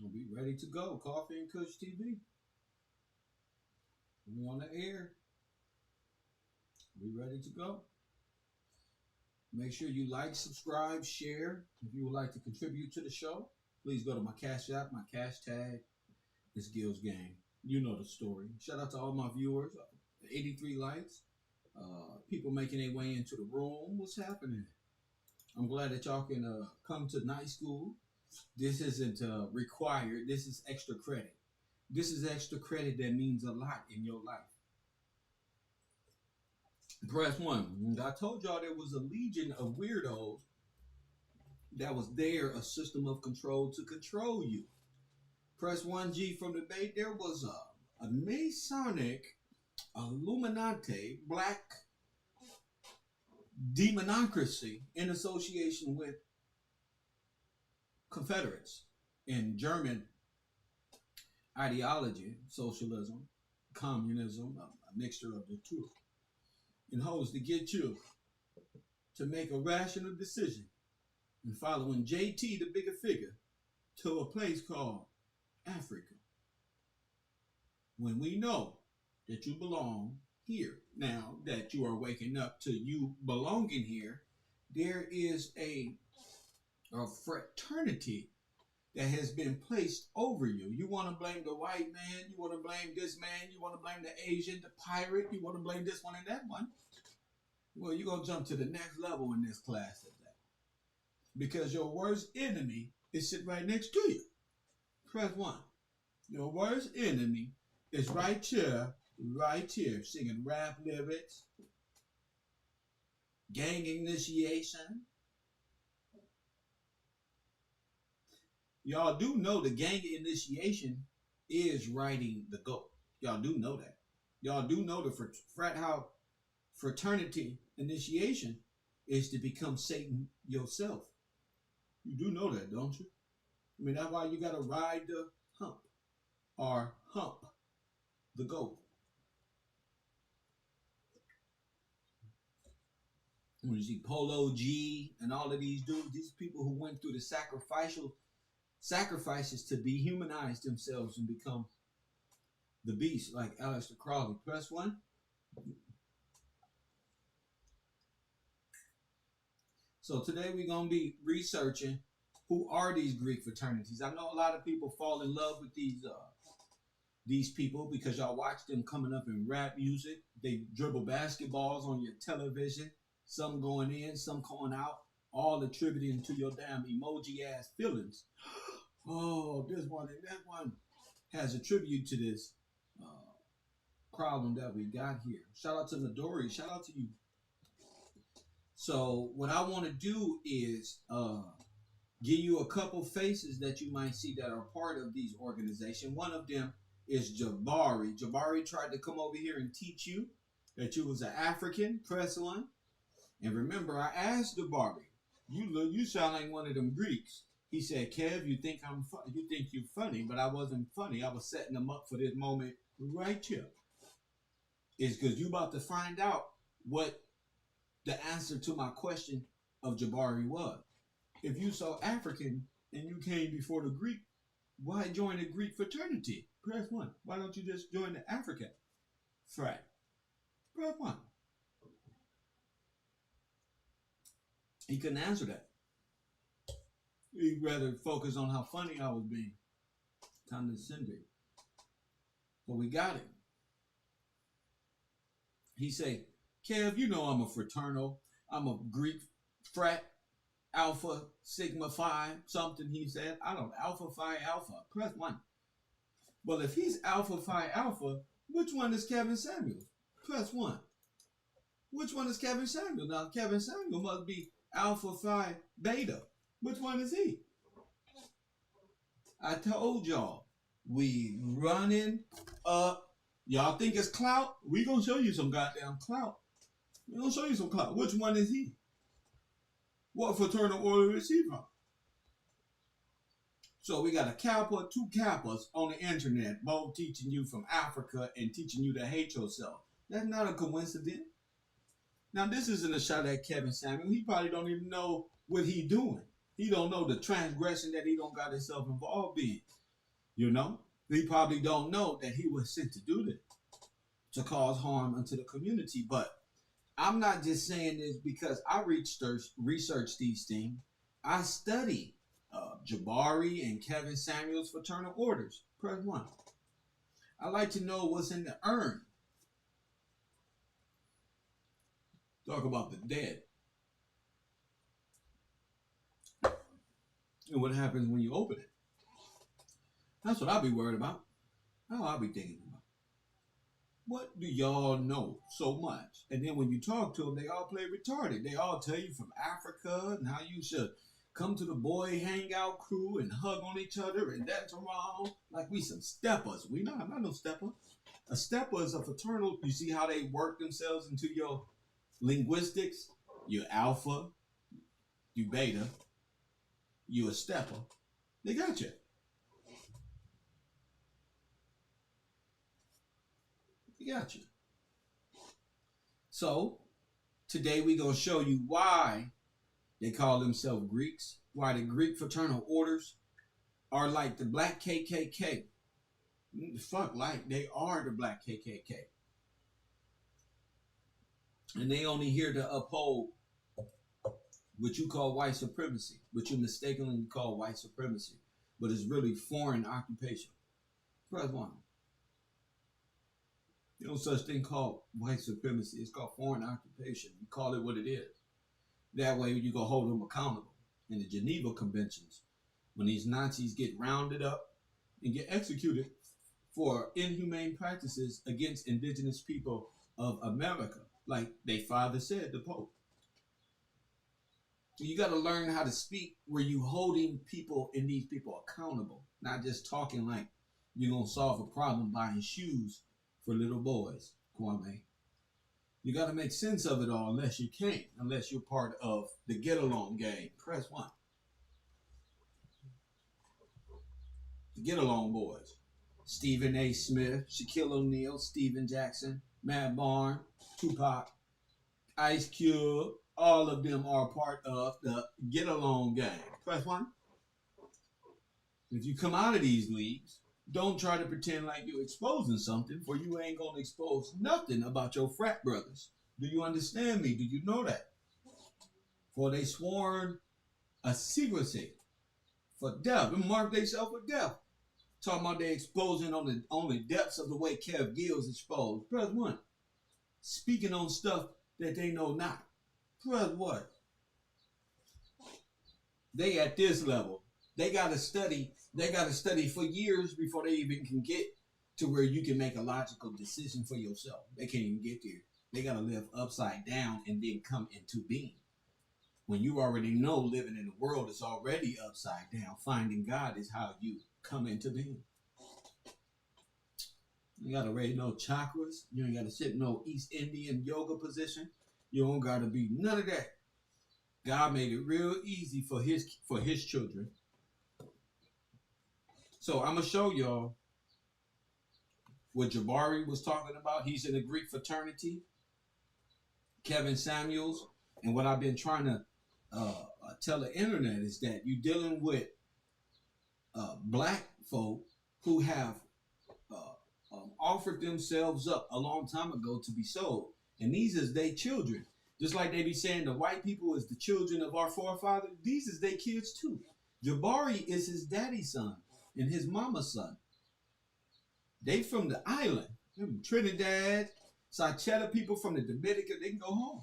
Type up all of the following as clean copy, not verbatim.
We'll be ready to go. Coffee and Kush TV. We on the air. We ready to go. Make sure you like, subscribe, share. If you would like to contribute to the show, please go to my Cash App. My cash tag is Gil's Gang. You know the story. Shout out to all my viewers. 83 likes. People making their way into the room. What's happening? I'm glad that y'all can come to night school. This isn't required. This is extra credit. This is extra credit that means a lot in your life. Press 1. I told y'all there was a legion of weirdos that was there, a system of control to control you. Press 1G from the debate. There was a Masonic, Illuminati, black demonocracy in association with Confederates in German ideology, socialism, communism, a mixture of the two, in hopes to get you to make a rational decision and following JT, the bigger figure, to a place called Africa, when we know that you belong here. Now that you are waking up to you belonging here, there is a fraternity that has been placed over you. You want to blame the white man, you want to blame this man, you want to blame the Asian, the pirate, you want to blame this one and that one. Well, you're going to jump to the next level in this class today, because your worst enemy is sitting right next to you. Press 1. Your worst enemy is right here, singing rap lyrics, gang initiation. Y'all do know the gang initiation is writing the GOAT. Y'all do know that. Y'all do know the frat house fraternity initiation is to become Satan yourself. You do know that, don't you? I mean, that's why you got to ride the hump or hump the GOAT. When you see Polo G and all of these dudes, these people who went through the sacrifices to dehumanize themselves and become the beast, like Aleister Crowley. Press 1. So today we're going to be researching who are these Greek fraternities. I know a lot of people fall in love with these people because y'all watch them coming up in rap music. They dribble basketballs on your television, some going in, some going out, all attributing to your damn emoji ass feelings. Oh, this one and that one has attributed to this problem that we got here. Shout out to Midori. Shout out to you. So what I want to do is give you a couple faces that you might see that are part of these organizations. One of them is Jabari. Jabari tried to come over here and teach you that you was an African. Press 1. And remember, I asked Jabari, you sound like one of them Greeks. He said, Kev, you think you're funny, but I wasn't funny. I was setting them up for this moment right here. It's because you about to find out what the answer to my question of Jabari was. If you so African and you came before the Greek, why join the Greek fraternity? Press 1. Why don't you just join the African frat? Press 1. He couldn't answer that. He'd rather focus on how funny I was being. Condescending. But we got it. He say, Kev, you know I'm a fraternal. I'm a Greek frat, Alpha, Sigma Phi, something he said. I don't know, Alpha Phi Alpha. Press 1. Well, if he's Alpha Phi Alpha, which one is Kevin Samuels? Press 1. Which one is Kevin Samuel? Now, Kevin Samuel must be Alpha Phi Beta. Which one is he? I told y'all, we running up. Y'all think it's clout? We gonna show you some goddamn clout. We gonna show you some clout. Which one is he? What fraternal order is he from? So we got a Kappa, 2 Kappas on the internet, both teaching you from Africa and teaching you to hate yourself. That's not a coincidence. Now this isn't a shot at Kevin Samuel. He probably don't even know what he doing. He don't know the transgression that he don't got himself involved in. You know, he probably don't know that he was sent to do this, to cause harm unto the community. But I'm not just saying this because I researched these things. I study Jabari and Kevin Samuel's fraternal orders. Press 1. I like to know what's in the urn. Talk about the dead. And what happens when you open it. That's what I'll be worried about. That's what I'll be thinking about. What do y'all know so much? And then when you talk to them, they all play retarded. They all tell you from Africa and how you should come to the boy hangout crew and hug on each other, and that's wrong. Like we some steppers. We not. I'm not no stepper. A stepper is a fraternal. You see how they work themselves into your linguistics? You're alpha, you beta, you a stepper. They got you. They got you. So today we gonna show you why they call themselves Greeks, why the Greek fraternal orders are like the black KKK. Fuck, like they are the black KKK. And they only here to uphold what you call white supremacy, what you mistakenly call white supremacy, but it's really foreign occupation. Press 1. There's no such thing called white supremacy. It's called foreign occupation. You call it what it is. That way you go hold them accountable. In the Geneva Conventions, when these Nazis get rounded up and get executed for inhumane practices against indigenous people of America, like they father said, the Pope. You got to learn how to speak where you holding people and these people accountable, not just talking like you're going to solve a problem buying shoes for little boys, Kwame. You got to make sense of it all unless you can't, unless you're part of the get-along gang. Press 1. The get-along boys. Stephen A. Smith, Shaquille O'Neal, Steven Jackson, Matt Barnes, Tupac, Ice Cube, all of them are part of the get-along gang. Press 1. If you come out of these leagues, don't try to pretend like you're exposing something, for you ain't going to expose nothing about your frat brothers. Do you understand me? Do you know that? For they sworn a secrecy for death and mark themselves for death. Talking about they exposing on the depths of the way Kev Gill's exposed. Press 1. Speaking on stuff that they know not. Press what? They at this level. They gotta study. They gotta study for years before they even can get to where you can make a logical decision for yourself. They can't even get there. They gotta live upside down and then come into being. When you already know living in the world is already upside down, finding God is how you come into being. You gotta raise no chakras. You ain't gotta sit in no East Indian yoga position. You don't gotta be none of that. God made it real easy for his children. So I'm gonna show y'all what Jabari was talking about. He's in the Greek fraternity. Kevin Samuels, and what I've been trying to tell the internet is that you're dealing with black folk who have offered themselves up a long time ago to be sold, and these is their children. Just like they be saying the white people is the children of our forefathers, these is their kids too. Jabari is his daddy's son and his mama's son. They from the island, from Trinidad, Sachetta people from the Dominican. They can go home.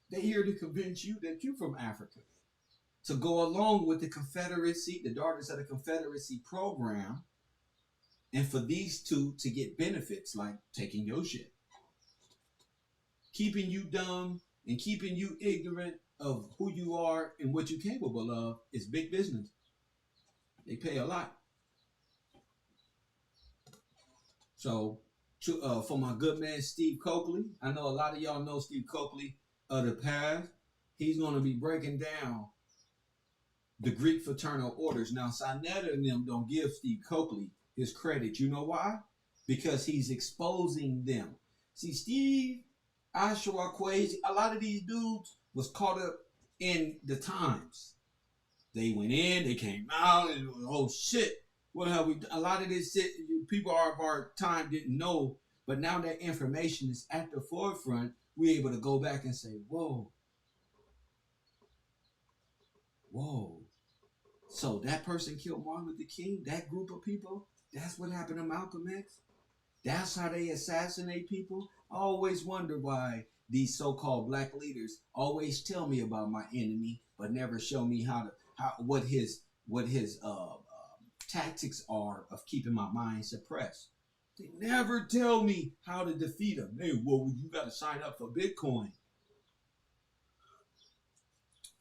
They here to convince you that you from Africa, to go along with the Confederacy, the Daughters of the Confederacy program, and for these two to get benefits like taking your shit, keeping you dumb and keeping you ignorant of who you are and what you're capable of is big business. They pay a lot. So for my good man Steve Coakely, I know a lot of y'all know Steve Coakely of the past. He's going to be breaking down the Greek fraternal orders. Now, Sinetta and them don't give Steve Coakely his credit. You know why? Because he's exposing them. See, Steve, Ashura Quays, a lot of these dudes was caught up in the times. They went in, they came out, and oh shit. What have we? A lot of this people of our time didn't know, but now that information is at the forefront, we're able to go back and say, "Whoa, whoa." So that person killed Martin Luther King. That group of people. That's what happened to Malcolm X. That's how they assassinate people. I always wonder why these so-called black leaders always tell me about my enemy, but never show me what his tactics are of keeping my mind suppressed. They never tell me how to defeat them. Hey, well, you got to sign up for Bitcoin.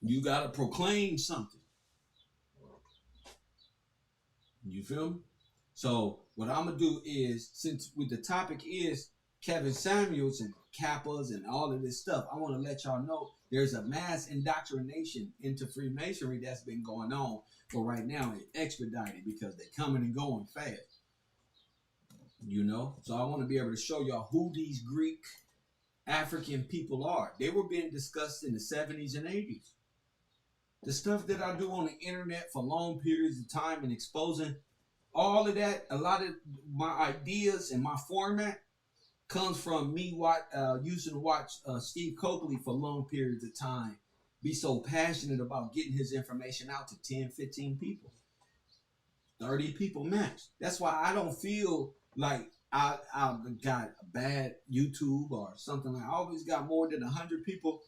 You got to proclaim something. You feel me? So what I'm gonna do is, since with the topic is Kevin Samuels and Kappas and all of this stuff, I want to let y'all know there's a mass indoctrination into Freemasonry that's been going on. But right now it's expedited because they're coming and going fast. You know, so I want to be able to show y'all who these Greek African people are. They were being discussed in the 70s and 80s. The stuff that I do on the internet for long periods of time and exposing all of that, a lot of my ideas and my format comes from me using to watch Steve Coakely for long periods of time. Be so passionate about getting his information out to 10, 15 people. 30 people max. That's why I don't feel like I got a bad YouTube or something. I always got more than 100 people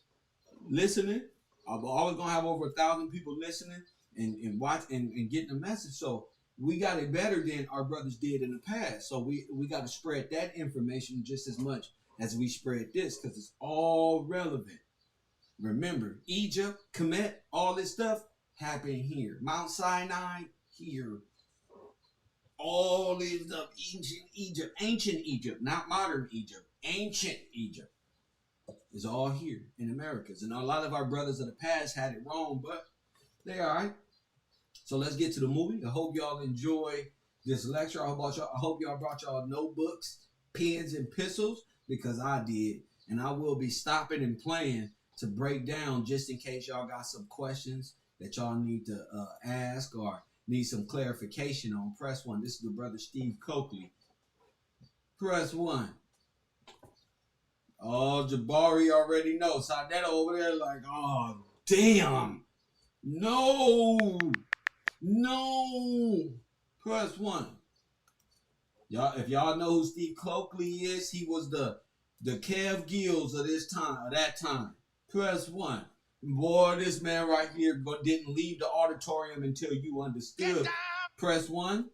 listening. I'm always gonna have over 1,000 people listening and watch and getting the message. So we got it better than our brothers did in the past. So we got to spread that information just as much as we spread this, because it's all relevant. Remember, Egypt, Kemet, all this stuff happened here. Mount Sinai, here. All this stuff, ancient Egypt, not modern Egypt, ancient Egypt is all here in Americas. And a lot of our brothers of the past had it wrong, but they all right. So let's get to the movie. I hope y'all enjoy this lecture. I hope y'all brought y'all notebooks, pens, and pencils, because I did. And I will be stopping and playing to break down just in case y'all got some questions that y'all need to ask or need some clarification on. Press 1. This is the brother Steve Coakely. Press 1. Oh, Jabari already knows. Saw that over there like, oh, damn. No. Press 1. Y'all, if y'all know who Steve Coakely is, he was the Kev Gills of that time. Press 1. Boy, this man right here didn't leave the auditorium until you understood. Press 1.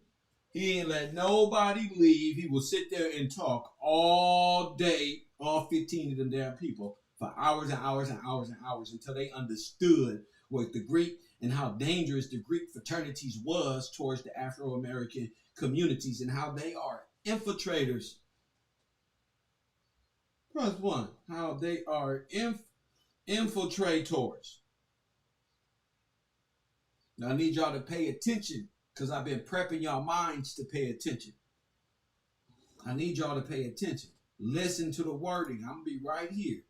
He ain't let nobody leave. He will sit there and talk all day, all 15 of them damn people, for hours and hours and hours and hours until they understood what the Greek and how dangerous the Greek fraternities was towards the Afro-American communities and how they are infiltrators. Press 1. How they are infiltrators. Now I need y'all to pay attention, because I've been prepping y'all minds to pay attention. I need y'all to pay attention. Listen to the wording. I'm going to be right here.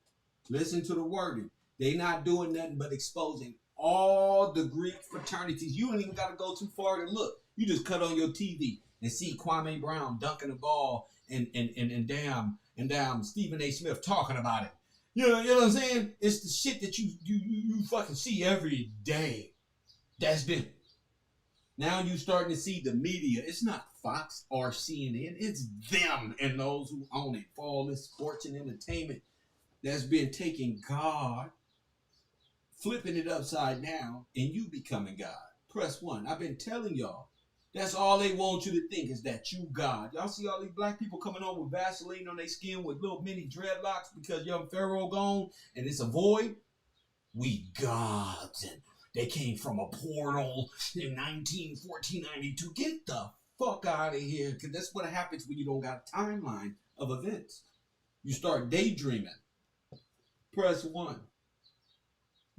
Listen to the wording. They not doing nothing but exposing all the Greek fraternities. You don't even got to go too far to look. You just cut on your TV and see Kwame Brown dunking the ball and damn Stephen A. Smith talking about it. You know what I'm saying? It's the shit that you fucking see every day. That's been. Now you starting to see the media. It's not Fox or CNN. It's them and those who own it for all this sports and entertainment that's been taking God, flipping it upside down, and you becoming God. Press 1. I've been telling y'all. That's all they want you to think, is that you God. Y'all see all these black people coming on with Vaseline on their skin with little mini dreadlocks because young Pharaoh gone and it's a void? We gods, and they came from a portal in 1492. Get the fuck out of here, because that's what happens when you don't got a timeline of events. You start daydreaming. Press 1.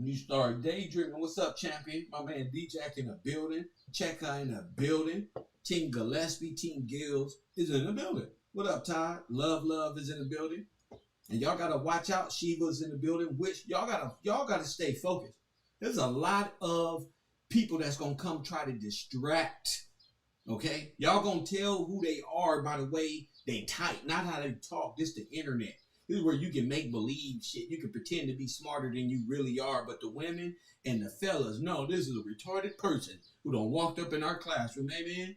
You start daydreaming. What's up, champion? My man D-Jack in the building. Cheka in the building. Team Gillespie, Team Gills is in the building. What up, Todd? Love is in the building. And y'all gotta watch out. Shiva's in the building. Which y'all gotta stay focused. There's a lot of people that's gonna come try to distract. Okay? Y'all gonna tell who they are by the way they type, not how they talk. This the internet. This is where you can make believe shit. You can pretend to be smarter than you really are. But the women and the fellas, no, this is a retarded person who done walked up in our classroom. Amen.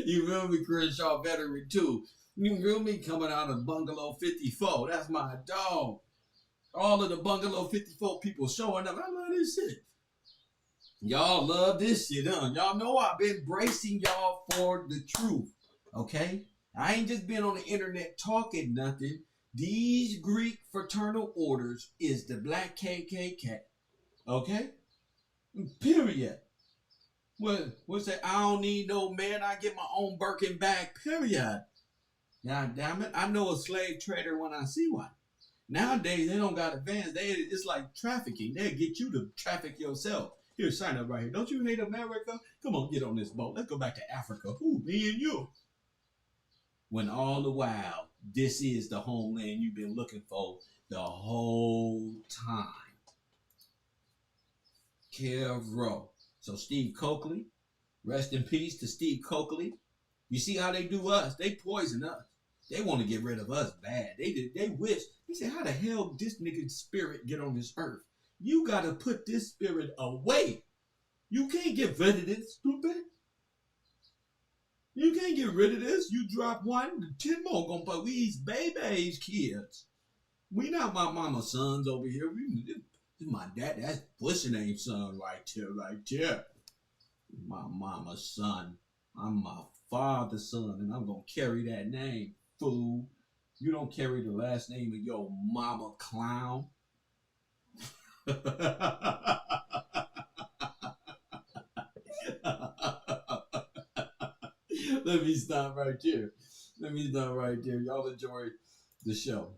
You feel me, Crenshaw veteran too. You feel me, coming out of Bungalow 54. That's my dog. All of the Bungalow 54 people showing up. I love this shit. Y'all love this shit, huh? Y'all know I've been bracing y'all for the truth, okay? I ain't just been on the internet talking nothing. These Greek fraternal orders is the black KKK, okay? Period. What's that? I don't need no man. I get my own Birkin bag, period. God damn it. I know a slave trader when I see one. Nowadays, they don't got advanced. It's like trafficking. They'll get you to traffic yourself. Here, sign up right here. Don't you hate America? Come on, get on this boat. Let's go back to Africa. Who, me and you? When all the while, this is the homeland you've been looking for the whole time. Kevro. So Steve Coakely, rest in peace to Steve Coakely. You see how they do us? They poison us. They want to get rid of us bad. They wish. He said, how the hell did this nigga's spirit get on this earth? You got to put this spirit away. You can't get rid of this, stupid. You can't get rid of this. You drop one, 10 more gonna put. We's babies, kids. We not my mama's sons over here. This is my dad. That's pussy name son right there. My mama's son. I'm my father's son, and I'm gonna carry that name, fool. You don't carry the last name of your mama, clown. Let me stop right there. Y'all enjoy the show.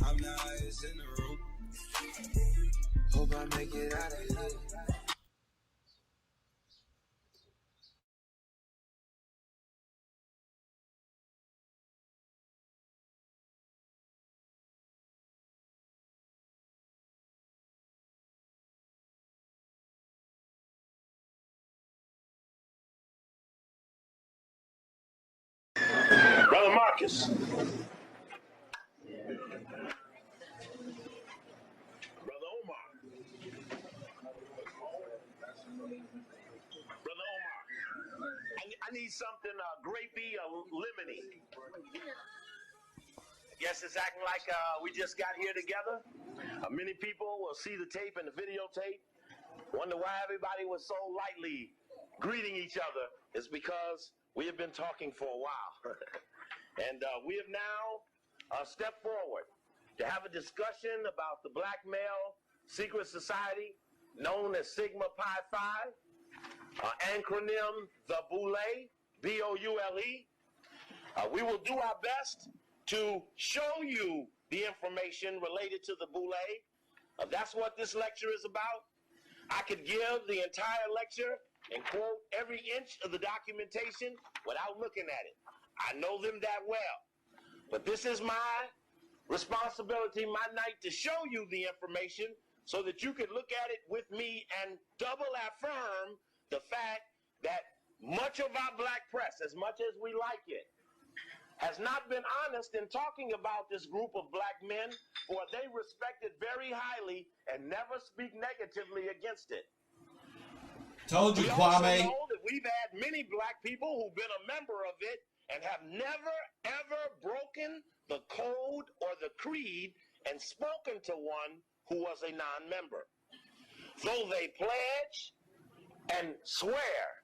I'm the highest in the room. Hope I make it out of here. Brother Marcus. Brother Omar. Brother Omar. I need something grapey or lemony. Yes, it's acting like we just got here together. Many people will see the tape and the videotape, wonder why everybody was so lightly greeting each other. It's because we have been talking for a while. And we have now stepped forward to have a discussion about the black male secret society known as Sigma Pi Phi, acronym the BOULE, B-O-U-L-E. We will do our best to show you the information related to the BOULE. That's what this lecture is about. I could give the entire lecture and quote every inch of the documentation without looking at it. I know them that well. But this is my responsibility, my night, to show you the information so that you can look at it with me and double affirm the fact that much of our black press, as much as we like it, has not been honest in talking about this group of black men, for they respect it very highly and never speak negatively against it. Told you, we Kwame. also know that we've had many black people who've been a member of it and have never, ever broken the code or the creed and spoken to one who was a non-member. Though they pledge and swear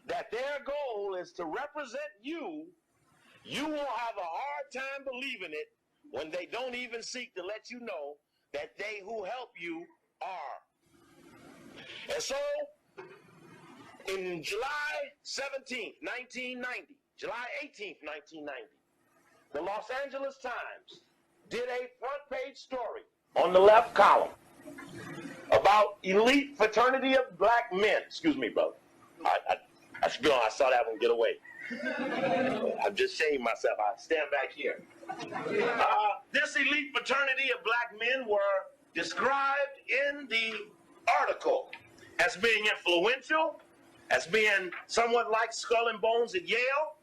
that their goal is to represent you, you will have a hard time believing it when they don't even seek to let you know that they who help you are. And so, in July 17th, 1990, July 18th, 1990, the Los Angeles Times did a front page story on the left column about elite fraternity of black men. Excuse me, brother. I saw that one get away. I'm just shaming myself. I stand back here. This elite fraternity of black men were described in the article as being influential, as being somewhat like Skull and Bones at Yale.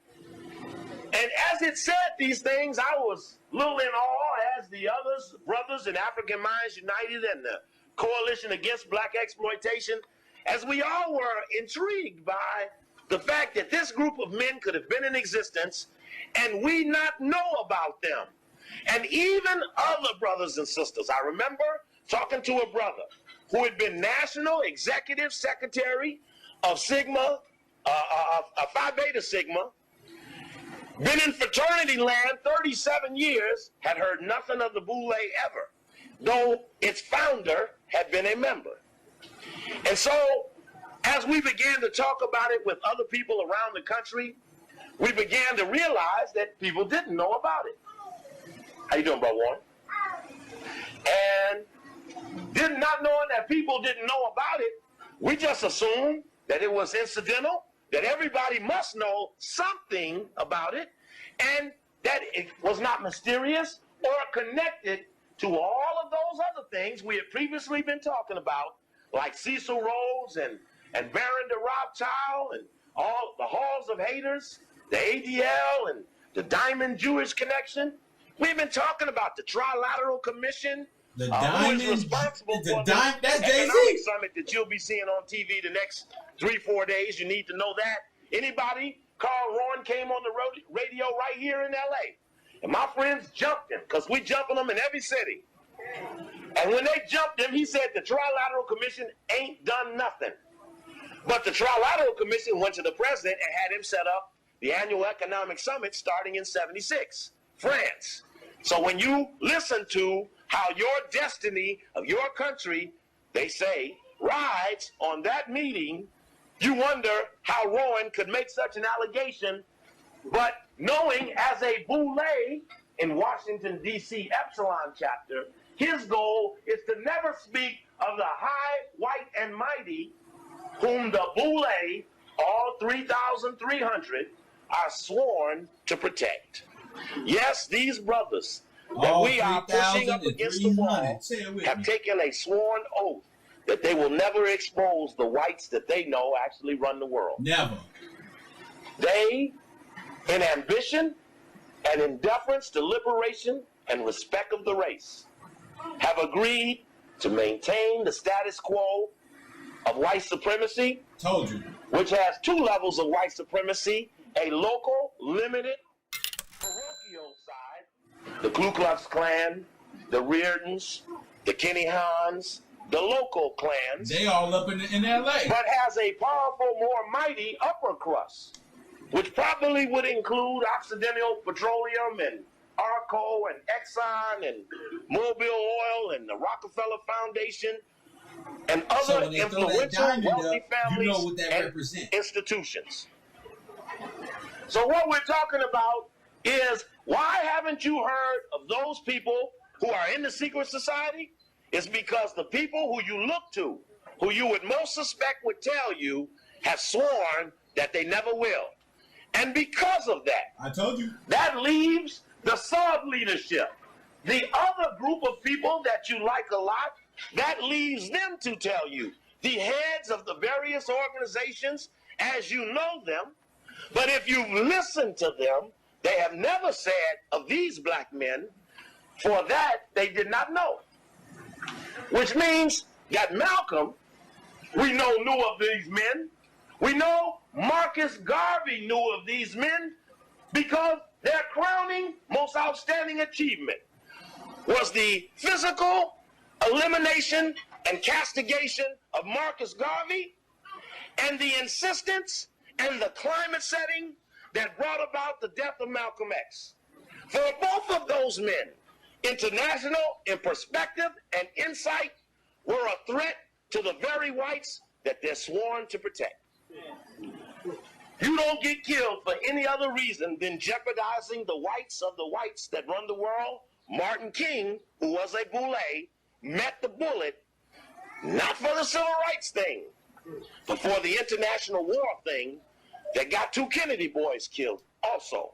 And as it said these things, I was a little in awe, as the others, brothers in African Minds United and the Coalition Against Black Exploitation, as we all were intrigued by the fact that this group of men could have been in existence and we not know about them. And even other brothers and sisters. I remember talking to a brother who had been National Executive Secretary of Sigma, Phi Beta Sigma, been in fraternity land 37 years, had heard nothing of the BOULE ever, though its founder had been a member. And so, as we began to talk about it with other people around the country, we began to realize that people didn't know about it. How you doing, Brother Warren? And not knowing that people didn't know about it, we just assumed that it was incidental, that everybody must know something about it, and that it was not mysterious or connected to all of those other things we had previously been talking about, like Cecil Rhodes and Baron de Rothschild and all the Halls of Haters, the ADL and the Diamond Jewish Connection. We've been talking about the Trilateral Commission, the who is responsible for the economic summit that you'll be seeing on TV the next 3-4 days. You need to know that. Anybody? Carl Rowan came on the radio right here in LA. And my friends jumped him, because we jumping them in every city. And when they jumped him, he said the Trilateral Commission ain't done nothing. But the Trilateral Commission went to the president and had him set up the annual economic summit starting in '76, France. So when you listen to how your destiny of your country, they say, rides on that meeting, you wonder how Rowan could make such an allegation, but knowing as a BOULE in Washington, D.C. Epsilon chapter, his goal is to never speak of the high, white, and mighty whom the BOULE, all 3,300, are sworn to protect. Yes, these brothers that we are pushing up against the wall have taken a sworn oath that they will never expose the whites that they know actually run the world. Never. They, in ambition and in deference to liberation and respect of the race, have agreed to maintain the status quo of white supremacy. Told you. Which has two levels of white supremacy: a local, limited, parochial side, the Ku Klux Klan, the Reardons, the Kenny Hans, the local clans. They all up in LA. But has a powerful, more mighty upper crust, which probably would include Occidental Petroleum and Arco and Exxon and Mobil Oil and the Rockefeller Foundation and other influential, wealthy families and institutions. So what we're talking about is, why haven't you heard of those people who are in the secret society? It's because the people who you look to, who you would most suspect would tell you, have sworn that they never will. And because of that, I told you, that leaves the sub-leadership, the other group of people that you like a lot, that leaves them to tell you, the heads of the various organizations as you know them. But if you listen to them, they have never said of these black men, for that they did not know. Which means that Malcolm, we know, knew of these men. We know Marcus Garvey knew of these men, because their crowning, most outstanding achievement was the physical elimination and castigation of Marcus Garvey, and the insistence and the climate setting that brought about the death of Malcolm X. For both of those men, international in perspective and insight, were a threat to the very whites that they're sworn to protect. You don't get killed for any other reason than jeopardizing the whites of the whites that run the world. Martin King, who was a boule, met the bullet not for the civil rights thing, but for the international war thing that got 2 Kennedy boys killed also.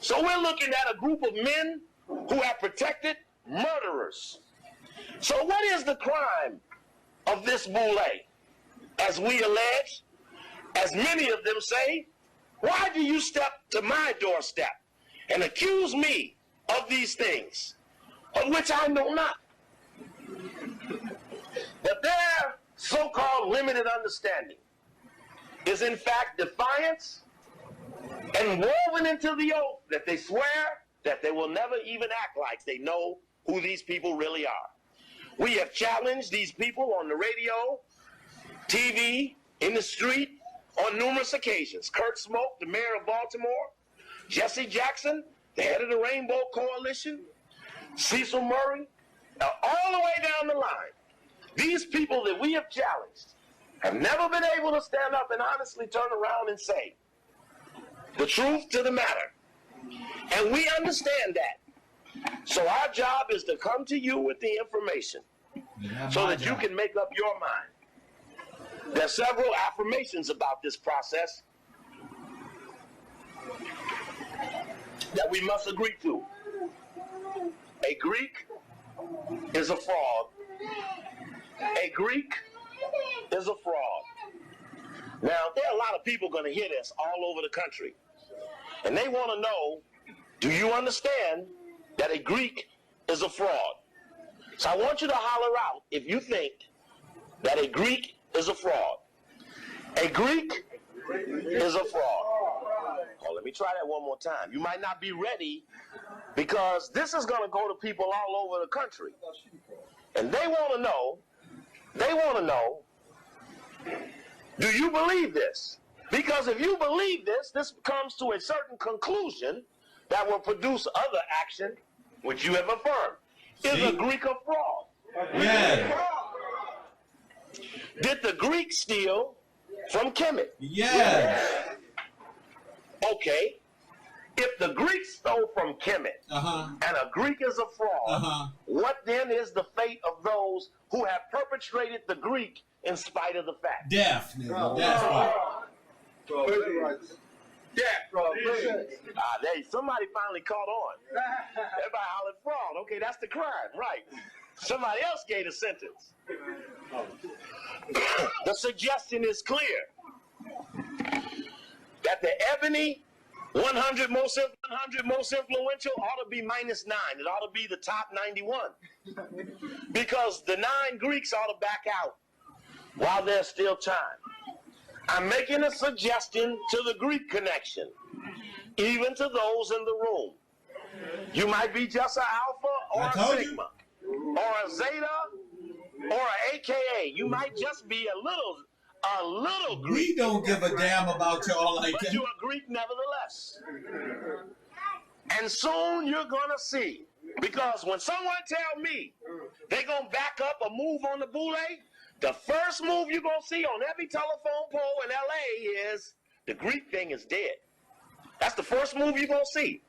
So we're looking at a group of men who have protected murderers. So what is the crime of this boule? As we allege, as many of them say, why do you step to my doorstep and accuse me of these things, of which I know not? But their so-called limited understanding is in fact defiance and woven into the oath that they swear that they will never even act like they know who these people really are. We have challenged these people on the radio, TV, in the street, on numerous occasions. Kurt Smoke, the mayor of Baltimore, Jesse Jackson, the head of the Rainbow Coalition, Cecil Murray, all the way down the line. These people that we have challenged have never been able to stand up and honestly turn around and say the truth to the matter. And we understand that. So our job is to come to you with the information so that you can make up your mind. There are several affirmations about this process that we must agree to. A Greek is a fraud. A Greek is a fraud. Now, there are a lot of people going to hear this all over the country. And they want to know, do you understand that a Greek is a fraud? So I want you to holler out if you think that a Greek is a fraud. A Greek is a fraud. Oh, let me try that one more time. You might not be ready because this is going to go to people all over the country. And they want to know, do you believe this? Because if you believe this, this comes to a certain conclusion that will produce other action, which you have affirmed. Is a Greek a fraud? Yeah. Did the Greek steal from Kemet? Yes. Okay. If the Greeks stole from Kemet and a Greek is a fraud, what then is the fate of those who have perpetrated the Greek in spite of the fact? Death, nigga. Death. Somebody finally caught on. Everybody hollered fraud. Okay, that's the crime, right? Somebody else gave a sentence. The suggestion is clear that the ebony 100 most influential ought to be -9. It ought to be the top 91. Because the 9 Greeks ought to back out while there's still time. I'm making a suggestion to the Greek connection, even to those in the room. You might be just an alpha or a sigma, or a zeta, or an AKA. You might just be a little Greek. We don't give a damn about y'all like that. But you're a Greek nevertheless. And soon you're going to see. Because when someone tell me they're going to back up a move on the boule, the first move you're going to see on every telephone pole in LA is the Greek thing is dead. That's the first move you're going to see.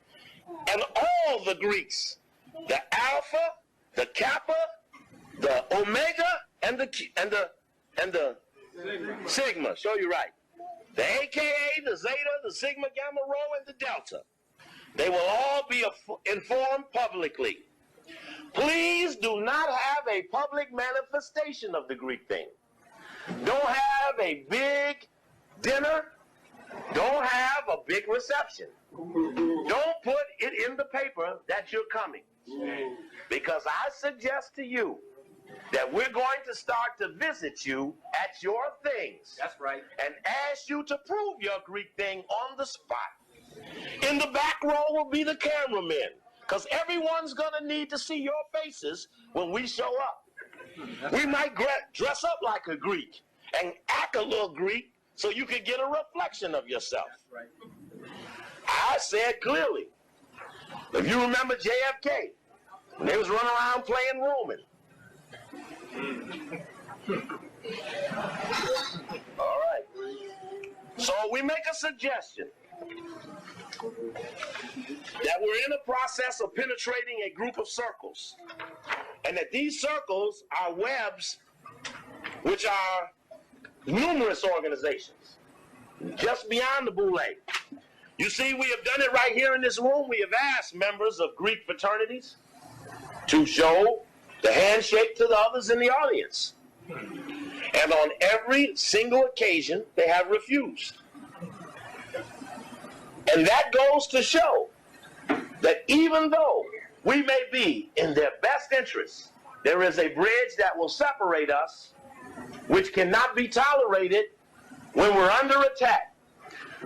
And all the Greeks, the Alpha, the Kappa, the Omega, and the Sigma, show you right. The AKA, the Zeta, the Sigma, Gamma, Rho, and the Delta. They will all be informed publicly. Please do not have a public manifestation of the Greek thing. Don't have a big dinner. Don't have a big reception. Don't put it in the paper that you're coming. Because I suggest to you that we're going to start to visit you at your things. That's right. And ask you to prove your Greek thing on the spot. In the back row will be the cameramen, because everyone's going to need to see your faces when we show up. We might dress up like a Greek and act a little Greek so you can get a reflection of yourself. That's right. I said clearly, if you remember JFK, when they was running around playing Roman. All right. So we make a suggestion that we're in the process of penetrating a group of circles, and that these circles are webs which are numerous organizations just beyond the Boule. You see, we have done it right here in this room. We have asked members of Greek fraternities to show the handshake to the others in the audience. And on every single occasion, they have refused. And that goes to show that even though we may be in their best interests, there is a bridge that will separate us, which cannot be tolerated when we're under attack.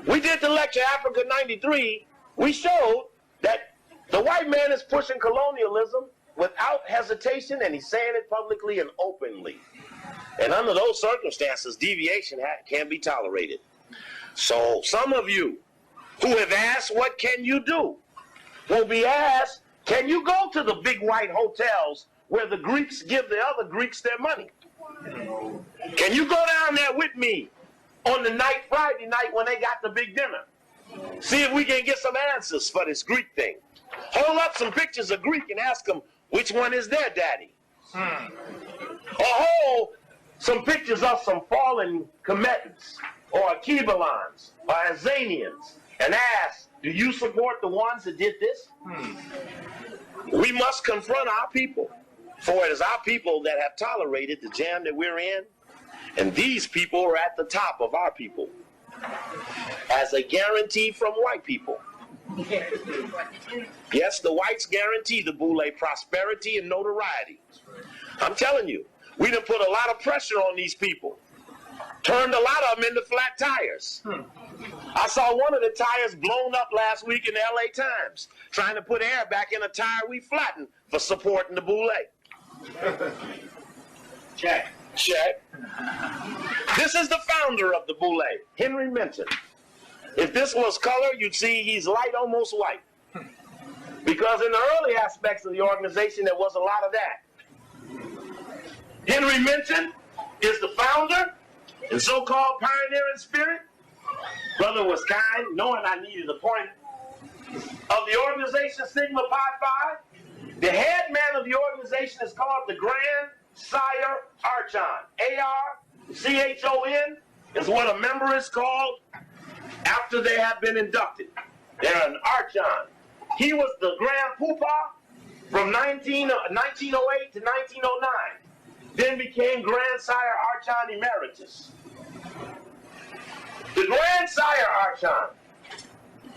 We did the lecture Africa 93. We showed that the white man is pushing colonialism without hesitation, and he's saying it publicly and openly. And under those circumstances, deviation can't be tolerated. So some of you who have asked, what can you do, will be asked, can you go to the big white hotels where the Greeks give the other Greeks their money? Can you go down there with me on the night, Friday night, when they got the big dinner? See if we can get some answers for this Greek thing. Hold up some pictures of Greek and ask them which one is their daddy. Or hold some pictures of some fallen combatants or Akebelons or Azanians and ask, do you support the ones that did this? We must confront our people, for it is our people that have tolerated the jam that we're in, and these people are at the top of our people as a guarantee from white people. Yes, the whites guarantee the Boule prosperity and notoriety. I'm telling you, we done put a lot of pressure on these people. Turned a lot of them into flat tires. I saw one of the tires blown up last week in the LA Times, trying to put air back in a tire we flattened for supporting the Boule. Check. Check. This is the founder of the Boule, Henry Minton. If this was color, you'd see he's light, almost white. Because in the early aspects of the organization, there was a lot of that. Henry Minton is the founder and so-called pioneering spirit. Brother was kind, knowing I needed a point, of the organization Sigma Pi Phi. The head man of the organization is called the Grand Sire Archon. A-R-C-H-O-N is what a member is called after they have been inducted. They're an Archon. He was the Grand Poobah from 1908 to 1909. Then became Grand Sire Archon Emeritus. The Grand Sire Archon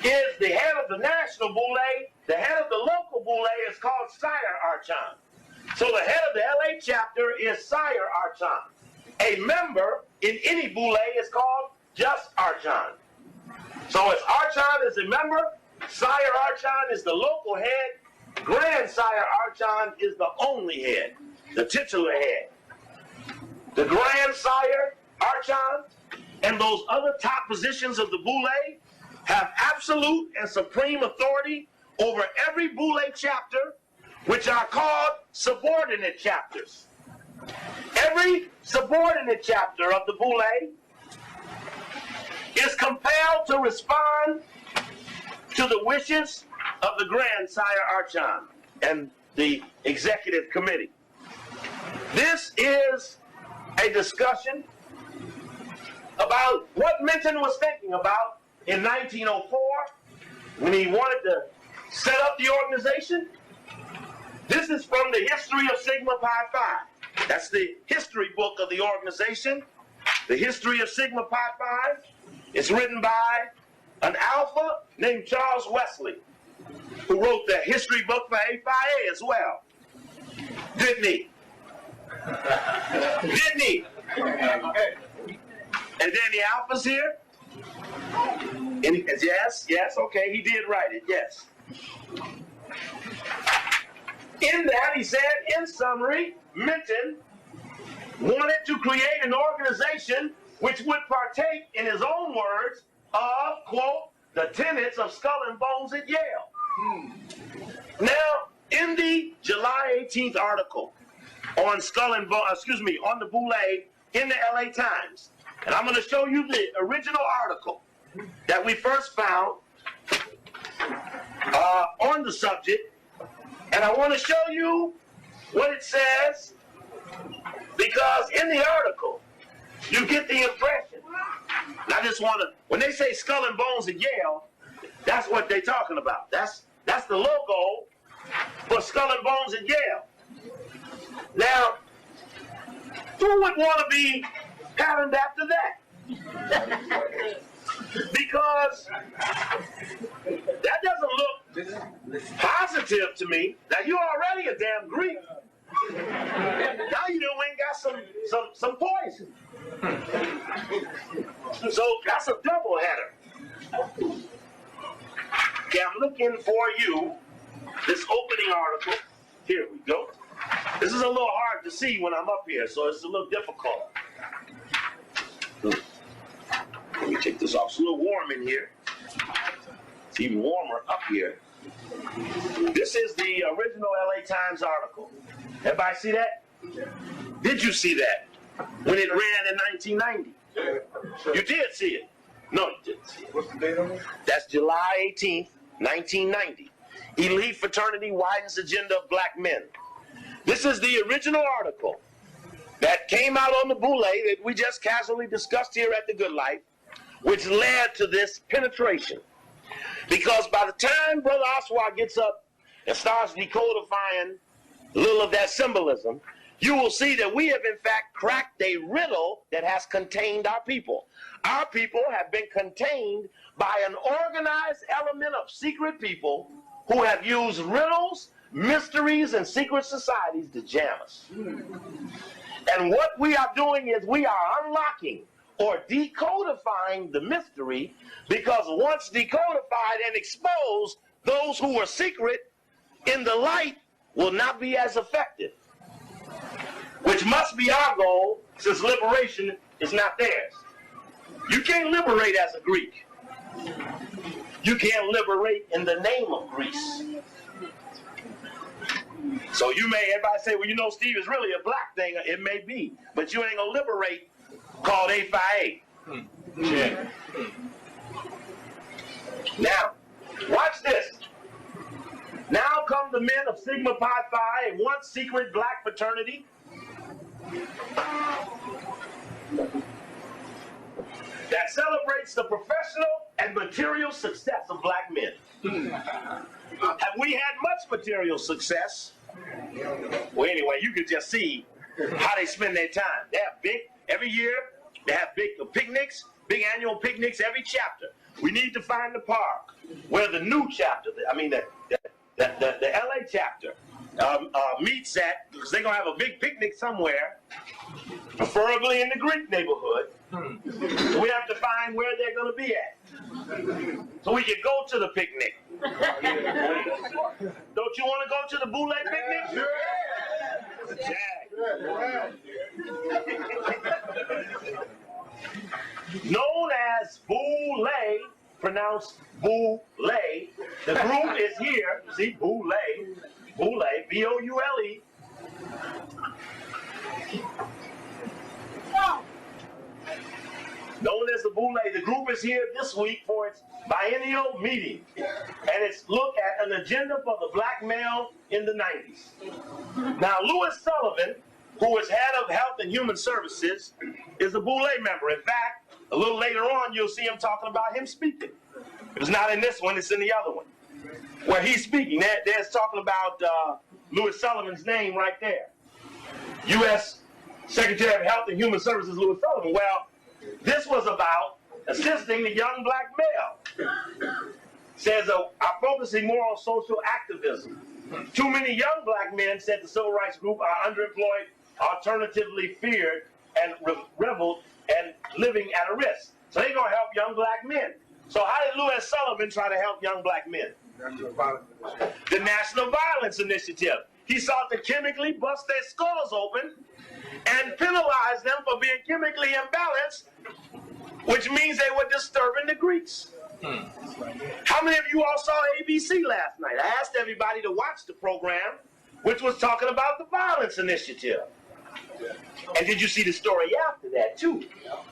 is the head of the national Boule. The head of the local Boule is called Sire Archon. So the head of the LA chapter is Sire Archon. A member in any Boule is called just Archon. So as Archon is a member, Sire Archon is the local head, Grand Sire Archon is the only head, the titular head. The Grand Sire Archon and those other top positions of the Boule have absolute and supreme authority over every Boule chapter, which are called subordinate chapters. Every subordinate chapter of the Boule is compelled to respond to the wishes of the Grand Sire Archon and the executive committee. This is a discussion about what Minton was thinking about in 1904 when he wanted to set up the organization. This is from the history of Sigma Pi Phi. That's the history book of the organization. The history of Sigma Pi Phi is written by an alpha named Charles Wesley, who wrote the history book for A Phi A as well. Didn't he? Didn't he? And then the alpha's here. And he says, yes, okay, he did write it, yes. In that, he said, in summary, Minton wanted to create an organization which would partake, in his own words, of, quote, the tenets of Skull and Bones at Yale. Now, in the July 18th article on Skull and Bones, on the Boule in the LA Times, And I'm going to show you the original article that we first found on the subject. And I want to show you what it says, because in the article, you get the impression. And I just want to, when they say Skull and Bones at Yale, that's what they're talking about. That's the logo for Skull and Bones at Yale. Now, who would want to be patterned after that? Because that doesn't look positive to me. Now, you're already a damn Greek. Now you done went and got some poison. So that's a double header. Okay, I'm looking for you this opening article. Here we go. This is a little hard to see when I'm up here, so it's a little difficult. Let me take this off. It's a little warm in here. It's even warmer up here. This is the original LA Times article. Everybody see that? Did you see that when it ran in 1990? You did see it. No, you didn't see it. What's the date on it? That's July 18th, 1990. Elite fraternity widens agenda of black men. This is the original article that came out on the BOULE that we just casually discussed here at The Good Life, which led to this penetration. Because by the time Brother Oswald gets up and starts decodifying a little of that symbolism, you will see that we have in fact cracked a riddle that has contained our people. Our people have been contained by an organized element of secret people who have used riddles, mysteries, and secret societies to jam us. And what we are doing is we are unlocking or decodifying the mystery, because once decodified and exposed, those who are secret in the light will not be as effective. Which must be our goal, since liberation is not theirs. You can't liberate as a Greek. You can't liberate in the name of Greece. So you may, everybody say, well, you know, Steve, is really a black thing. It may be, but you ain't gonna liberate called A5A. Yeah. Now, watch this. Now come the men of Sigma Pi Phi, a once secret black fraternity. That celebrates the professional and material success of black men. Have we had much material success? Well, anyway, you can just see how they spend their time. They have big, every year, they have big picnics, big annual picnics every chapter. We need to find the park where the new chapter, I mean the LA chapter meets at, because they're going to have a big picnic somewhere, preferably in the Greek neighborhood. So we have to find where they're going to be at, so we can go to the picnic. Don't you want to go to the BOULE picnic? Yeah. Known as BOULE, pronounced BOULE, the group is here. See, BOULE, B-O-U-L-E. Known as the BOULE, the group is here this week for its biennial meeting, and it's look at an agenda for the black male in the 90s. Now, Louis Sullivan, who is head of Health and Human Services, is a BOULE member. In fact, a little later on, you'll see him talking about him speaking. It's not in this one, it's in the other one, where he's speaking. There's talking about Louis Sullivan's name right there. U.S. Secretary of Health and Human Services, Louis Sullivan. Well, this was about assisting the young black male. Says, are focusing more on social activism. Too many young black men, said the civil rights group, are underemployed, alternatively feared, and reveled, and living at a risk. So they're going to help young black men. So how did Louis Sullivan try to help young black men? The National Violence Initiative. He sought to chemically bust their skulls open and penalize them for being chemically imbalanced, which means they were disturbing the Greeks. How many of you all saw ABC last night? I asked everybody to watch the program, which was talking about the Violence Initiative. And did you see the story after that too?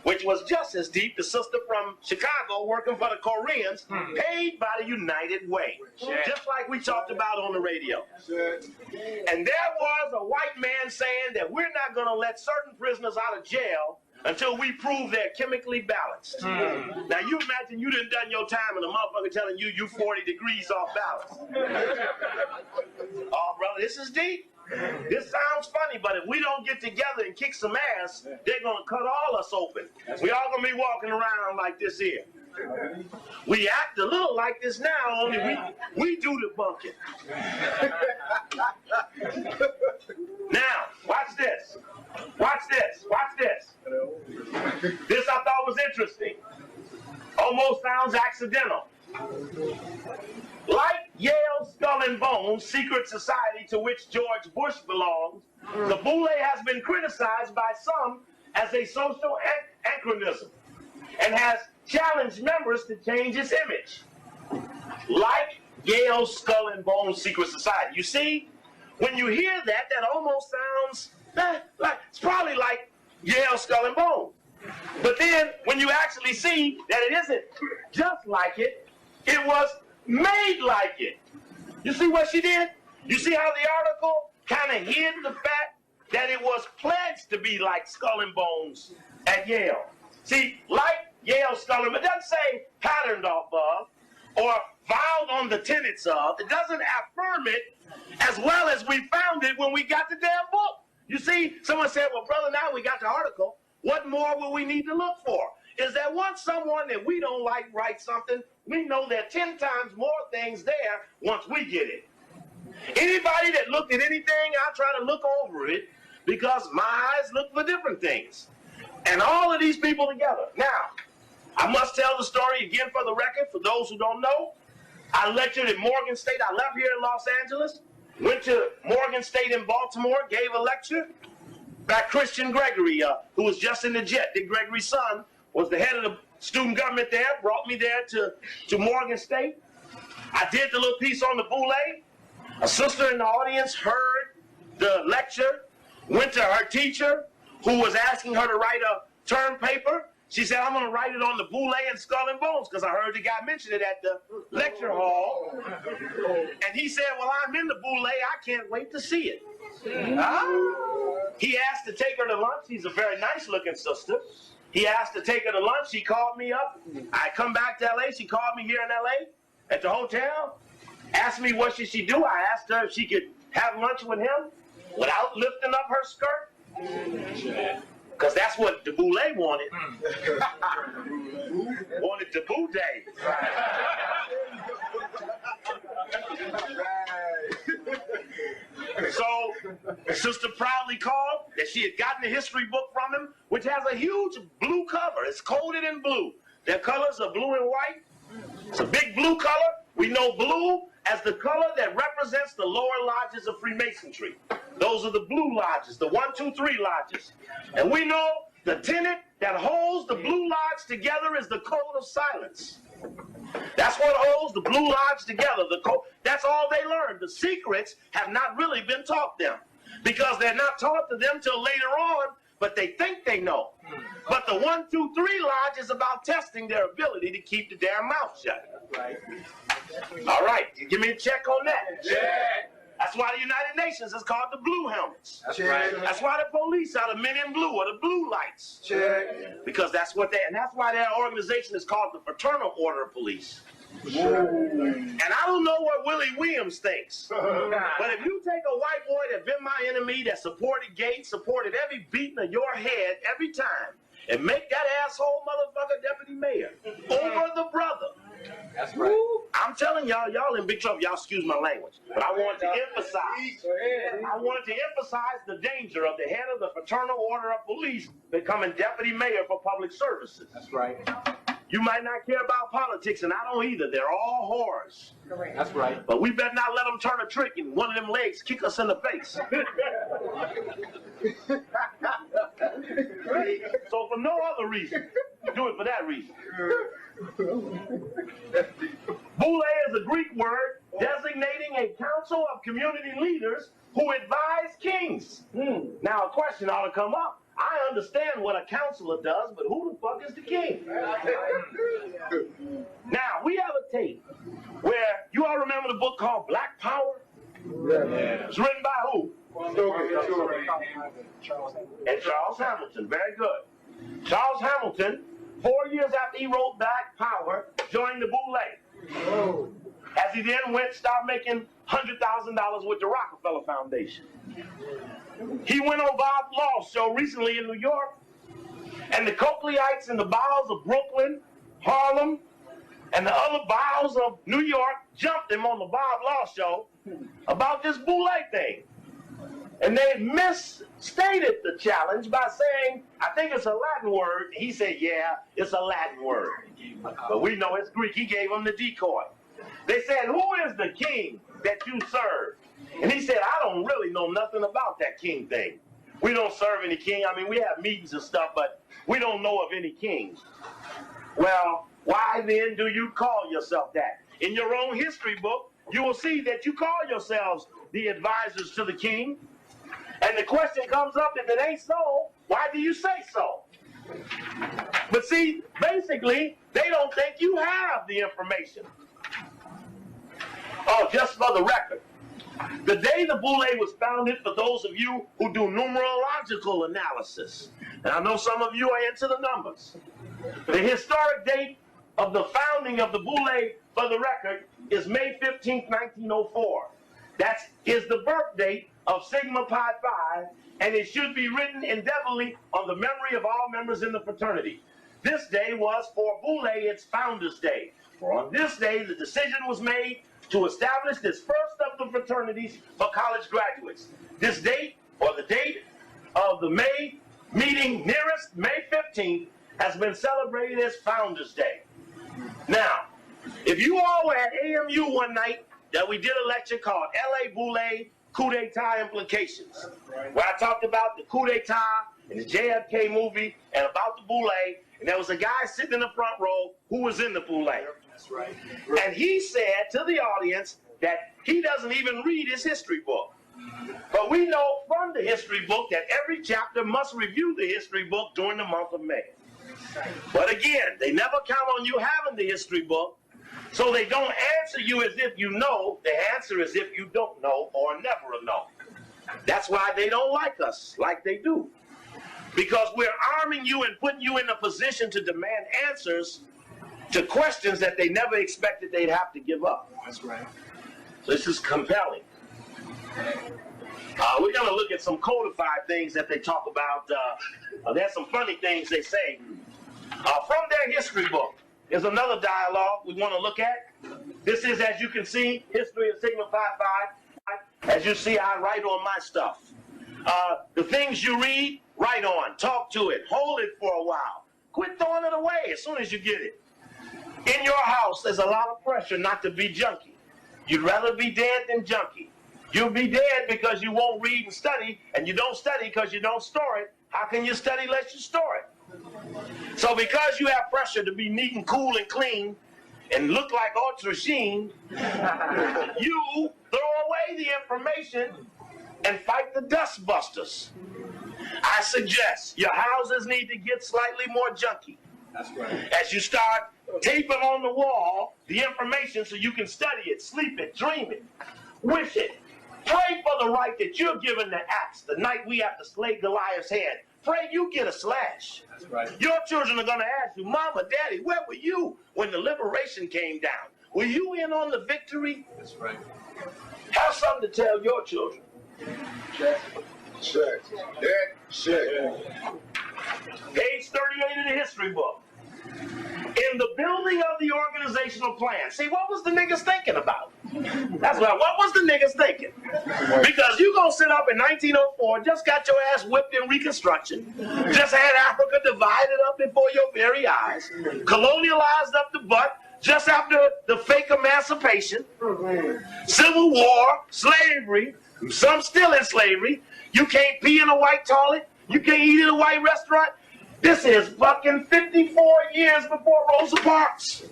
Which was just as deep. The sister from Chicago working for the Koreans, paid by the United Way. Just like we talked about on the radio. And there was a white man saying that we're not going to let certain prisoners out of jail until we prove they're chemically balanced. Now you imagine you done your time and a motherfucker telling you 40 degrees off balance. Oh, brother, this is deep. This sounds funny, but if we don't get together and kick some ass, they're going to cut all us open. We all going to be walking around like this here. We act a little like this now, only we do the bunking. Now, watch this. Watch this. Watch this. This I thought was interesting. Almost sounds accidental. Like Yale Skull and Bones, secret society to which George Bush belongs, the BOULE has been criticized by some as a social anachronism and has challenged members to change its image. Like Yale Skull and Bones secret society. You see, when you hear that, that almost sounds like it's probably like Yale Skull and Bones. But then when you actually see that it isn't just like it, it was made like it. You see what she did? You see how the article kind of hid the fact that it was pledged to be like Skull and Bones at Yale. See, like Yale Skull and Bones, it doesn't say patterned off of or vowed on the tenets of. It doesn't affirm it as well as we found it when we got the damn book. You see, someone said, well, brother, now we got the article. What more will we need to look for? Is that once someone that we don't like writes something, we know there are 10 times more things there once we get it. Anybody that looked at anything, I try to look over it because my eyes look for different things. And all of these people together. Now, I must tell the story again for the record, for those who don't know. I lectured at Morgan State. I left here in Los Angeles, went to Morgan State in Baltimore, gave a lecture. Back Christian Gregory, who was just in the jet, Dick Gregory's son, was the head of the student government there, brought me there to Morgan State. I did the little piece on the BOULE. A sister in the audience heard the lecture, went to her teacher, who was asking her to write a term paper. She said, I'm going to write it on the BOULE and Skull and Bones, because I heard the guy mention it at the lecture hall. And he said, well, I'm in the BOULE. I can't wait to see it. He asked to take her to lunch. She's a very nice-looking sister. He asked to take her to lunch. She called me up. I come back to L.A. She called me here in L.A. at the hotel. Asked me what should she do. I asked her if she could have lunch with him without lifting up her skirt. Because that's what the BOULE wanted. Wanted the BOULE day. So, sister proudly called that she had gotten a history book from him, which has a huge blue cover. It's coded in blue. Their colors are blue and white. It's a big blue color. We know blue as the color that represents the lower lodges of Freemasonry. Those are the blue lodges, the 1, 2, 3 lodges. And we know the tenet that holds the blue lodge together is the code of silence. That's what holds the blue lodge together. That's all they learned. The secrets have not really been taught them because they're not taught to them till later on, but they think they know. But the 1, 2, 3 lodge is about testing their ability to keep the damn mouth shut. Right. All right, give me a check on that. Yeah. That's why the United Nations is called the Blue Helmets. That's right. That's why the police are the men in blue or the blue lights. Check. Because that's what and that's why their organization is called the Fraternal Order of Police. And I don't know what Willie Williams thinks, but if you take a white boy that's been my enemy, that supported Gates, supported every beating of your head every time, and make that asshole motherfucker deputy mayor over the brother. That's right. I'm telling y'all, y'all in big trouble. Y'all excuse my language, but I wanted to emphasize the danger of the head of the Fraternal Order of Police becoming deputy mayor for public services. That's right. You might not care about politics, and I don't either. They're all whores. Correct. That's right. But we better not let them turn a trick and one of them legs kick us in the face. So for no other reason, do it for that reason. BOULE is a Greek word designating a council of community leaders who advise kings. Now, a question ought to come up. I understand what a counselor does, but who the fuck is the king? Now, we have a tape where, you all remember the book called Black Power? Yeah. It's written by who? And Charles Hamilton. Very good. Charles Hamilton, 4 years after he wrote Black Power, joined the Boule. As he then started making $100,000 with the Rockefeller Foundation. He went on Bob Law's show recently in New York, and the Coakelyites in the bowels of Brooklyn, Harlem, and the other bowels of New York jumped him on the Bob Law show about this Boule thing. And they misstated the challenge by saying, I think it's a Latin word. He said, yeah, it's a Latin word. But we know it's Greek. He gave him the decoy. They said, who is the king that you serve? And he said, I don't really know nothing about that king thing. We don't serve any king. I mean, we have meetings and stuff, but we don't know of any kings. Well, why then do you call yourself that? In your own history book, you will see that you call yourselves the advisors to the king. And the question comes up, if it ain't so, why do you say so? But see, basically, they don't think you have the information. Oh, just for the record, the day the Boule was founded, for those of you who do numerological analysis, and I know some of you are into the numbers, the historic date of the founding of the Boule, for the record, is May 15th, 1904. That is the birth date of Sigma Pi Phi, and it should be written indelibly on the memory of all members in the fraternity. This day was for Boule its Founders' Day. For on this day, the decision was made to establish this first of the fraternities for college graduates. This date, or the date of the May meeting nearest May 15th, has been celebrated as Founders' Day. Now, if you all were at AMU one night, that we did a lecture called LA Boule Coup d'etat Implications, where I talked about the coup d'etat and the JFK movie and about the Boule, and there was a guy sitting in the front row who was in the Boule. That's right. And he said to the audience that he doesn't even read his history book. But we know from the history book that every chapter must review the history book during the month of May. But again, they never count on you having the history book, so they don't answer you as if you know. They answer as if you don't know or never know. That's why they don't like us like they do. Because we're arming you and putting you in a position to demand answers to questions that they never expected they'd have to give up. That's right. So this is compelling. We're going to look at some codified things that they talk about. There's some funny things they say. From their history book is another dialogue we want to look at. This is, as you can see, history of Sigma Pi Phi. As you see, I write on my stuff. The things you read, write on. Talk to it. Hold it for a while. Quit throwing it away as soon as you get it. In your house, there's a lot of pressure not to be junky. You'd rather be dead than junky. You'll be dead because you won't read and study, and you don't study because you don't store it. How can you study unless you store it? So because you have pressure to be neat and cool and clean and look like Ultra Sheen, you throw away the information and fight the dust busters. I suggest your houses need to get slightly more junky. That's right. As you start taping on the wall the information so you can study it, sleep it, dream it, wish it. Pray for the right that you're given the axe the night we have to slay Goliath's head. Pray you get a slash. That's right. Your children are going to ask you, Mama, Daddy, where were you when the liberation came down? Were you in on the victory? That's right. Have something to tell your children. Check. Check. Check. Page 38 of the history book. In the building of the organizational plan. See, what was the niggas thinking about? That's what was the niggas thinking? Because you gonna sit up in 1904, just got your ass whipped in Reconstruction, just had Africa divided up before your very eyes, colonialized up the butt, just after the fake emancipation, Civil War, slavery, some still in slavery. You can't pee in a white toilet, you can't eat in a white restaurant. This is fucking 54 years before Rosa Parks.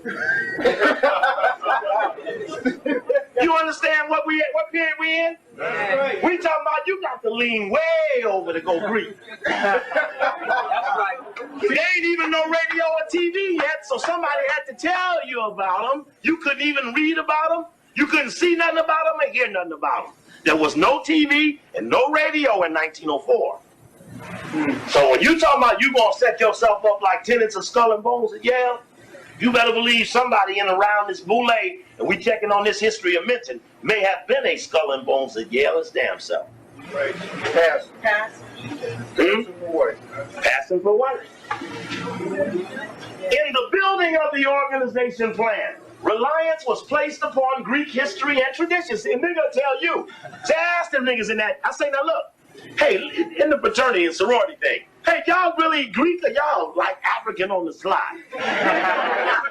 You understand what period we in? Right. We talking about you got to lean way over to go Greek. There ain't even no radio or TV yet, so somebody had to tell you about them. You couldn't even read about them. You couldn't see nothing about them and hear nothing about them. There was no TV and no radio in 1904. So when you talking about you gonna set yourself up like tenants of Skull and Bones at Yale, you better believe somebody in around this boule, and we checking on this history of Minton, may have been a Skull and Bones at Yale his damn self. Right. Pass. Passing for what? In the building of the organization plan, reliance was placed upon Greek history and traditions. See, nigga tell you, to ask them niggas in that, I say, now look, hey, in the fraternity and sorority thing, hey, y'all really Greek or y'all like African on the slide?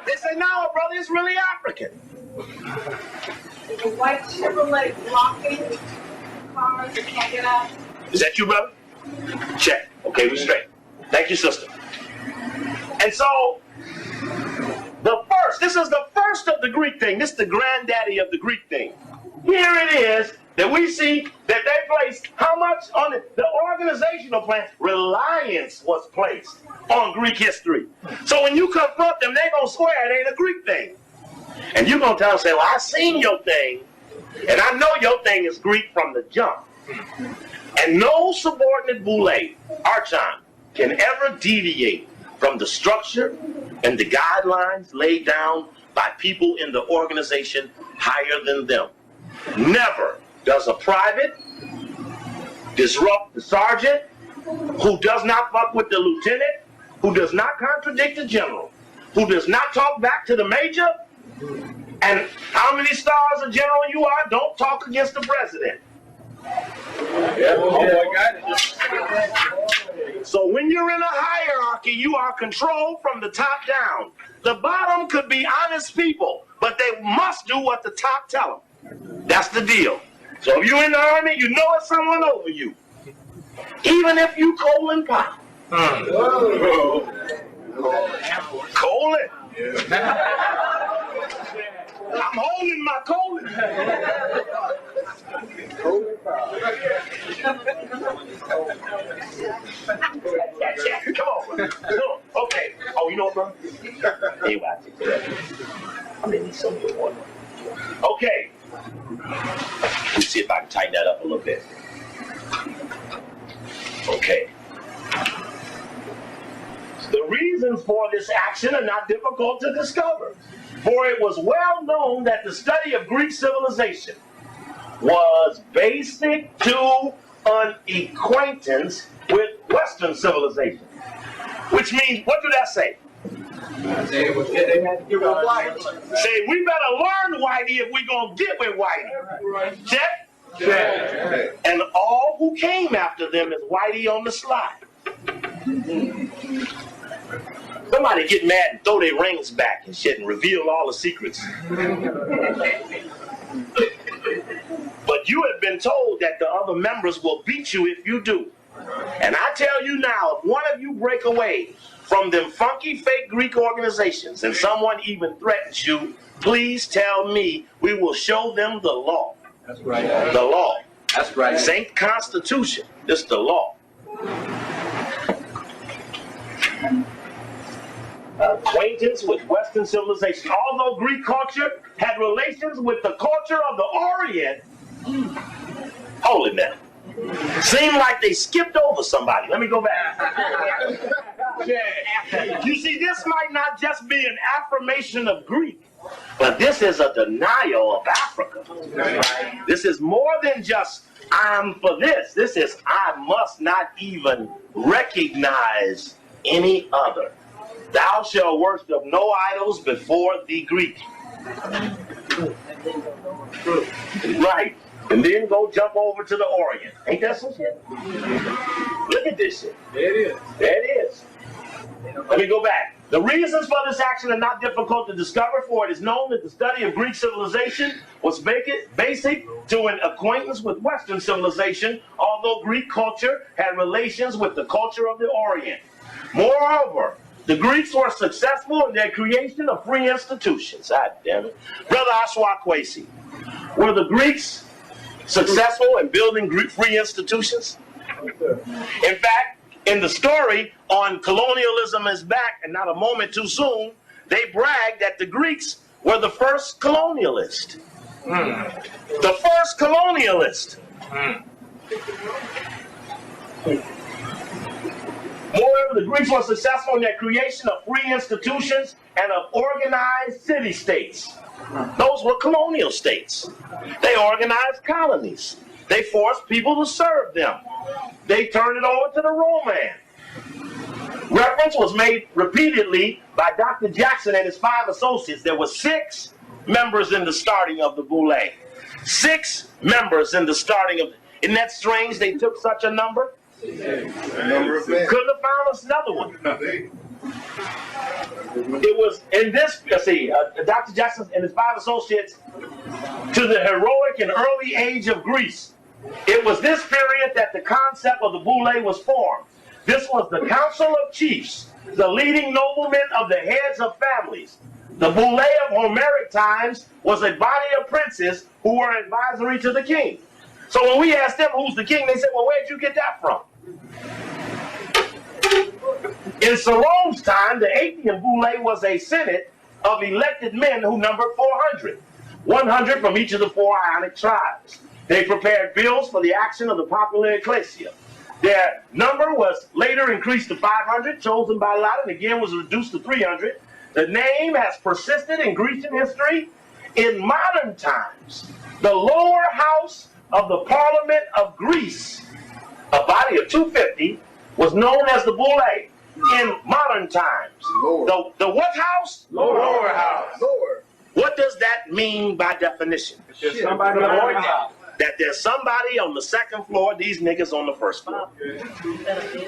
They say, no, brother, it's really African. The white Chevrolet blocking cars that can't get out. Is that you, brother? Check. Okay, we straight. Thank you, sister. And so, this is the first of the Greek thing. This is the granddaddy of the Greek thing. Here it is that we see that they placed how much on the organizational plan? Reliance was placed on Greek history. So when you confront them, they're going to swear it ain't a Greek thing. And you're going to tell them, say, well, I seen your thing, and I know your thing is Greek from the jump. And no subordinate boule, archon, can ever deviate from the structure and the guidelines laid down by people in the organization higher than them. Never does a private disrupt the sergeant, who does not fuck with the lieutenant, who does not contradict the general, who does not talk back to the major, and how many stars a general you are, don't talk against the president. So when you're in a hierarchy, you are controlled from the top down. The bottom could be honest people, but they must do what the top tell them. That's the deal. So if you're in the army, you know it's someone over you. Even if you colon pop. Colon. I'm holding my colon. Come on. Okay. Oh, you know what, bro? Anyway, I'm gonna need some of your water. Okay. Let's see if I can tighten that up a little bit. Okay. The reasons for this action are not difficult to discover, for it was well known that the study of Greek civilization was basic to an acquaintance with Western civilization. Which means, what do that say? Say, we better learn Whitey if we're going to get with Whitey. Check? Check. And all who came after them is Whitey on the slide. Somebody get mad and throw their rings back and shit and reveal all the secrets. But you have been told that the other members will beat you if you do. And I tell you now, if one of you break away from them funky fake Greek organizations and someone even threatens you, please tell me, we will show them the law. That's right. The law. That's right. This ain't Constitution. This is the law. Acquaintance with Western civilization. Although Greek culture had relations with the culture of the Orient, hold it now. Seemed like they skipped over somebody. Let me go back. You see, this might not just be an affirmation of Greek, but this is a denial of Africa. This is more than just, I'm for this. This is, I must not even recognize any other. Thou shalt worship no idols before the Greek. Right. And then go jump over to the Orient. Ain't that some shit? Look at this shit. There it is. There it is. Let me go back. The reasons for this action are not difficult to discover, for it is known that the study of Greek civilization was basic to an acquaintance with Western civilization, although Greek culture had relations with the culture of the Orient. Moreover, the Greeks were successful in their creation of free institutions. God damn it. Brother Ashwa Kwesi, were the Greeks successful in building free institutions? In fact, in the story on Colonialism is Back and Not a Moment Too Soon, they brag that the Greeks were the first colonialist. The first colonialist. Moreover, the Greeks were successful in their creation of free institutions and of organized city-states. Those were colonial states. They organized colonies. They forced people to serve them. They turned it over to the Roman. Reference was made repeatedly by Dr. Jackson and his 5 associates. There were 6 members in the starting of the Boule. 6 members in the starting of. Isn't that strange? They took such a number. Couldn't have found us another one. It was in this. Dr. Jackson and his 5 associates to the heroic and early age of Greece. It was this period that the concept of the Boule was formed. This was the council of chiefs, the leading noblemen of the heads of families. The Boule of Homeric times was a body of princes who were advisory to the king. So when we asked them who's the king, they said, well, where'd you get that from? In Salome's time, the Achaean Boule was a senate of elected men who numbered 400, 100 from each of the 4 Ionic tribes. They prepared bills for the action of the popular ecclesia. Their number was later increased to 500, chosen by lot, and again was reduced to 300. The name has persisted in Grecian history. In modern times, the lower house of the Parliament of Greece, a body of 250, was known as the Boule. In modern times, the what house? Lower house. Lower. What does that mean by definition? Somebody that there's somebody on the 2nd floor, these niggas on the 1st floor.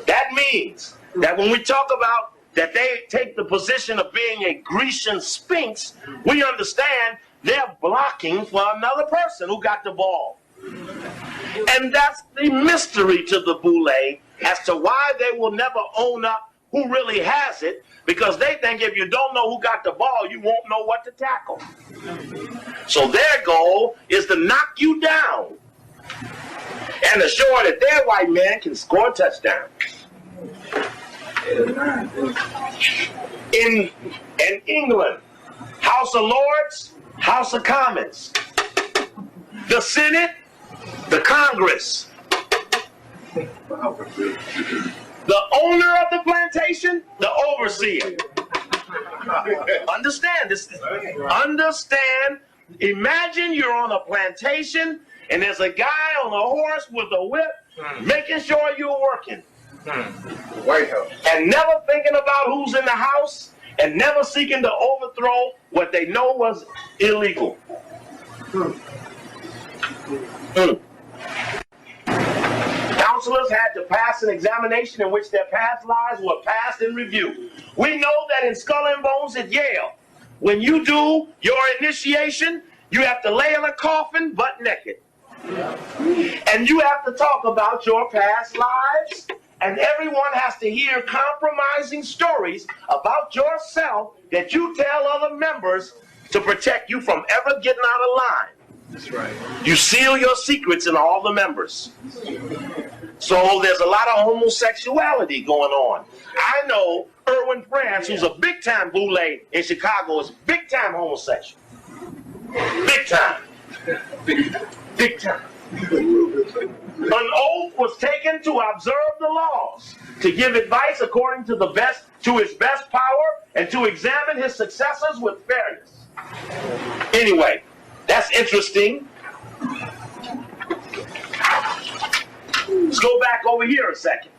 That means that when we talk about that they take the position of being a Grecian sphinx, we understand they're blocking for another person who got the ball. And that's the mystery to the Boule as to why they will never own up who really has it, because they think if you don't know who got the ball, you won't know what to tackle. So their goal is to knock you down and assure that their white man can score a touchdown. In England, House of Lords, House of Commons, the Senate, the Congress, the owner of the plantation, the overseer. Understand this. Understand. Imagine you're on a plantation and there's a guy on a horse with a whip making sure you're working. White House. And never thinking about who's in the house and never seeking to overthrow what they know was illegal. Counselors had to pass an examination in which their past lives were passed in review. We know that in Skull and Bones at Yale, when you do your initiation, you have to lay in a coffin butt naked. And you have to talk about your past lives, and everyone has to hear compromising stories about yourself that you tell other members to protect you from ever getting out of line. That's right. You seal your secrets in all the members. So there's a lot of homosexuality going on. I know Erwin France, who's a big-time Boule in Chicago, is big-time homosexual. Big time. Big time. An oath was taken to observe the laws, to give advice according to his best power, and to examine his successors with fairness. Anyway, that's interesting. Let's go back over here a second.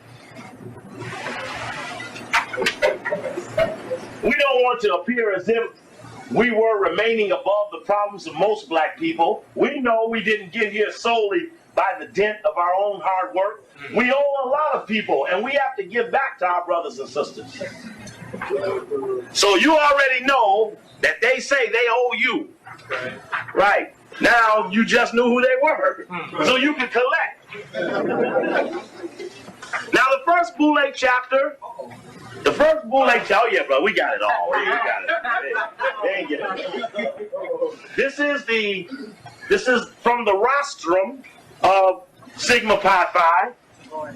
We don't want to appear as if we were remaining above the problems of most black people. We know we didn't get here solely by the dint of our own hard work. We owe a lot of people, and we have to give back to our brothers and sisters. So you already know that they say they owe you. Right. Now you just knew who they were. So you can collect. Now the first BOULE chapter, oh yeah, bro, we got it all. We got it. They ain't get it. This is from the rostrum of Sigma Pi Phi,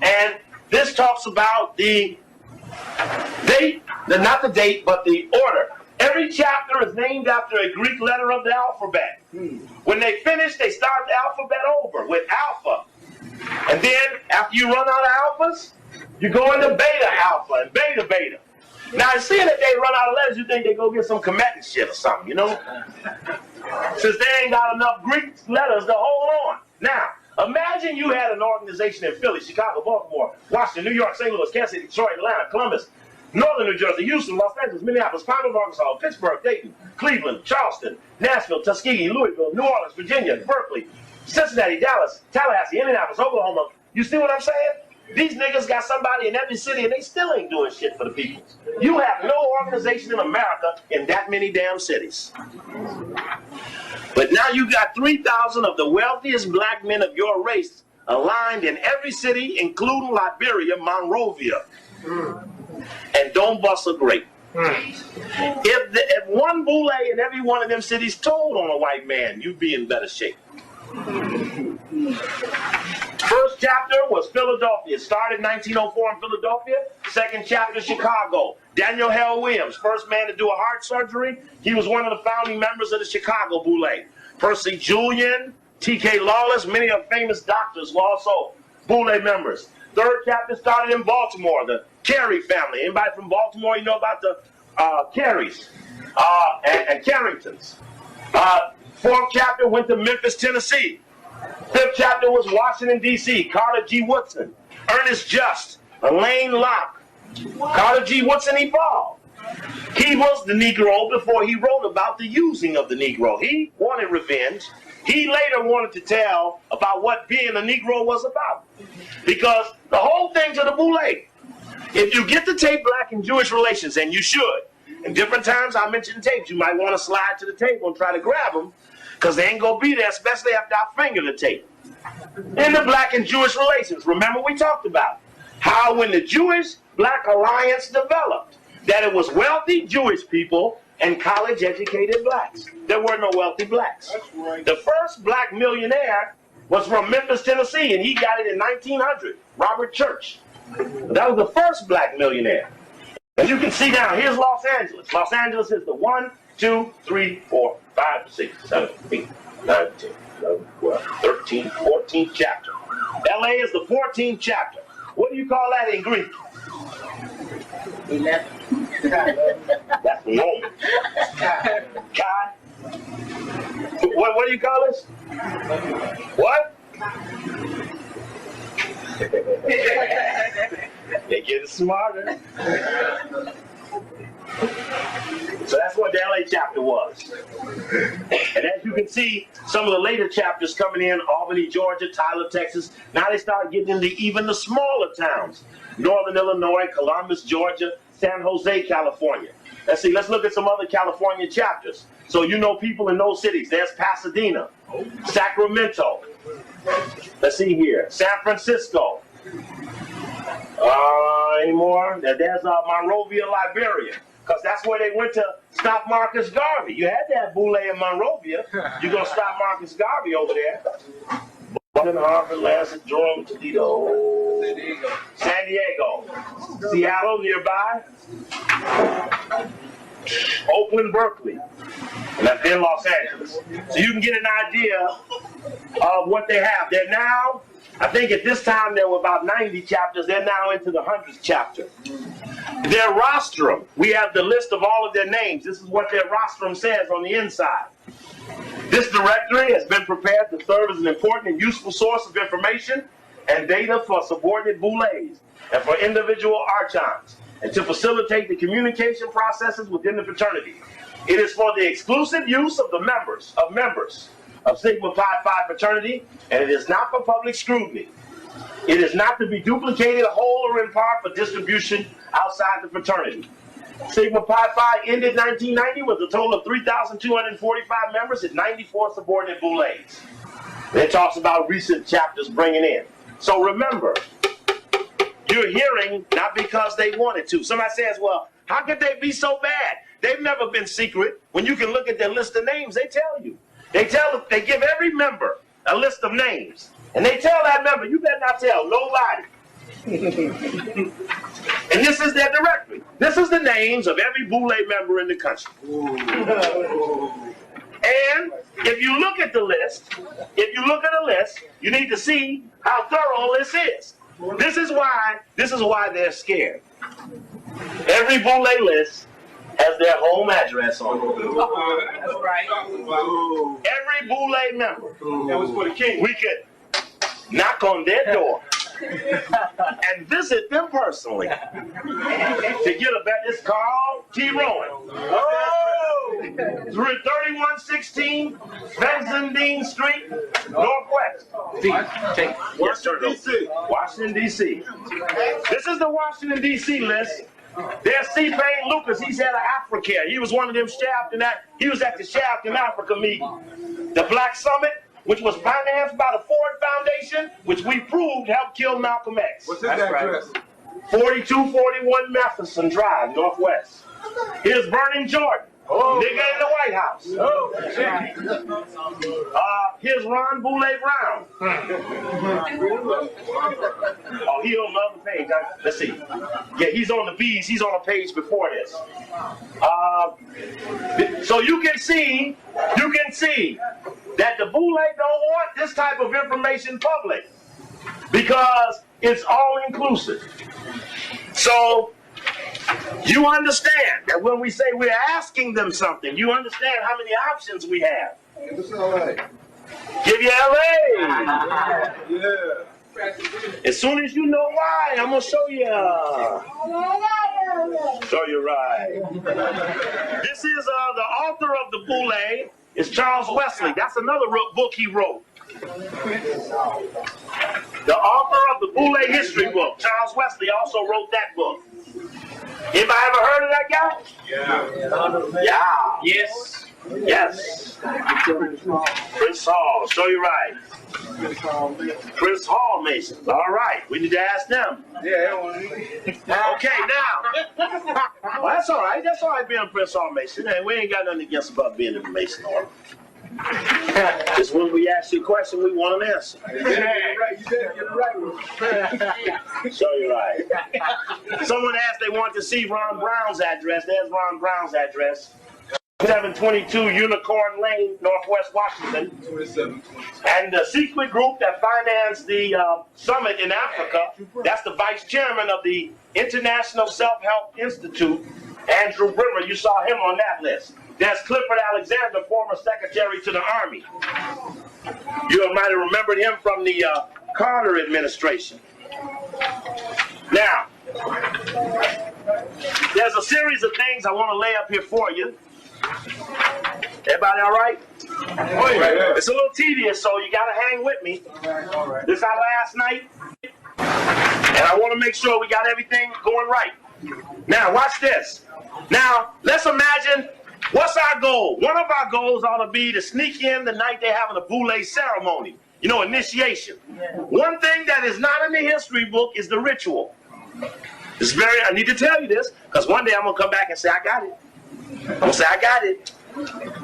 and this talks about the date, not the date, but the order. Every chapter is named after a Greek letter of the alphabet. When they finish, they start the alphabet over with alpha. And then, after you run out of alphas, you go into beta alpha and beta beta. Now, seeing that they run out of letters, you think they go get some Kemetic shit or something, you know? Since they ain't got enough Greek letters to hold on. Now, imagine you had an organization in Philly, Chicago, Baltimore, Washington, New York, St. Louis, Kansas City, Detroit, Atlanta, Columbus, Northern New Jersey, Houston, Los Angeles, Minneapolis, Conroe, Arkansas, Pittsburgh, Dayton, Cleveland, Charleston, Nashville, Tuskegee, Louisville, New Orleans, Virginia, Berkeley, Cincinnati, Dallas, Tallahassee, Indianapolis, Oklahoma. You see what I'm saying? These niggas got somebody in every city and they still ain't doing shit for the people. You have no organization in America in that many damn cities. But now you got 3,000 of the wealthiest black men of your race aligned in every city, including Liberia, Monrovia, and don't bust a grape. If one BOULE in every one of them cities told on a white man, you'd be in better shape. First chapter was Philadelphia. It started in 1904 in Philadelphia. Second chapter, Chicago. Daniel Hale Williams, first man to do a heart surgery. He was one of the founding members of the Chicago BOULE. Percy Julian, T.K. Lawless, many of famous doctors were also BOULE members. Third chapter started in Baltimore, the Carey family. Anybody from Baltimore, you know about the Careys and Carringtons. Fourth chapter went to Memphis, Tennessee. Fifth chapter was Washington, D.C., Carter G. Woodson, Ernest Just, Elaine Locke. Carter G. Woodson evolved. He was the Negro before he wrote about the using of the Negro. He wanted revenge. He later wanted to tell about what being a Negro was about. Because the whole thing to the BOULE, if you get the tape Black and Jewish Relations, and you should, and different times I mention tapes, you might want to slide to the table and try to grab them, because they ain't going to be there, especially after I finger the tape. In the Black and Jewish Relations, remember we talked about how when the Jewish-Black alliance developed, that it was wealthy Jewish people and college-educated blacks. There were no wealthy blacks. That's right. The first black millionaire was from Memphis, Tennessee, and he got it in 1900, Robert Church. That was the first black millionaire. As you can see now, here's Los Angeles. Los Angeles is the 1, 2, 3, 4, 5, 6, 7, 8, 9, 10, 11, 12, 13, 14th chapter. LA is the 14th chapter. What do you call that in Greek? 11. That's Roman. Kai? What do you call this? What? They get smarter. So that's what the LA chapter was. And as you can see, some of the later chapters coming in, Albany, Georgia, Tyler, Texas, now they start getting into even the smaller towns. Northern Illinois, Columbus, Georgia, San Jose, California. Let's see, let's look at some other California chapters. So you know people in those cities. There's Pasadena, Sacramento. Let's see here, San Francisco. Any more? There's Monrovia, Liberia. Because that's where they went to stop Marcus Garvey. You had to have BOULE in Monrovia. You're going to stop Marcus Garvey over there. Boston, Harvard, Lansing, Durham, Toledo, San Diego, Seattle nearby, Oakland, Berkeley, and that's in Los Angeles. So you can get an idea of what they have. They're now, I think at this time there were about 90 chapters. They're now into the 100th chapter. Their rostrum, we have the list of all of their names. This is what their rostrum says on the inside. This directory has been prepared to serve as an important and useful source of information and data for subordinate BOULEs and for individual archons, and to facilitate the communication processes within the fraternity. It is for the exclusive use of the members of Sigma Pi Phi fraternity, and it is not for public scrutiny. It is not to be duplicated whole or in part for distribution outside the fraternity. Sigma Pi Phi ended 1990 with a total of 3,245 members and 94 subordinate boules. It talks about recent chapters bringing in. So remember, you're hearing not because they wanted to. Somebody says, well, how could they be so bad? They've never been secret. When you can look at their list of names, they tell you. They give every member a list of names. And they tell that member, you better not tell nobody. And this is their directory. This is the names of every boule member in the country. And if you look at the list, you need to see how thorough this is. This is why they're scared. Every boule list has their home address on it. That's right. Every boule member. That was for the king. We could knock on their door and visit them personally to get a bet. It's Carl T. Rowan. Oh! 3116 Benzendine Street, Northwest. Washington, D.C. Washington, D.C. This is the Washington, D.C. list. There's C. Payne Lucas. He's at Africa. He was one of them Shaft in that. He was at the Shaft in Africa meeting. The Black Summit, which was financed by the Ford Foundation, which we proved helped kill Malcolm X. What's his address? 4241 Matheson Drive, Northwest. Here's Vernon Jordan, nigga in the White House. Here's Ron Boule Brown. Oh, he on the other page. Let's see. Yeah, he's on the B's. He's on a page before this. So you can see that the boule don't want this type of information public because it's all inclusive. So you understand that when we say we're asking them something, you understand how many options we have. Give us LA. Give you LA. Yeah. As soon as you know why, I'm gonna show you. Show you right. This is the author of the boule. It's Charles Wesley. That's another book he wrote. The author of the boule history book, Charles Wesley, also wrote that book. Anybody ever heard of that guy? Yeah. Yeah. Yes. Yes. Prince Hall. Show you right. Prince Hall Masons. All right. We need to ask them. Yeah. Okay, now. Well, that's all right. That's all right being a Prince Hall Mason. And we ain't got nothing against about being a Mason order. Just when we ask you a question, we want an answer. You better get it right. Show you right. Someone asked they want to see Ron Brown's address. There's Ron Brown's address. 722 Unicorn Lane, Northwest Washington. 2722. And the secret group that financed the summit in Africa, that's the vice chairman of the International Self-Help Institute, Andrew Brimmer. You saw him on that list. There's Clifford Alexander, former secretary to the Army. You might have remembered him from the Carter administration. Now, there's a series of things I want to lay up here for you. Everybody all right? Oh, yeah. It's a little tedious, so you got to hang with me. All right. This is our last night, and I want to make sure we got everything going right. Now, watch this. Now, let's imagine, what's our goal? One of our goals ought to be to sneak in the night they're having a boule ceremony. You know, initiation. One thing that is not in the history book is the ritual. It's I need to tell you this, because one day I'm going to come back and say, I got it. I'm going to say, I got it.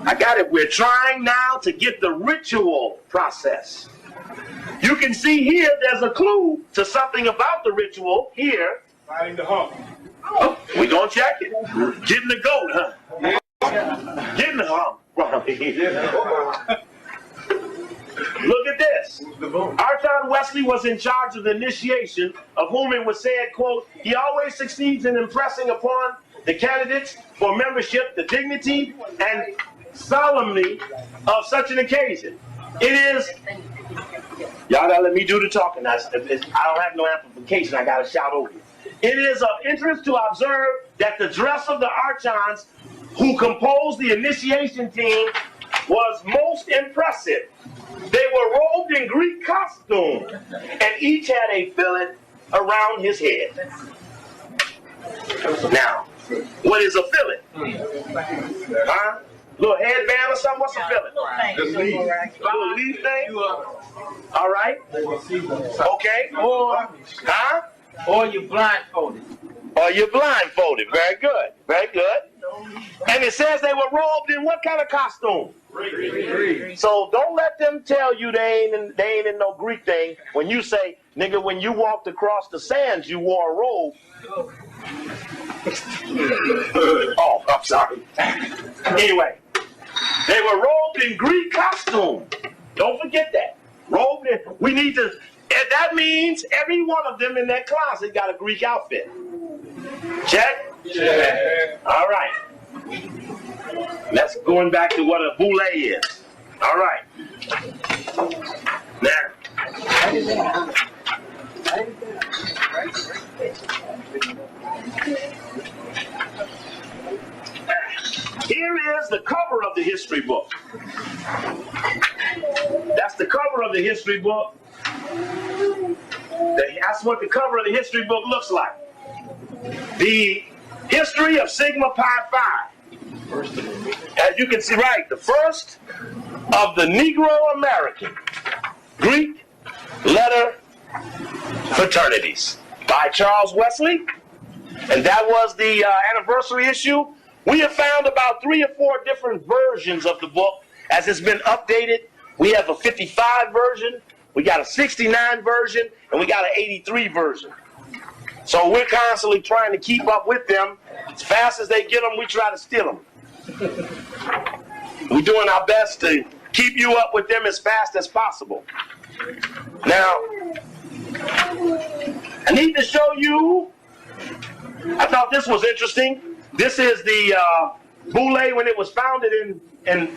I got it. We're trying now to get the ritual process. You can see here, there's a clue to something about the ritual here. Finding the hump. Oh, we're going to check it. Getting the goat, huh? Getting the hump. Look at this. Archon Wesley was in charge of the initiation, of whom it was said, quote, he always succeeds in impressing upon the candidates for membership the dignity and solemnity of such an occasion. It is, y'all gotta let me do the talking. I don't have no amplification, I gotta shout over you. It is of interest to observe that the dress of the archons who composed the initiation team was most impressive. They were robed in Greek costume, and each had a fillet around his head. Now, What is a fillet? Huh? Little headband or something? What's a fillet? Little leaf thing? All right. Okay. Or you blindfolded. Or you're blindfolded. Very good. Very good. And it says they were robed in what kind of costume? Greek. So don't let them tell you they ain't in no Greek thing. When you say, nigga, when you walked across the sands, you wore a robe. Oh, I'm sorry. Anyway, they were robed in Greek costume. Don't forget that. Robed in. We need to. And that means every one of them in that closet got a Greek outfit. Check? Yeah. All right. That's going back to what a boule is. All right. Now. Here is the cover of the history book. That's the cover of the history book. That's what the cover of the history book looks like. The history of Sigma Pi Phi. As you can see, right, the first of the Negro American Greek letter fraternities by Charles Wesley. And that was the anniversary issue. We have found about 3 or 4 different versions of the book as it's been updated. We have a 55 version, we got a 69 version, and we got an 83 version. So we're constantly trying to keep up with them. As fast as they get them, we try to steal them. We're doing our best to keep you up with them as fast as possible. Now, I need to show you, I thought this was interesting. This is the boule when it was founded in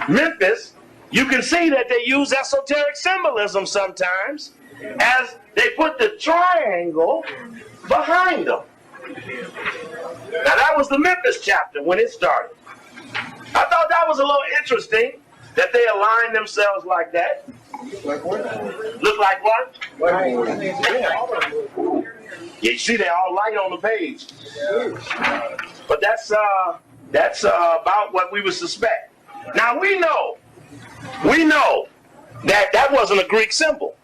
Memphis. You can see that they use esoteric symbolism sometimes as they put the triangle behind them. Now that was the Memphis chapter when it started. I thought that was a little interesting that they aligned themselves like that. Like what? Look like what? Yeah. You see they're all light on the page. But that's about what we would suspect. Now we know that wasn't a Greek symbol.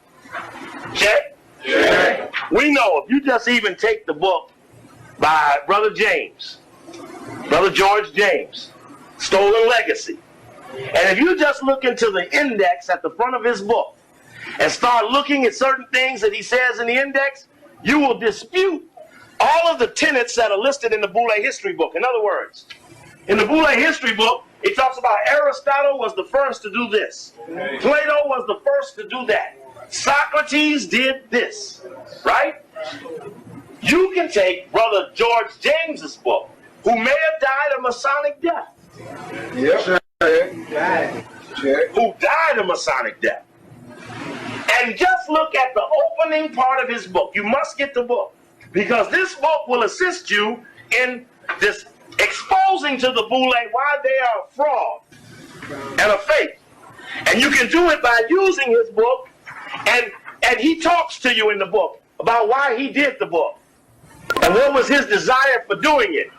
Check? Yeah. We know if you just even take the book by Brother George James, Stolen Legacy, and if you just look into the index at the front of his book and start looking at certain things that he says in the index, you will dispute all of the tenets that are listed in the Boule history book. In other words, in the Boule history book, it talks about Aristotle was the first to do this. Plato was the first to do that. Socrates did this, right? You can take Brother George James's book, who may have died a Masonic death. Yep. Who died a Masonic death. And just look at the opening part of his book. You must get the book, because this book will assist you in this exposing to the boule why they are a fraud and a fake. And you can do it by using his book, and he talks to you in the book about why he did the book and what was his desire for doing it.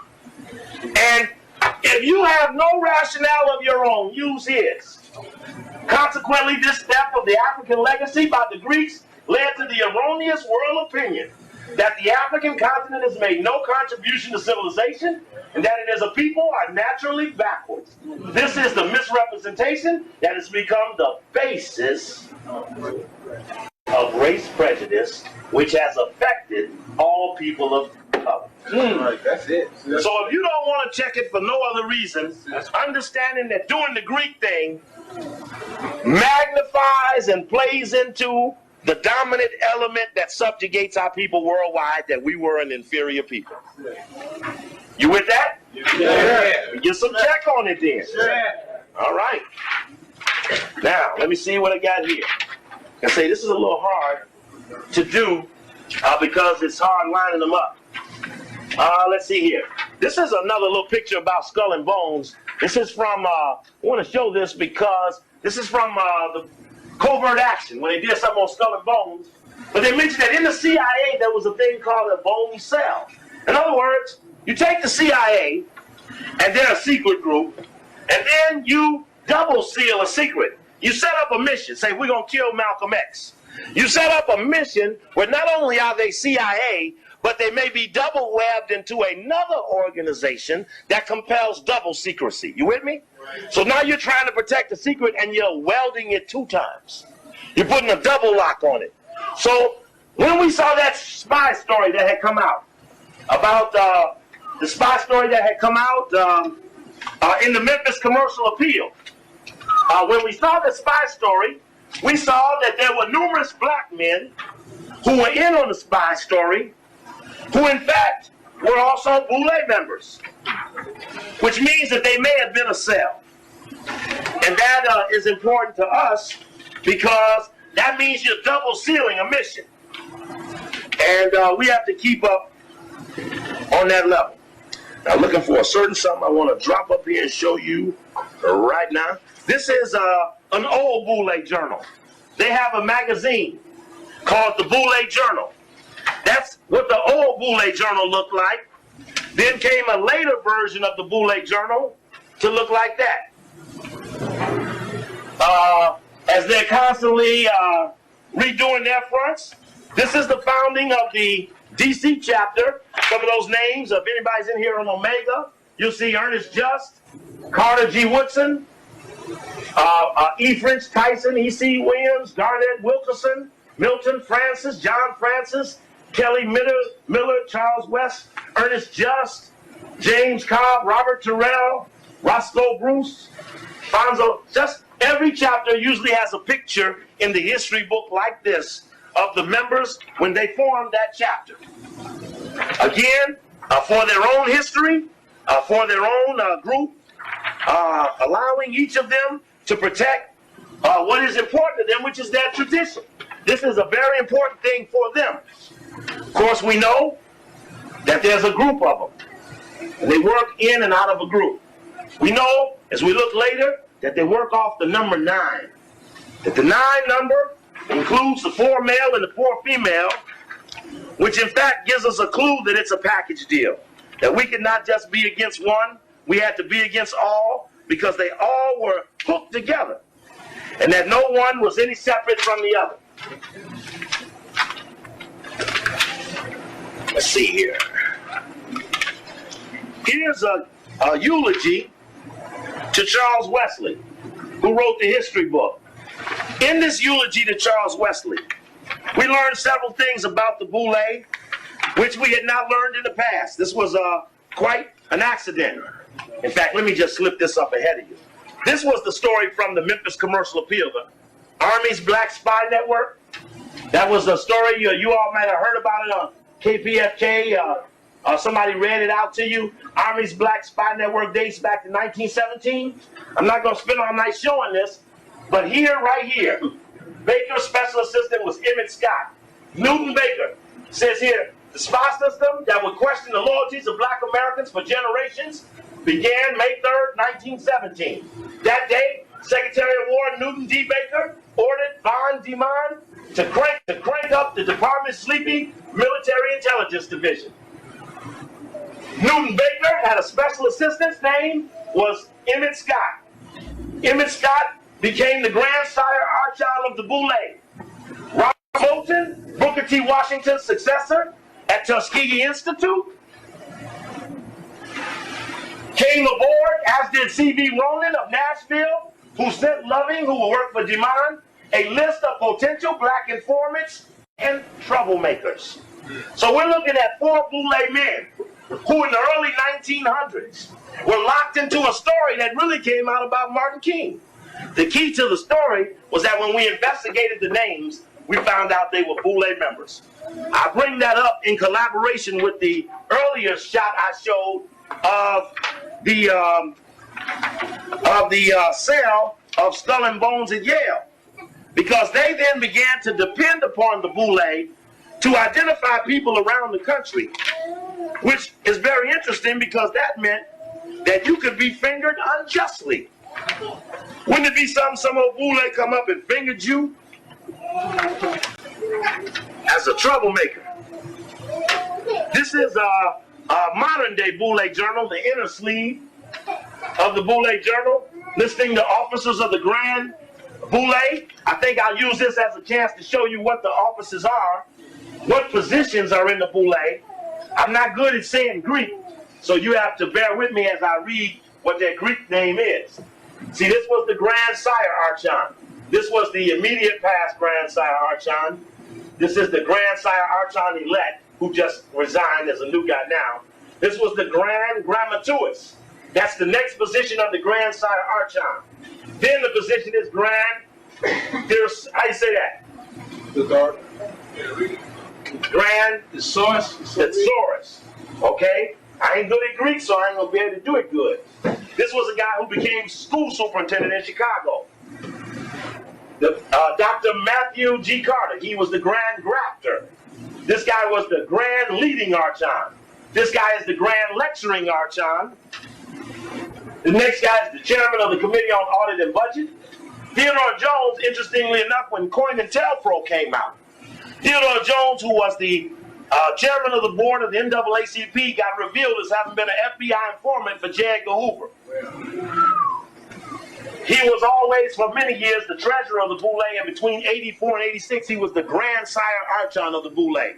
And if you have no rationale of your own, use his. Consequently, this step of the African legacy by the Greeks led to the erroneous world opinion that the African continent has made no contribution to civilization and that it as a people are naturally backwards. This is the misrepresentation that has become the basis of race prejudice, which has affected all people of color. Right, that's it. So if you don't want to check it for no other reason, understanding that doing the Greek thing magnifies and plays into the dominant element that subjugates our people worldwide, that we were an inferior people. You with that? Yeah. Get some check on it then. Yeah. All right. Now, let me see what I got here. I say this is a little hard to do because it's hard lining them up. Let's see here. This is another little picture about Skull and Bones. This is from, I want to show this because this is from the Covert Action. When they did something on Skull and Bones, But they mentioned that in the CIA there was a thing called a bone cell. In other words, you take the CIA, and they're a secret group, and then you double seal a secret. You set up a mission, say we're going to kill Malcolm X. You set up a mission where not only are they CIA, but they may be double webbed into another organization that compels double secrecy. You with me? Right. So now you're trying to protect the secret and you're welding it 2 times. You're putting a double lock on it. So when we saw that spy story that had come out, about the spy story that had come out in the Memphis Commercial Appeal, when we saw the spy story, we saw that there were numerous black men who were in on the spy story, who in fact were also BOULE members, which means that they may have been a cell. And that is important to us because that means you're double sealing a mission. And we have to keep up on that level. Now looking for a certain something I want to drop up here and show you right now. This is an old BOULE journal. They have a magazine called the BOULE Journal. That's what the old BOULE Journal looked like. Then came a later version of the BOULE Journal to look like that. As they're constantly redoing their fronts, this is the founding of the DC chapter. Some of those names, if anybody's in here on Omega, you'll see Ernest Just, Carter G. Woodson, E. French Tyson, E.C. Williams, Garnett Wilkerson, Milton Francis, John Francis, Kelly Miller, Charles West, Ernest Just, James Cobb, Robert Terrell, Roscoe Bruce, Fonzo. Just every chapter usually has a picture in the history book like this of the members when they formed that chapter. Again, for their own history, for their own group, allowing each of them to protect what is important to them, which is their tradition. This is a very important thing for them. Of course, we know that there's a group of them, and they work in and out of a group. We know, as we look later, that they work off the number 9. That the 9 number includes the 4 male and the 4 female, which in fact gives us a clue that it's a package deal. That we could not just be against one, we had to be against all, because they all were hooked together. And that no one was any separate from the other. Let's see here. Here's a eulogy to Charles Wesley, who wrote the history book. In this eulogy to Charles Wesley, we learned several things about the BOULE, which we had not learned in the past. This was quite an accident. In fact, let me just slip this up ahead of you. This was the story from the Memphis Commercial Appeal, the Army's Black Spy Network. That was a story you all might have heard about it on KPFK. Somebody read it out to you. Army's Black Spy Network dates back to 1917. I'm not going to spend all night showing this, but here, right here, Baker's special assistant was Emmett Scott. Newton Baker says here, the spy system that would question the loyalties of black Americans for generations began May 3rd, 1917. That day, Secretary of War Newton D. Baker ordered Von Demon to crank up the department's sleepy military intelligence division. Newton Baker had a special assistant's name was Emmett Scott. Emmett Scott became the grandsire archchild of the BOULE. Robert Moulton, Booker T. Washington's successor at Tuskegee Institute, came aboard, as did C.V. Ronan of Nashville, who sent Loving, who will work for DeMond, a list of potential black informants and troublemakers. So we're looking at 4 BOULE men who in the early 1900s were locked into a story that really came out about Martin King. The key to the story was that when we investigated the names, we found out they were BOULE members. I bring that up in collaboration with the earlier shot I showed of the cell of Skull and Bones at Yale, because they then began to depend upon the BOULE to identify people around the country, which is very interesting because that meant that you could be fingered unjustly. Wouldn't it be something some old BOULE come up and fingered you? as a troublemaker. This is a modern day Boule Journal, the inner sleeve of the Boule Journal, listing the officers of the Grand Boule. I think I'll use this as a chance to show you what the officers are, what positions are in the Boule. I'm not good at saying Greek, so you have to bear with me as I read what their Greek name is. See, this was the Grand Sire Archon. This was the immediate past Grand Sire Archon. This is the Grand Sire Archon-elect, who just resigned as a new guy now. This was the Grand Grammateus. That's the next position of the Grand Sire Archon. Then the position is Grand, how do you say that? Grand Thesaurus. Okay? I ain't good at Greek, so I ain't gonna be able to do it good. This was a guy who became school superintendent in Chicago. Dr. Matthew G. Carter, he was the Grand Grafter. This guy was the Grand Leading Archon. This guy is the Grand Lecturing Archon. The next guy is the Chairman of the Committee on Audit and Budget. Theodore Jones, interestingly enough, when COINTELPRO came out, Theodore Jones, who was the Chairman of the Board of the NAACP, got revealed as having been an FBI informant for J. Edgar Hoover. He was always, for many years, the treasurer of the Boule, and between 84 and 86, he was the Grand Sire Archon of the Boule.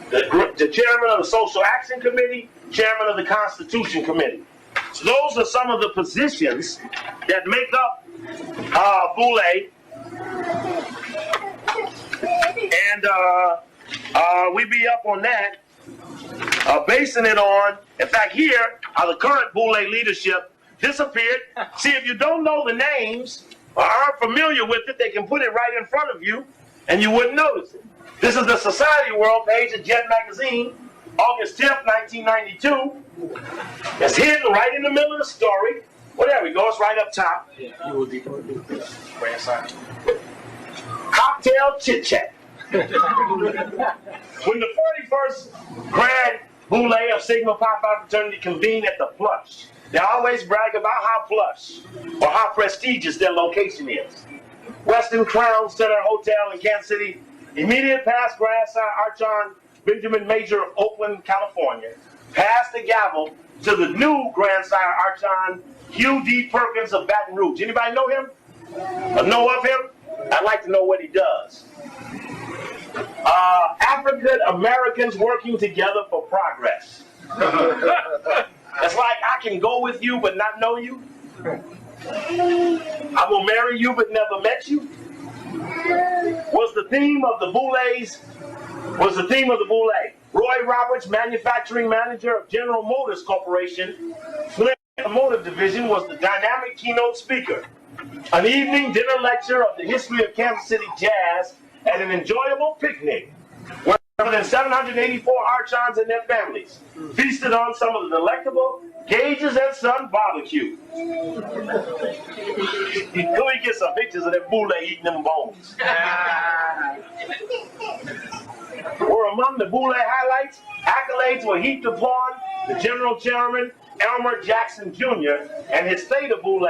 The chairman of the Social Action Committee, chairman of the Constitution Committee. So those are some of the positions that make up Boule. And we be up on that, basing it on, in fact, here are the current Boule leadership disappeared. See, if you don't know the names or aren't familiar with it, they can put it right in front of you and you wouldn't notice it. This is the Society World page of Jet Magazine, August 10th, 1992. It's hidden right in the middle of the story. Well, there we go. It's right up top. Cocktail chit-chat. When the 41st Grand Boule of Sigma Pi Phi fraternity convened at the Plush, they always brag about how plush or how prestigious their location is. Western Crown Center Hotel in Kansas City, immediate past Grand Sire Archon Benjamin Major of Oakland, California, passed the gavel to the new Grand Sire Archon Hugh D. Perkins of Baton Rouge. Anybody know him? Or know of him? I'd like to know what he does. African Americans working together for progress. It's like I can go with you but not know you. I will marry you but never met you. Was the theme of the Boules. Roy Roberts, manufacturing manager of General Motors Corporation, Flint Automotive Division, was the dynamic keynote speaker. An evening dinner lecture of the history of Kansas City jazz at an enjoyable picnic where more than 784 Archons and their families feasted on some of the delectable Gage's and Son barbecue. Let me get some pictures of that Boule eating them bones. Were among the Boule highlights, accolades were heaped upon the General Chairman, Elmer Jackson Jr., and his state of Boule,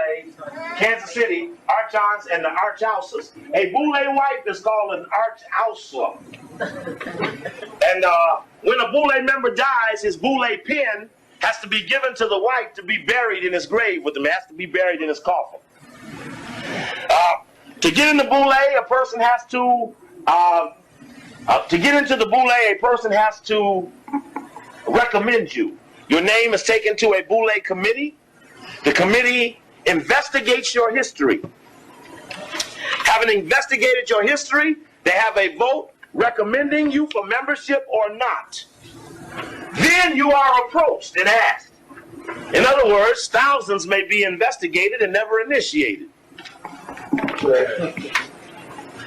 Kansas City, Archons, and the Archhouses. A Boule wife is called an Archhouser. And when a Boule member dies, his Boule pin has to be given to the wife to be buried in his grave with him. It has to be buried in his coffin. To get in the Boule, a person has to, get into the Boule, a person has to recommend you. Your name is taken to a Boule committee. The committee investigates your history. Having investigated your history, they have a vote recommending you for membership or not. Then you are approached and asked. In other words, thousands may be investigated and never initiated.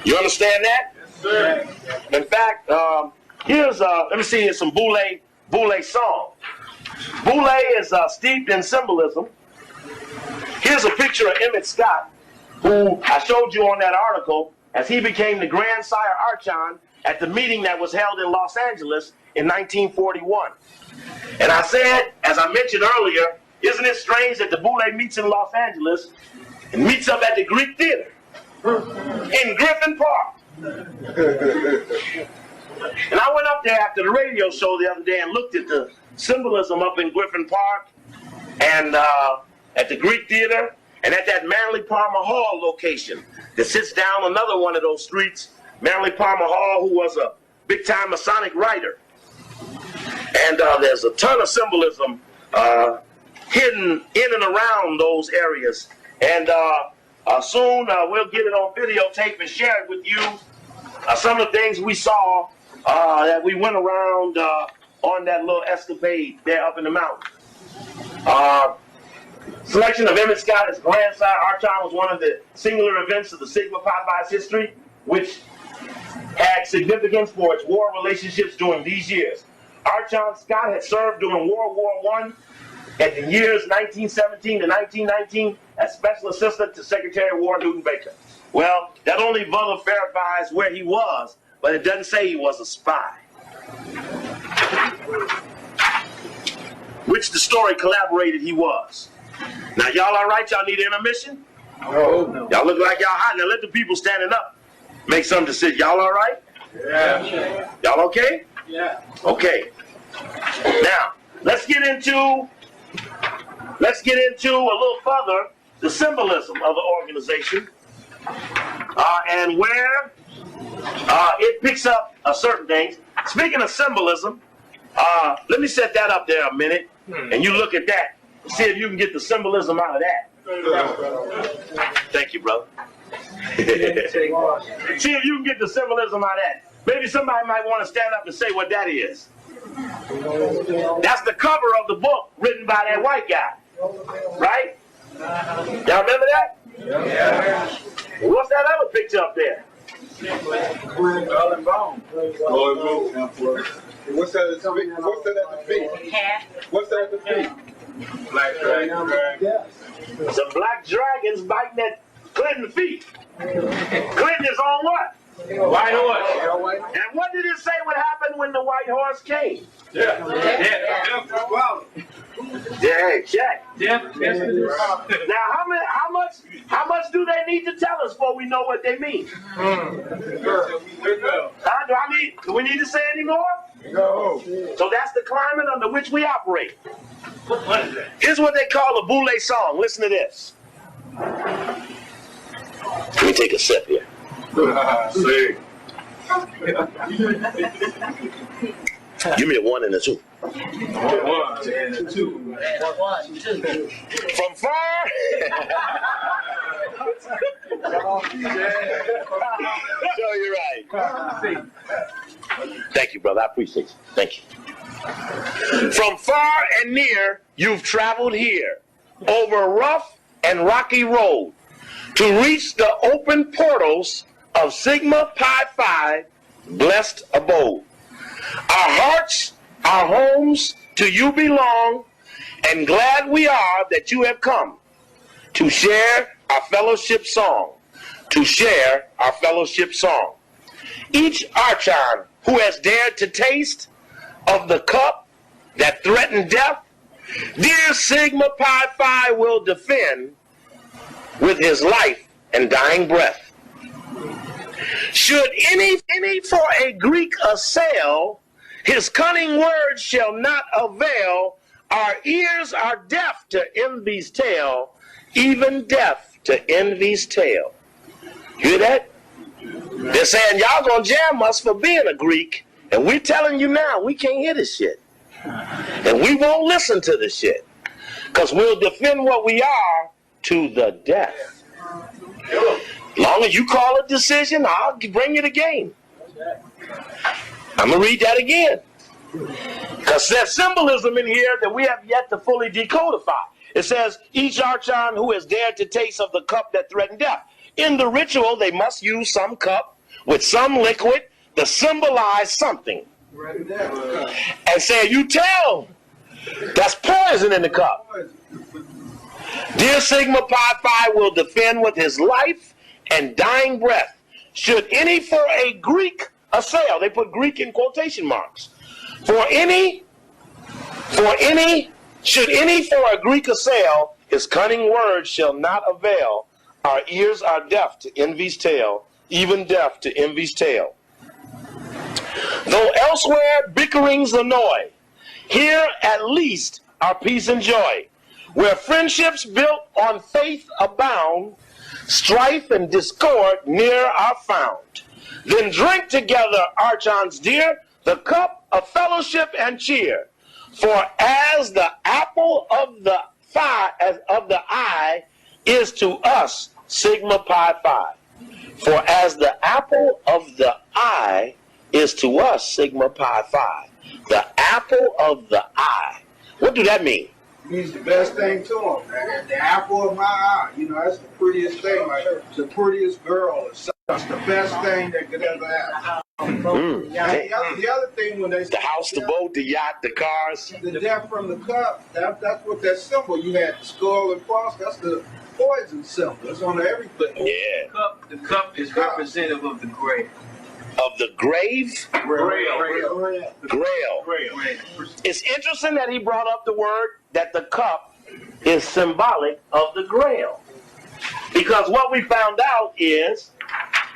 You understand that? Yes, sir. In fact, here's let me see, here's some Boule song. Boule is steeped in symbolism. Here's a picture of Emmett Scott, who I showed you on that article, as he became the Grand Sire Archon at the meeting that was held in Los Angeles in 1941. And I said, as I mentioned earlier, isn't it strange that the Boule meets in Los Angeles and meets up at the Greek Theater in Griffin Park? And I went up there after the radio show the other day and looked at the symbolism up in Griffin Park and at the Greek Theater and at that Manly Palmer Hall location that sits down another one of those streets, Manly Palmer Hall, who was a big-time Masonic writer. And there's a ton of symbolism hidden in and around those areas. And soon we'll get it on videotape and share it with you. Some of the things we saw that we went around on that little escapade there up in the mountain. Selection of Emmett Scott as grandsire. Archon was one of the singular events of the Sigma Pi Phi's history, which had significance for its war relationships during these years. Archon Scott had served during World War I at the years 1917 to 1919 as Special Assistant to Secretary of War Newton Baker. Well, that only verifies where he was, but it doesn't say he was a spy. Which the story collaborated he was. Now, y'all all right? Y'all need an intermission? No. Y'all look like y'all hot. Now, let the people standing up make some decision. Y'all all right? Yeah. Y'all okay? Yeah. Okay. Now, let's get into a little further the symbolism of the organization and where it picks up certain things. Speaking of symbolism, let me set that up there a minute, and you look at that. See if you can get the symbolism out of that. Thank you, brother. See if you can get the symbolism out of that. Maybe somebody might want to stand up and say what that is. That's the cover of the book written by that white guy. Right? Y'all remember that? Yeah. What's that other picture up there? What's that at the feet? What's that at the feet? Black dragon. Some black dragons biting at Clinton's feet. Clinton is on what? White horse. And what did it say would happen when the white horse came? Yeah. Yeah, check. Yeah. Now, how much do they need to tell us before we know what they mean? Do we need to say any more? No. So that's the climate under which we operate. Here's what they call a boule song. Listen to this. Let me take a sip here. See. Give me a 1 and a 2. 1 and 2. From far. So you're right. Thank you, brother. I appreciate you. Thank you. From far and near, you've traveled here, over a rough and rocky road, to reach the open portals of Sigma Pi Phi blessed abode. Our hearts, our homes, to you belong, and glad we are that you have come to share our fellowship song, to share our fellowship song. Each Archon who has dared to taste of the cup that threatened death, dear Sigma Pi Phi will defend with his life and dying breath. Should any for a Greek assail, his cunning words shall not avail. Our ears are deaf to envy's tale, even deaf to envy's tale. You hear that? They're saying y'all gonna jam us for being a Greek, and we're telling you now we can't hear this shit. And we won't listen to this shit, because we'll defend what we are to the death. Long as you call a decision, I'll bring you the game. I'm going to read that again, because there's symbolism in here that we have yet to fully decodify. It says, each Archon who has dared to taste of the cup that threatened death. In the ritual, they must use some cup with some liquid to symbolize something. And say, you tell, that's poison in the cup. Dear Sigma Pi Phi will defend with his life and dying breath. Should any for a Greek assail, they put Greek in quotation marks. Should any for a Greek assail, his cunning words shall not avail. Our ears are deaf to envy's tale, even deaf to envy's tale. Though elsewhere bickerings annoy, here at least are peace and joy. Where friendships built on faith abound, strife and discord near are found. Then drink together, archons dear, the cup of fellowship and cheer. For as the apple of the eye is to us sigma pi phi. For as the apple of the eye is to us sigma pi phi. The apple of the eye. What do that mean? It means the best thing to him. Man. The apple of my eye. You know, that's the prettiest thing. Like the prettiest girl. That's the best thing that could ever happen. The other thing when they the house, the boat, the yacht, the cars. The death from the cup. That's what that symbol. You had the skull and cross. That's the poison symbol. It's on everything. Yeah. The cup is representative of the grave. Of the grave? Grail. It's interesting that he brought up the word that the cup is symbolic of the grail. Because what we found out is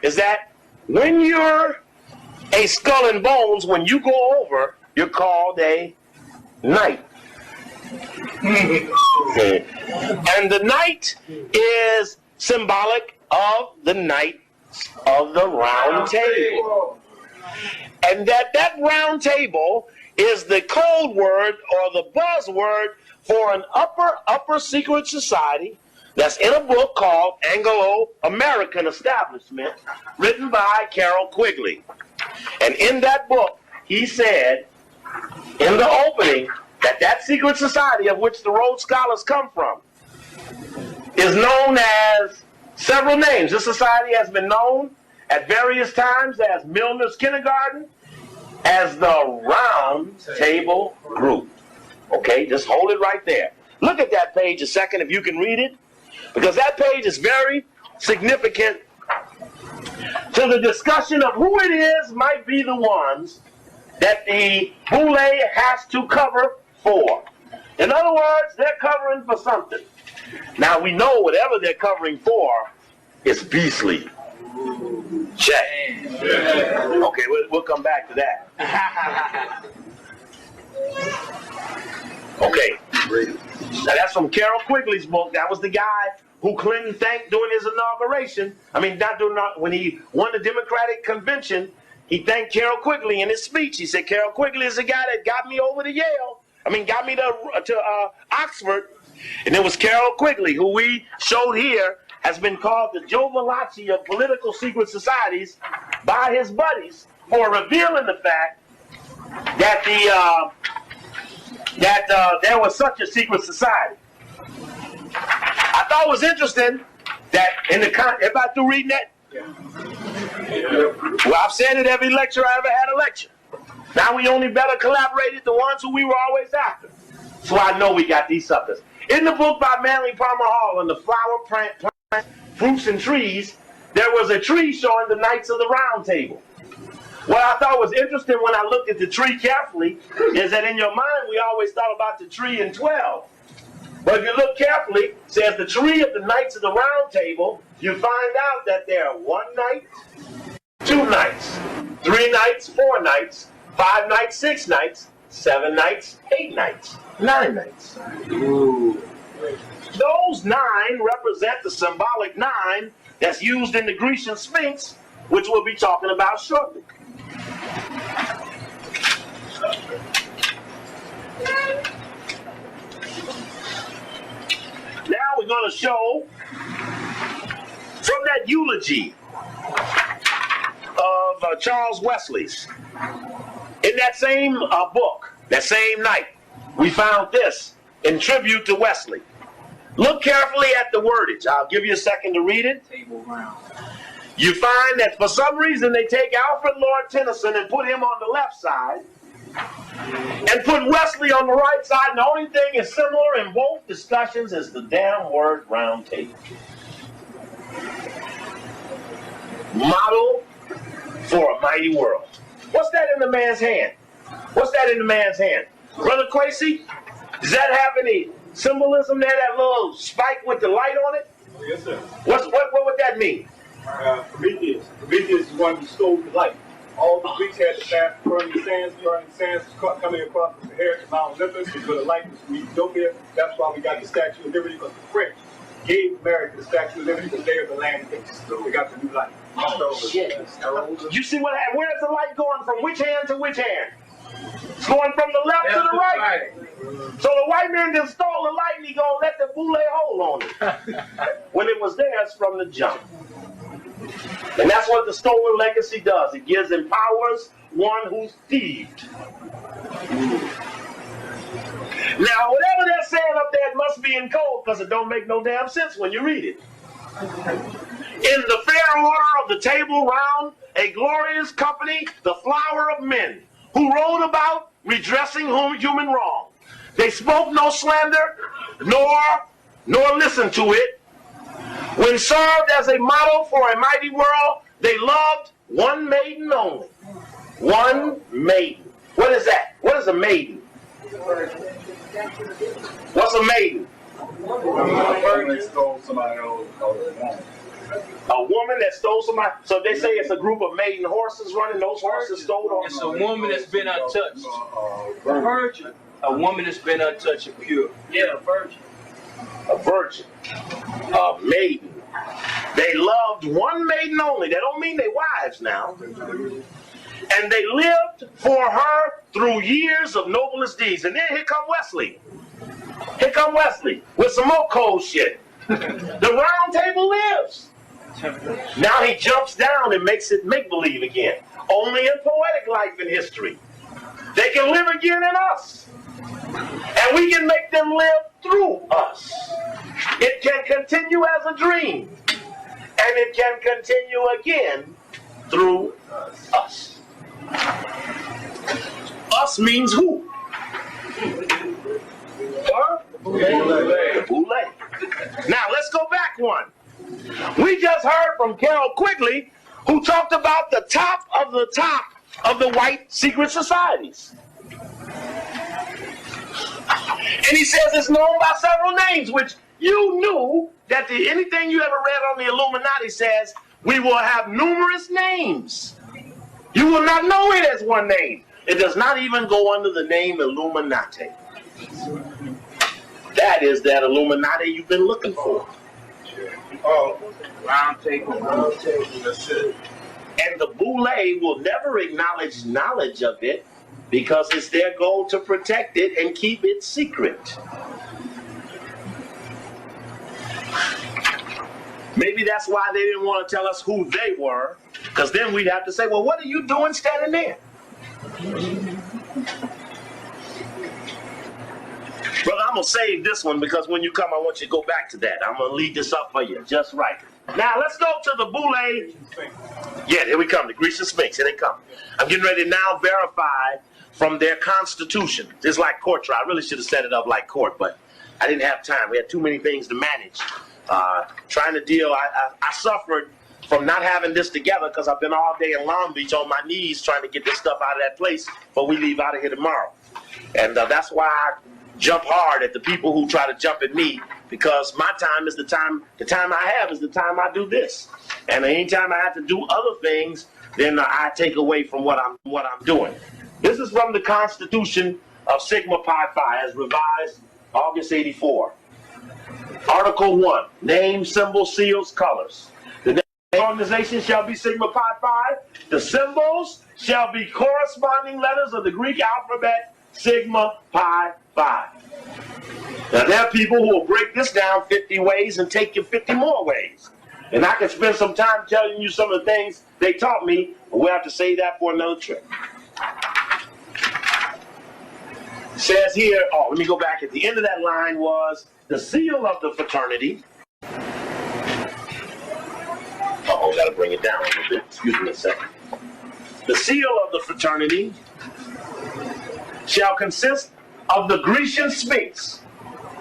that when you're a skull and bones, when you go over, you're called a knight. And the knight is symbolic of the knight of the round table. And that round table is the code word or the buzzword for an upper secret society that's in a book called Anglo-American Establishment, written by Carol Quigley. And in that book, he said in the opening that secret society of which the Rhodes Scholars come from is known as several names. This society has been known at various times as Milner's Kindergarten, as the Round Table Group. Okay, just hold it right there. Look at that page a second if you can read it, because that page is very significant to the discussion of who it is might be the ones that the boule has to cover for. In other words, they're covering for something. Now we know whatever they're covering for is beastly. Check. Okay, we'll come back to that. Okay. Now that's from Carol Quigley's book. That was the guy who Clinton thanked during his inauguration. I mean, when he won the Democratic convention, he thanked Carol Quigley in his speech. He said, Carol Quigley is the guy that got me over to Yale. Got me to Oxford. And it was Carol Quigley, who we showed here, has been called the Joe Valachi of political secret societies by his buddies for revealing the fact that there was such a secret society. I thought it was interesting that everybody through reading that? Well, I've said it every lecture I ever had a lecture. Now we only better collaborated the ones who we were always after. So I know we got these suckers. In the book by Manly Palmer Hall on the flower, plant, fruits, and trees, there was a tree showing the Knights of the Round Table. What I thought was interesting when I looked at the tree carefully is that in your mind we always thought about the tree in 12. But if you look carefully, it says the tree of the Knights of the Round Table, you find out that there are 1 knight, 2 knights, 3 knights, 4 knights, 5 knights, 6 knights, 7 knights, 8 knights, 9 knights. Ooh. Those 9 represent the symbolic 9 that's used in the Grecian Sphinx, which we'll be talking about shortly. Now we're going to show from that eulogy of Charles Wesley's. In that same book, that same night, we found this in tribute to Wesley. Look carefully at the wordage. I'll give you a second to read it. Table round. You find that for some reason they take Alfred Lord Tennyson and put him on the left side and put Wesley on the right side, and the only thing is similar in both discussions is the damn word round table. Model for a mighty world. What's that in the man's hand? What's that in the man's hand? Brother Quasi, does that have any symbolism there, that little spike with the light on it? Yes, sir. What would that mean? Prometheus. Prometheus is the one who stole the light. All the Greeks had to fast burning sands coming across the Sahara to Mount Olympus, where the light was from Ethiopia. That's why we got the Statue of Liberty, because the French gave America the Statue of Liberty because they are the land kings. So we got the new light. You see what happened? Where's the light going from which hand to which hand? It's going from the left to the right. So the white man just stole the light and he gonna let the boule hold on it. When it was theirs from the jump. And that's what the stolen legacy does. It empowers one who's thieved. Now, whatever they're saying up there, it must be in code because it don't make no damn sense when you read it. In the fair order of the table round, a glorious company, the flower of men, who rode about redressing human wrong. They spoke no slander, nor listened to it. When served as a model for a mighty world, they loved one maiden only. One maiden. What is that? What is a maiden? What's a maiden? A virgin stole somebody else's woman. A woman that stole somebody. So they say it's a group of maiden horses running. Those horses stole on. It's a woman that's been untouched. A virgin. A woman that's been untouched and pure. Yeah, a virgin. A virgin. A maiden. They loved one maiden only. That don't mean they wives now. And they lived for her through years of noblest deeds. And then here come Wesley. Here come Wesley with some more cold shit. The round table lives. Now he jumps down and makes it make-believe again. Only in poetic life and history. They can live again in us. And we can make them live through us. It can continue as a dream. And it can continue again through us. Us means who? Huh? Boule. Now let's go back one. We just heard from Carol Coakely, who talked about the top of the white secret societies. And he says it's known by several names, which you knew that anything you ever read on the Illuminati says we will have numerous names. You will not know it as one name. It does not even go under the name Illuminati. That is that Illuminati you've been looking for. Oh, round table. That's it. And the boule will never acknowledge knowledge of it because it's their goal to protect it and keep it secret. Maybe that's why they didn't want to tell us who they were, because then we'd have to say, well, what are you doing standing there? Brother, I'm going to save this one because when you come, I want you to go back to that. I'm going to lead this up for you just right. Now, let's go to the boule. Yeah, here we come, the Grecian Sphinx. Here they come. I'm getting ready to now verify from their constitution. It's like court trial. I really should have set it up like court, but I didn't have time. We had too many things to manage. Trying to deal, I suffered from not having this together because I've been all day in Long Beach on my knees trying to get this stuff out of that place before we leave out of here tomorrow. And that's why I jump hard at the people who try to jump at me, because my time is the time I have is the time I do this. And anytime I have to do other things, then I take away from what I'm doing. This is from the Constitution of Sigma Pi Phi as revised August 84. Article 1, name, symbol, seals, colors. The name of the organization shall be Sigma Pi Phi. The symbols shall be corresponding letters of the Greek alphabet, Sigma Pi Phi. Now there are people who will break this down 50 ways and take you 50 more ways. And I can spend some time telling you some of the things they taught me, but we'll have to save that for another trip. It says here, let me go back. At the end of that line was the seal of the fraternity. Gotta bring it down a little bit. Excuse me a second. The seal of the fraternity shall consist of the Grecian Sphinx,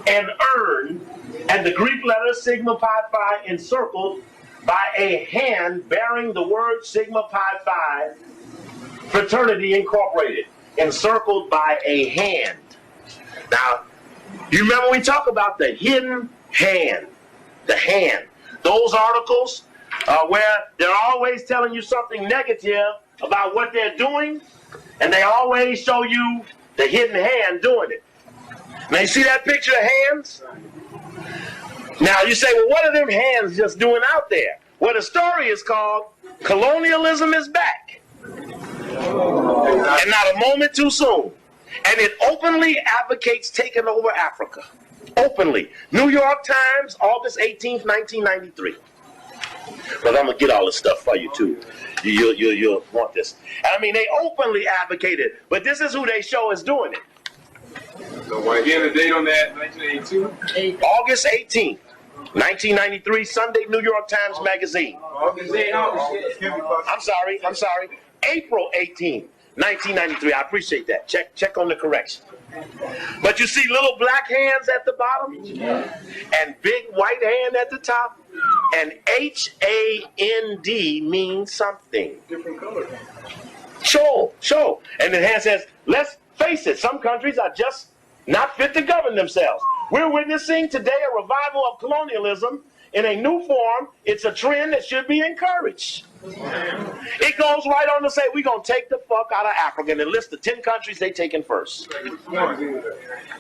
an urn, and the Greek letter Sigma Pi Phi encircled by a hand bearing the word Sigma Pi Phi Fraternity Incorporated, encircled by a hand. Now, you remember we talk about the hidden hand, the hand. Those articles where they're always telling you something negative about what they're doing, and they always show you the hidden hand doing it. Now you see that picture of hands? Now you say, well, what are them hands just doing out there? Well, the story is called Colonialism is Back. And not a moment too soon. And it openly advocates taking over Africa. Openly. New York Times, August 18th, 1993. But I'm going to get all this stuff for you, too. You'll want this. I mean, they openly advocate it, but this is who they show is doing it. So, again, the date on that, 1982? August 18th, 1993, Sunday New York Times Magazine. I'm sorry. April 18th, 1993. I appreciate that. Check on the correction. But you see little black hands at the bottom and big white hand at the top. And HAND means something. Different color. Sure. And the hand says, let's face it, some countries are just not fit to govern themselves. We're witnessing today a revival of colonialism in a new form. It's a trend that should be encouraged. It goes right on to say, we're going to take the fuck out of Africa, and it lists the 10 countries they taken first.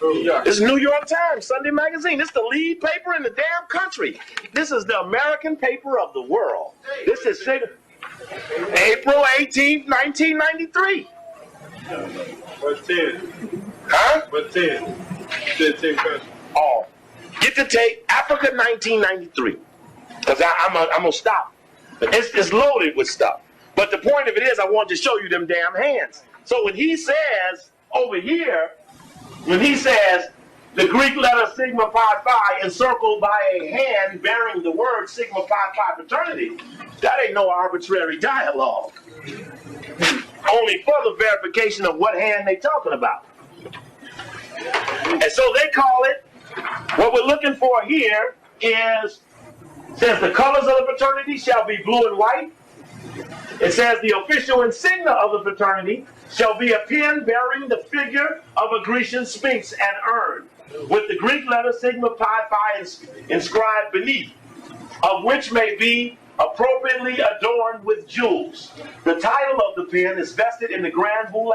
This is New York Times, Sunday Magazine. This is the lead paper in the damn country. This is the American paper of the world. This is April 18th, 1993. What's 10? Huh? What's 10? 10 countries. Oh, get the tape, Africa 1993. Because I'm going to stop. It's loaded with stuff. But the point of it is, I want to show you them damn hands. So when he says, over here, when he says, the Greek letter sigma pi phi encircled by a hand bearing the word sigma pi phi fraternity, that ain't no arbitrary dialogue. Only further verification of what hand they talking about. And so they call it, what we're looking for here is, says the colors of the fraternity shall be blue and white. It says the official insignia of the fraternity shall be a pen bearing the figure of a Grecian sphinx and urn, with the Greek letter sigma pi phi inscribed beneath, of which may be appropriately adorned with jewels. The title of the pen is vested in the Grand Boule.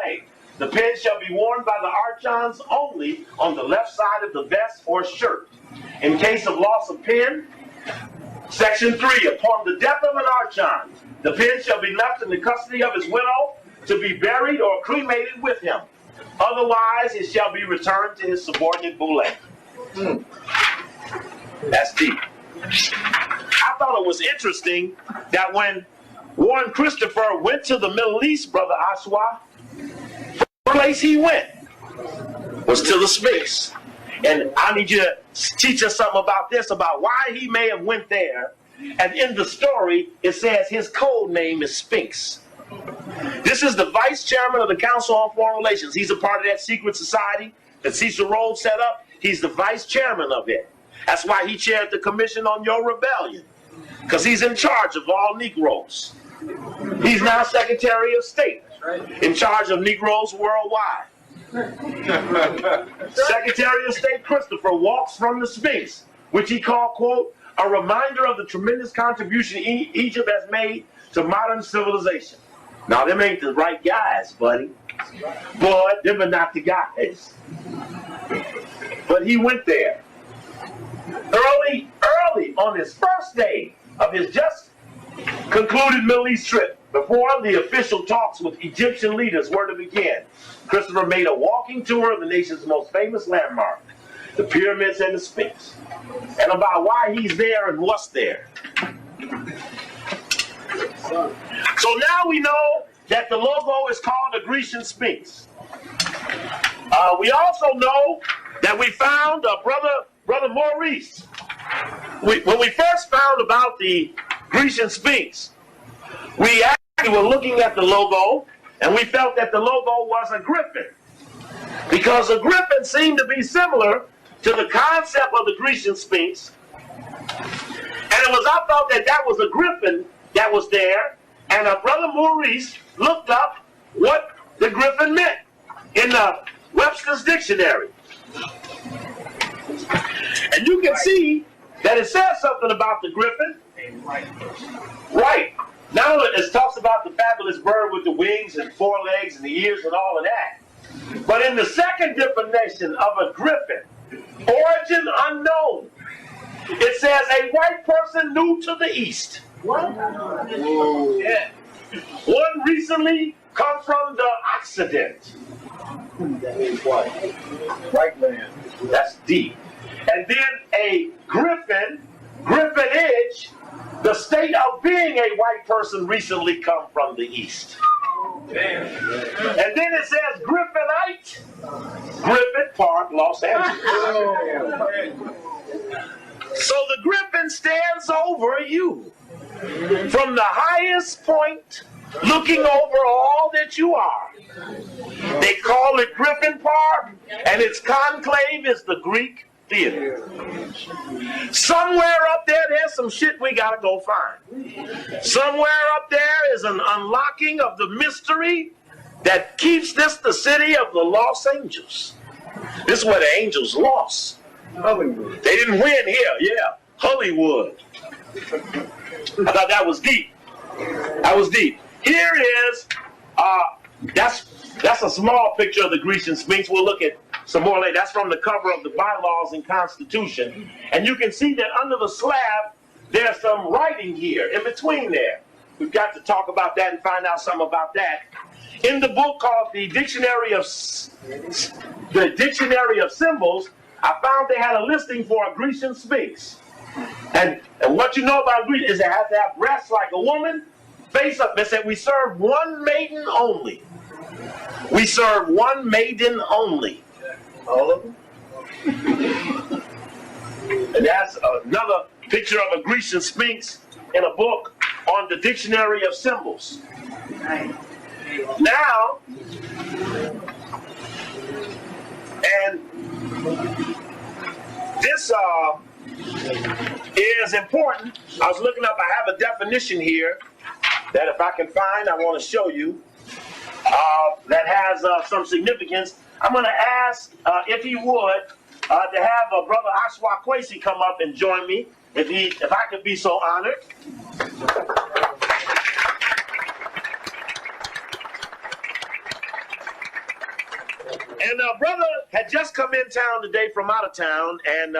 The pen shall be worn by the archons only on the left side of the vest or shirt. In case of loss of pen, Section 3, upon the death of an archon, the pen shall be left in the custody of his widow to be buried or cremated with him. Otherwise, it shall be returned to his subordinate boule. That's deep. I thought it was interesting that when Warren Christopher went to the Middle East, Brother Aswa, the place he went was to the Sphinx. And I need you to teach us something about this, about why he may have went there. And in the story, it says his code name is Sphinx. This is the vice chairman of the Council on Foreign Relations. He's a part of that secret society that Cecil Rhodes set up. He's the vice chairman of it. That's why he chaired the Commission on Your Rebellion, because he's in charge of all Negroes. He's now Secretary of State, in charge of Negroes worldwide. Secretary of State Christopher walks from the Sphinx, which he called, quote, a reminder of the tremendous contribution Egypt has made to modern civilization. Now, them ain't the right guys, buddy. Boy, them are not the guys. But he went there. Early on his first day of his just concluded Middle East trip, before the official talks with Egyptian leaders were to begin, Christopher made a walking tour of the nation's most famous landmark, the pyramids and the Sphinx, and about why he's there and what's there. So now we know that the logo is called the Grecian Sphinx. We also know that we found Brother Maurice. When we first found about the Grecian Sphinx, we actually were looking at the logo, and we felt that the logo was a griffin, because a griffin seemed to be similar to the concept of the Grecian Sphinx. And I thought that was a griffin that was there, and Brother Maurice looked up what the griffin meant in the Webster's Dictionary. And you can see that it says something about the griffin Right. Now it talks about the fabulous bird with the wings and 4 legs and the ears and all of that. But in the second definition of a griffin, origin unknown, it says a white person new to the East. What? Yeah. One recently come from the Occident. That means white. White man. That's deep. And then a griffin, griffinage, the state of being a white person recently come from the East. Damn. And then it says Griffinite, Griffith Park, Los Angeles. So the griffin stands over you. From the highest point, looking over all that you are. They call it Griffin Park, and its conclave is the Greek theater. Somewhere up there, there's some shit we gotta go find. Somewhere up there is an unlocking of the mystery that keeps this the city of the Los Angeles. This is where the Angels lost. Hollywood. They didn't win here, yeah. Hollywood. I thought that was deep. That was deep. Here is, that's a small picture of the Grecian Sphinx. We'll look at some more later. That's from the cover of the bylaws and Constitution. And you can see that under the slab, there's some writing here in between there. We've got to talk about that and find out something about that. In the book called the Dictionary of Symbols, I found they had a listing for a Grecian Sphinx. And what you know about Greece is it has to have breasts like a woman, face up. They said we serve one maiden only. We serve one maiden only. All of them? And that's another picture of a Grecian Sphinx in a book on the Dictionary of Symbols. Now, and this is important. I was looking up, I have a definition here that if I can find, I want to show you, that has some significance. I'm going to ask if he would to have Brother Ashwa Kwesi come up and join me, if I could be so honored. And brother had just come in town today from out of town, and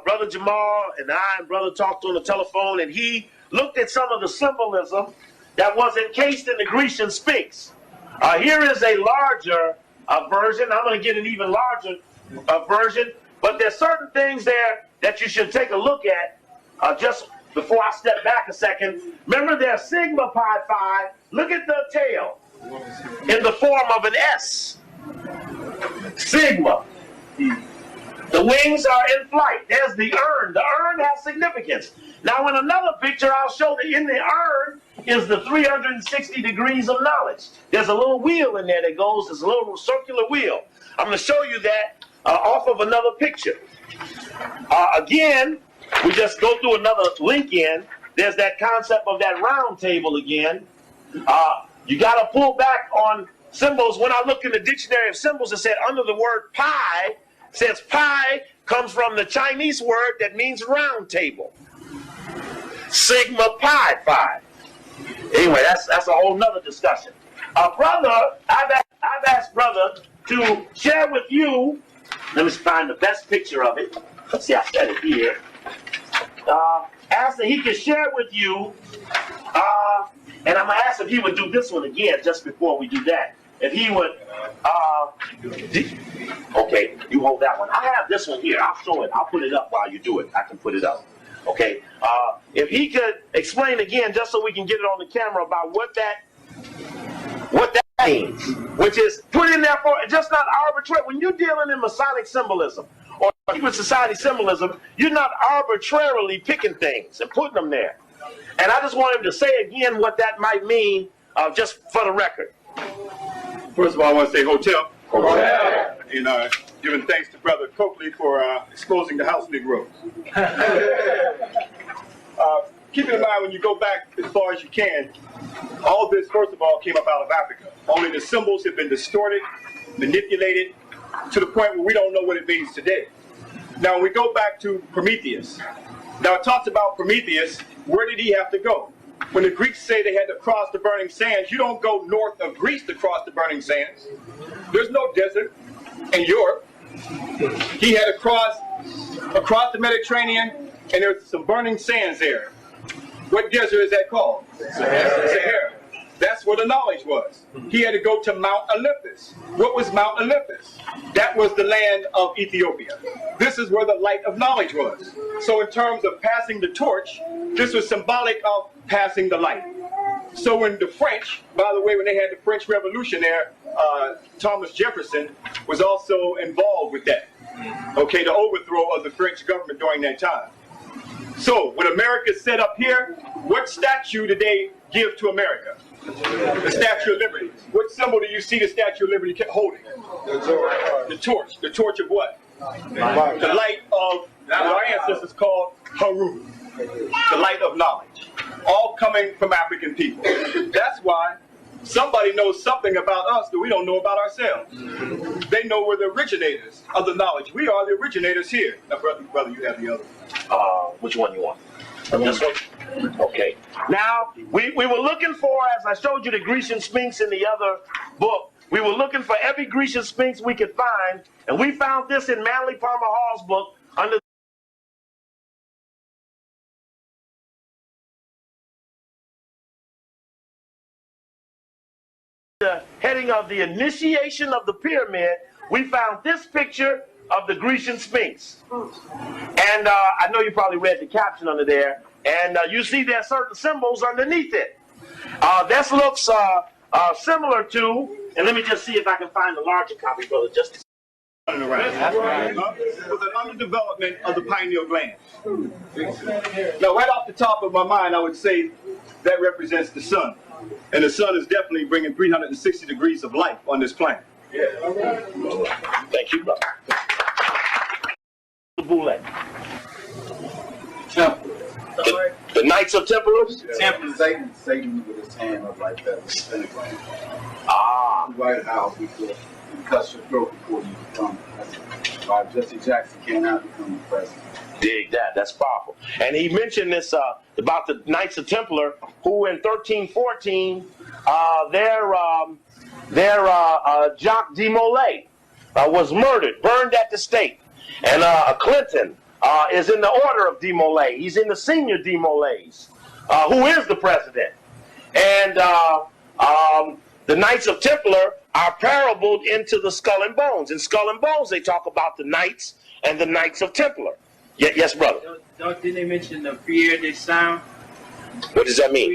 Brother Jamal and I and brother talked on the telephone, and he looked at some of the symbolism that was encased in the Grecian Sphinx. Here is a larger version. I'm going to get an even larger version, but there's certain things there that you should take a look at just before I step back a second. Remember, there's Sigma Pi Phi. Look at the tail in the form of an S. Sigma. The wings are in flight. There's the urn. The urn has significance. Now, in another picture, I'll show that in the urn is the 360 degrees of knowledge. There's a little wheel in there that goes, there's a little circular wheel. I'm going to show you that off of another picture. Again, we just go through another link in. There's that concept of that round table again. You got to pull back on symbols. When I looked in the Dictionary of Symbols, it said under the word pi, says pi comes from the Chinese word that means round table. Sigma Pi Phi. Anyway, that's a whole nother discussion. Brother, I've asked brother to share with you. Let me find the best picture of it. Let's see, I said it here. Asked that he could share with you, and I'm gonna ask if he would do this one again just before we do that. If he would, okay, you hold that one. I have this one here. I'll show it. I'll put it up while you do it. I can put it up. Okay. If he could explain again, just so we can get it on the camera, about what that means, which is put in there for just not arbitrary. When you're dealing in Masonic symbolism or secret society symbolism, you're not arbitrarily picking things and putting them there. And I just want him to say again what that might mean, just for the record. First of all, I want to say hotel. And giving thanks to Brother Coakely for exposing the house Negroes. Keep in mind, when you go back as far as you can, all this, first of all, came up out of Africa. Only the symbols have been distorted, manipulated, to the point where we don't know what it means today. Now, when we go back to Prometheus, now it talks about Prometheus where did he have to go? When the Greeks say they had to cross the burning sands, you don't go north of Greece to cross the burning sands. There's no desert in Europe. He had to cross across the Mediterranean, and there's some burning sands there. What desert is that called? Sahara. That's where the knowledge was. He had to go to Mount Olympus. What was Mount Olympus? That was the land of Ethiopia. This is where the light of knowledge was. So in terms of passing the torch, this was symbolic of passing the light. So when the French, by the way, when they had the French Revolution there, Thomas Jefferson was also involved with that. Okay, the overthrow of the French government during that time. So when America set up here, what statue did they give to America? The Statue of Liberty. What symbol do you see the Statue of Liberty holding? The torch. The torch of what? The light of what our ancestors called Haru. The light of knowledge. All coming from African people. That's why somebody knows something about us that we don't know about ourselves. They know we're the originators of the knowledge. We are the originators here. Now, brother, you have the other one. Which one you want? This one? Okay. Now, we were looking for, as I showed you the Grecian Sphinx in the other book, we were looking for every Grecian Sphinx we could find, and we found this in Manly Palmer Hall's book under the heading of the initiation of the pyramid. We found this picture of the Grecian Sphinx. And I know you probably read the caption under there, and you see there are certain symbols underneath it. This looks similar to, and let me just see if I can find a larger copy, brother, just was an underdevelopment of the pineal gland. Now, right off the top of my mind, I would say that represents the sun. And the sun is definitely bringing 360 degrees of life on this planet. Yeah. Thank you, brother. The BOULE. The Knights of Templars? Satan with his hand up like that. Ah. The White House before you cut your throat before you become president. Why Jesse Jackson cannot become the president. Dig that. That's powerful. And he mentioned this about the Knights of Templar, who in 1314, Jacques de Molay was murdered, burned at the stake. And Clinton is in the order of de Molay. He's in the senior de Molays, who is the president. And the Knights of Templar are parabled into the Skull and Bones. In Skull and Bones, they talk about the Knights and the Knights of Templar. Yes, brother. Didn't they mention the Prière des Saints? What does that mean?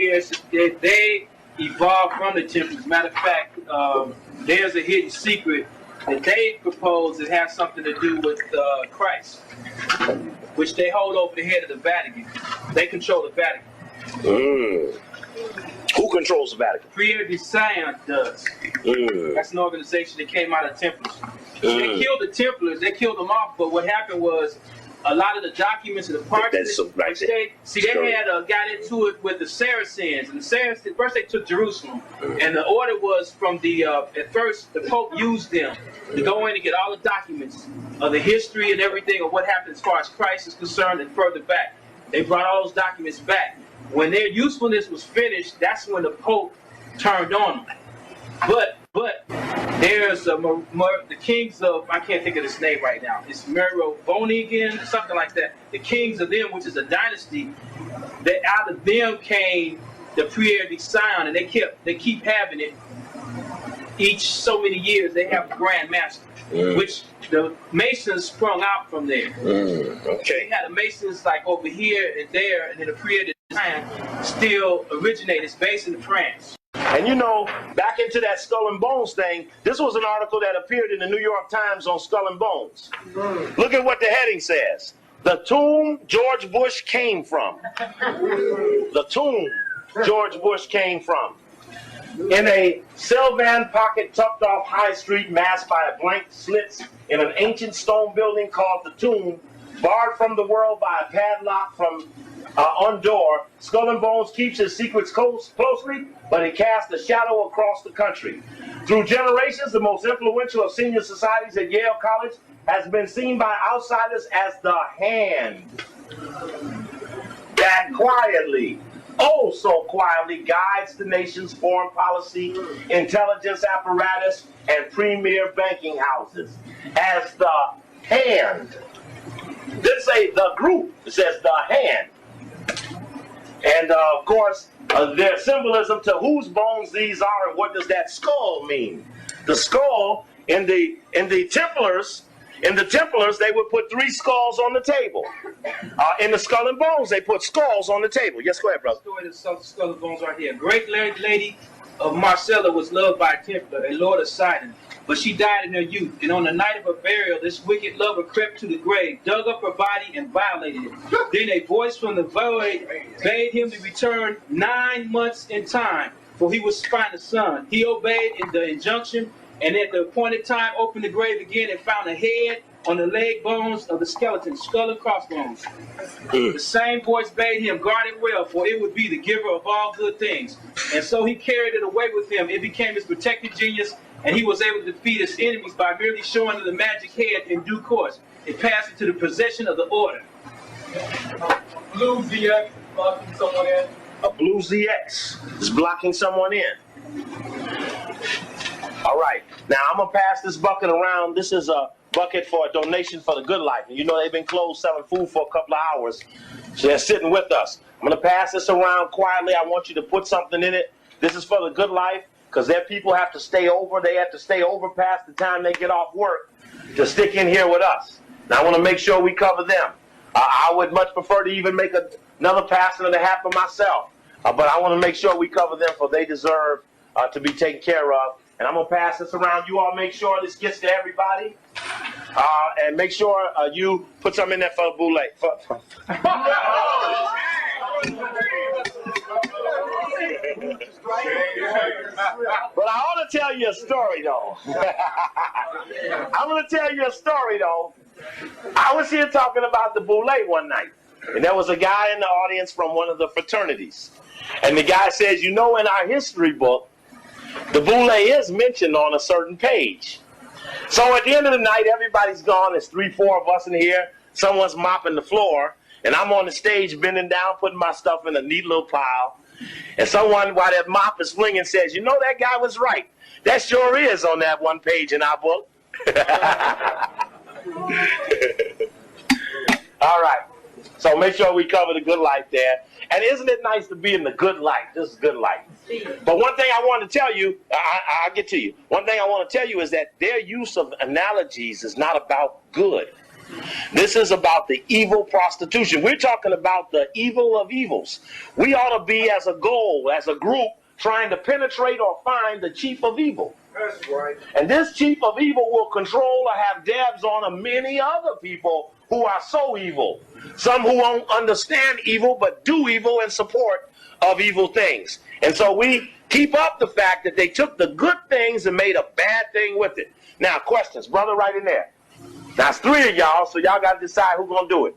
They evolved from the Templars. Matter of fact, there's a hidden secret that they propose that has something to do with Christ, which they hold over the head of the Vatican. They control the Vatican. Who controls the Vatican? Prière des Saints does. That's an organization that came out of Templars. They killed the Templars. They killed them off. But what happened was, a lot of the documents and the parchments, they had got into it with the Saracens. And the Saracens, first they took Jerusalem. And the order was from the, at first, the Pope used them to go in and get all the documents of the history and everything of what happened as far as Christ is concerned and further back. They brought all those documents back. When their usefulness was finished, that's when the Pope turned on them. But there's the kings of, I can't think of this name right now. It's Merovingian, something like that. The kings of them, which is a dynasty, that out of them came the Prière des Saints, and they keep having it each so many years. They have a Grand Master, which the Masons sprung out from there. Okay. They had the Masons like over here and there, and then the Prière des Saints still originated. It's based in France. And you know, back into that Skull and Bones thing, this was an article that appeared in the New York Times on Skull and Bones. Look at what the heading says. The tomb George Bush came from. The tomb George Bush came from. In a Sylvan pocket tucked off High Street, masked by a blank slits in an ancient stone building called the Tomb, barred from the world by a padlock from on door, Skull and Bones keeps his secrets closely, but he casts a shadow across the country. Through generations, the most influential of senior societies at Yale College has been seen by outsiders as the hand that quietly, oh so quietly, guides the nation's foreign policy, intelligence apparatus, and premier banking houses as the hand. It didn't say the group, it says the hand. And of course, there's symbolism to whose bones these are and what does that skull mean. The skull in the Templars, they would put 3 skulls on the table. In the Skull and Bones, they put skulls on the table. Yes, go ahead, brother. The story of the Skull and Bones right here. A great lady of Marcella was loved by a Templar, a lord of Sidon, but she died in her youth. And on the night of her burial, this wicked lover crept to the grave, dug up her body, and violated it. Then a voice from the void bade him to return 9 months in time, for he was to find a son. He obeyed in the injunction, and at the appointed time opened the grave again and found a head on the leg bones of the skeleton, skull and crossbones. The same voice bade him, guard it well, for it would be the giver of all good things. And so he carried it away with him. It became his protected genius, and he was able to defeat his enemies by merely showing them the magic head in due course. It passed into the possession of the order. Blue ZX blocking someone in. A blue ZX is blocking someone in. All right, now I'm gonna pass this bucket around. This is a bucket for a donation for the Good Life. And you know they've been closed selling food for a couple of hours, so they're sitting with us. I'm gonna pass this around quietly. I want you to put something in it. This is for the Good Life, because their people have to stay over. They have to stay over past the time they get off work to stick in here with us. Now I want to make sure we cover them. I would much prefer to even make another passing of the hat for myself, but I want to make sure we cover them, for they deserve to be taken care of. And I'm going to pass this around. You all make sure this gets to everybody. And make sure you put some in there for the boule. But I want to tell you a story, though. I'm going to tell you a story, though. I was here talking about the boule one night. And there was a guy in the audience from one of the fraternities. And the guy says, you know, in our history book, the boule is mentioned on a certain page. So at the end of the night, everybody's gone. There's 3, 4 of us in here. Someone's mopping the floor. And I'm on the stage bending down, putting my stuff in a neat little pile. And someone, while that mop is flinging, says, you know, that guy was right. That sure is on that one page in our book. All right. So make sure we cover the Good Life there. And isn't it nice to be in the good life? This is good life. But one thing I want to tell you, I'll get to you. One thing I want to tell you is that their use of analogies is not about good. This is about the evil prostitution. We're talking about the evil of evils. We ought to be, as a goal, as a group, trying to penetrate or find the chief of evil. That's right. And this chief of evil will control or have dabs on many other people who are so evil. Some who won't understand evil but do evil in support of evil things. And so we keep up the fact that they took the good things and made a bad thing with it. Now, questions. Brother, right in there. Now, it's 3 of y'all, so y'all got to decide who's going to do it.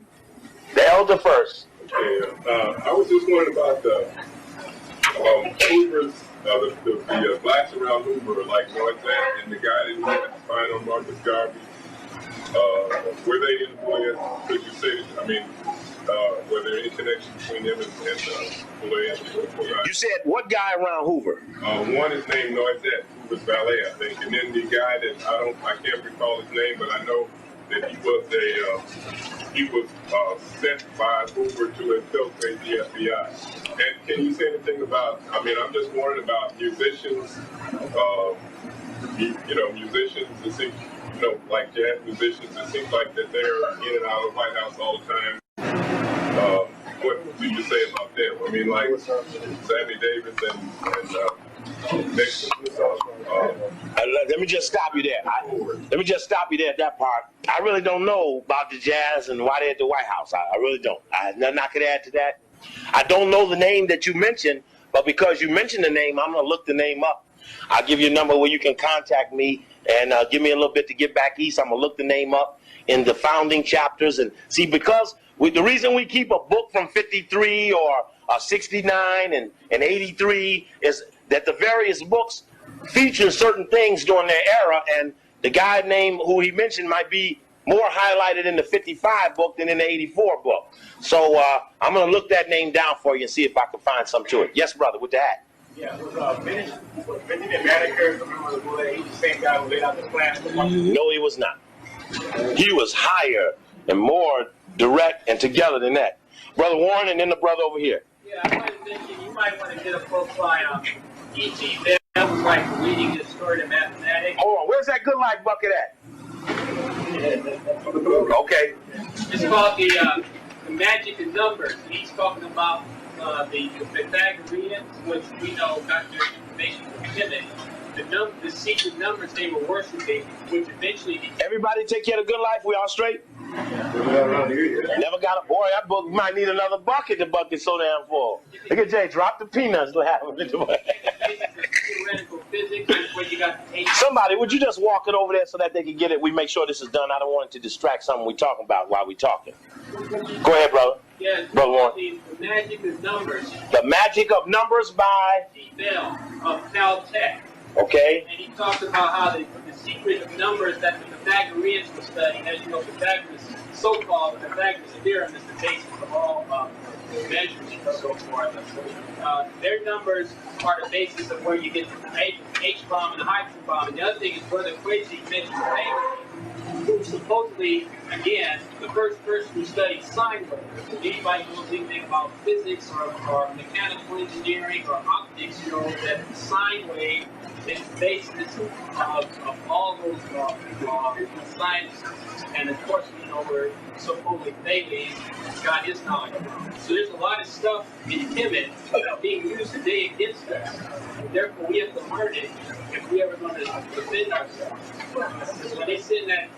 The elder first. Yeah, I was just wondering about the Hoovers, the blacks around Hoover, like North End, and the guy that we had to find on Marcus Garvey. Were they influenced? Could you say that, I mean, were there any connection between them and You said what guy around Hoover? One is named Noisette, Hoover's valet, I think, and then the guy that I can't recall his name, but I know that he was sent by Hoover to infiltrate the FBI. And can you say anything about? I mean, I'm just worried about musicians. Musicians. It seems, like jazz musicians. It seems like that they're in and out of the White House all the time. What do you say about them? I mean, like Sammy Davis and Nixon. Let me just stop you there. Let me just stop you there at that part. I really don't know about the jazz and why they're at the White House. I really don't. I have nothing I could add to that. I don't know the name that you mentioned, but because you mentioned the name, I'm going to look the name up. I'll give you a number where you can contact me and give me a little bit to get back east. I'm going to look the name up in the founding chapters and see, because the reason we keep a book from 53 or 69 and 83 is that the various books feature certain things during their era, and the guy named who he mentioned might be more highlighted in the 55 book than in the 84 book. So I'm going to look that name down for you and see if I can find some to it. Yes, brother, with the hat. Yeah, it was Benjamin Manicure, remember the boy, he was the same guy who laid out the plan. No, he was not. He was higher and more direct and together than that. Brother Warren and then the brother over here. Yeah, I wanted to mention, you might want to get a profile on Geechie. That was like reading his story to mathematics. Hold on, where's that good life bucket at? Okay. It's called the Magic of Numbers. He's talking about the Pythagoreans, which we know got their information from Kemet. The secret numbers they were worshiping, which eventually became... Everybody take care of good life? We all straight? Never got a boy. That book might need another bucket. The bucket's so damn full. Look at Jay, drop the peanuts. Somebody, would you just walk it over there so that they can get it? We make sure this is done. I don't want it to distract something we're talking about while we're talking. Go ahead, brother. Yeah, brother Warren. The Magic of Numbers. The Magic of Numbers by Bell of Caltech. Okay. And he talks about how the secret of numbers that the Pythagoreans were studying. As you know, Pythagoras, so-called Pythagoras theorem, is the basis of all measurements and so forth. Their numbers are the basis of where you get the H-bomb and the hydrogen bomb. And the other thing is Brother Coakely mentioned who supposedly, again, the first person who studied sine waves. If anybody knows anything about physics or mechanical engineering or optics, you know that the sine wave is the basis of all those sciences. And of course, we know where supposedly Bailey got his knowledge from. So there's a lot of stuff in Kemet being used today against us. And therefore, we have to learn it if we ever going to defend ourselves. Because when they send that...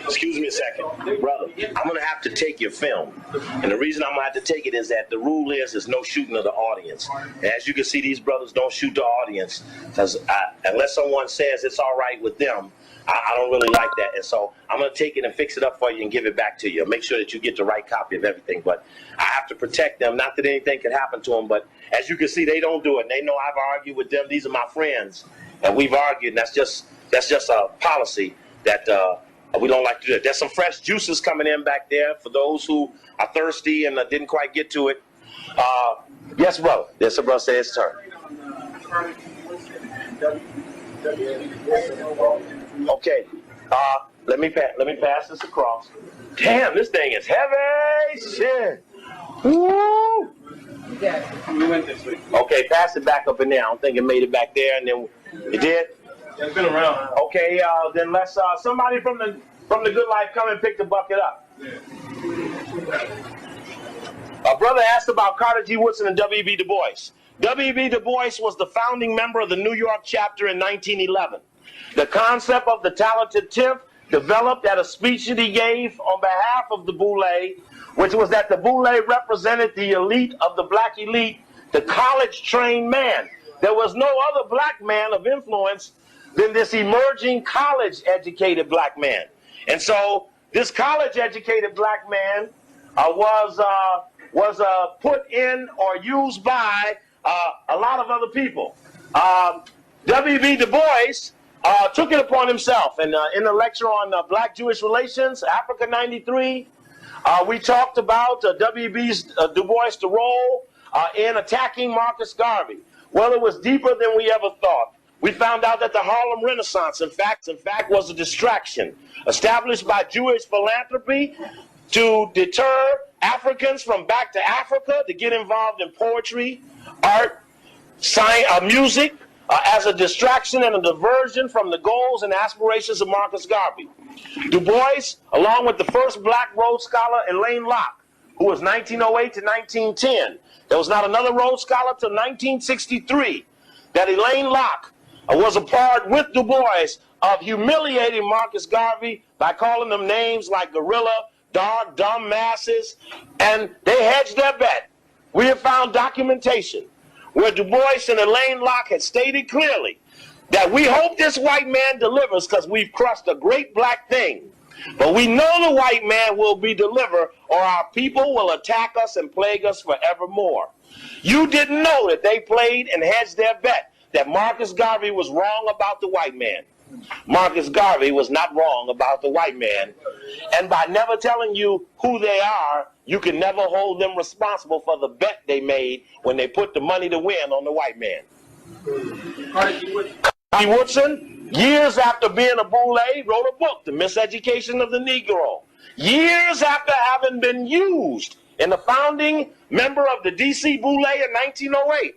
Excuse me a second. Brother, I'm going to have to take your film. And the reason I'm going to have to take it is that the rule is there's no shooting of the audience. And as you can see, these brothers don't shoot the audience. Because unless someone says it's all right with them, I don't really like that. And so I'm going to take it and fix it up for you and give it back to you. Make sure that you get the right copy of everything. But I have to protect them. Not that anything could happen to them. But as you can see, they don't do it. And they know I've argued with them. These are my friends. And we've argued. And that's just a policy that we don't like to do it. There's some fresh juices coming in back there for those who are thirsty and didn't quite get to it. Yes, brother. Yes, brother. Say it's turn. Okay, let me pass this across. Damn, this thing is heavy. Shit. Woo. Okay, pass it back up in there. I don't think it made it back there, and then it did. It's been around. Okay, then let's somebody from the Good Life come and pick the bucket up. A brother asked about Carter G. Woodson and W.B. Du Bois. W.B. Du Bois was the founding member of the New York chapter in 1911. The concept of the talented tenth developed at a speech that he gave on behalf of the Boule, which was that the Boule represented the elite of the black elite, the college-trained man. There was no other black man of influence than this emerging college-educated black man. And so this college-educated black man was put in or used by a lot of other people. W.B. Du Bois took it upon himself, and in the lecture on Black-Jewish relations, Africa 93, we talked about W.B. Du Bois' role in attacking Marcus Garvey. Well, it was deeper than we ever thought. We found out that the Harlem Renaissance, in fact, was a distraction established by Jewish philanthropy to deter Africans from back to Africa to get involved in poetry, art, science, music, as a distraction and a diversion from the goals and aspirations of Marcus Garvey. Du Bois, along with the first black Rhodes Scholar, Elaine Locke, who was 1908 to 1910. There was not another Rhodes Scholar till 1963. That Elaine Locke was a part with Du Bois of humiliating Marcus Garvey by calling them names like gorilla, dark, dumb masses, and they hedged their bet. We have found documentation where Du Bois and Elaine Locke had stated clearly that we hope this white man delivers because we've crushed a great black thing. But we know the white man will be delivered or our people will attack us and plague us forevermore. You didn't know that they played and hedged their bet that Marcus Garvey was wrong about the white man. Marcus Garvey was not wrong about the white man. And by never telling you who they are, you can never hold them responsible for the bet they made when they put the money to win on the white man. Carnegie Woodson, years after being a boule, wrote a book, The Miseducation of the Negro. Years after having been used in the founding member of the D.C. Boule in 1908.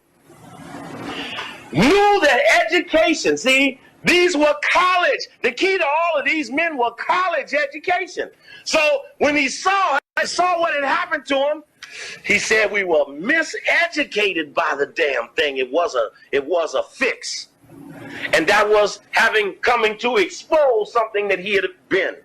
Knew that education, see, these were college. The key to all of these men were college education. So when he saw what had happened to him, he said we were miseducated by the damn thing. It was a fix. And that was coming to expose something that he had been.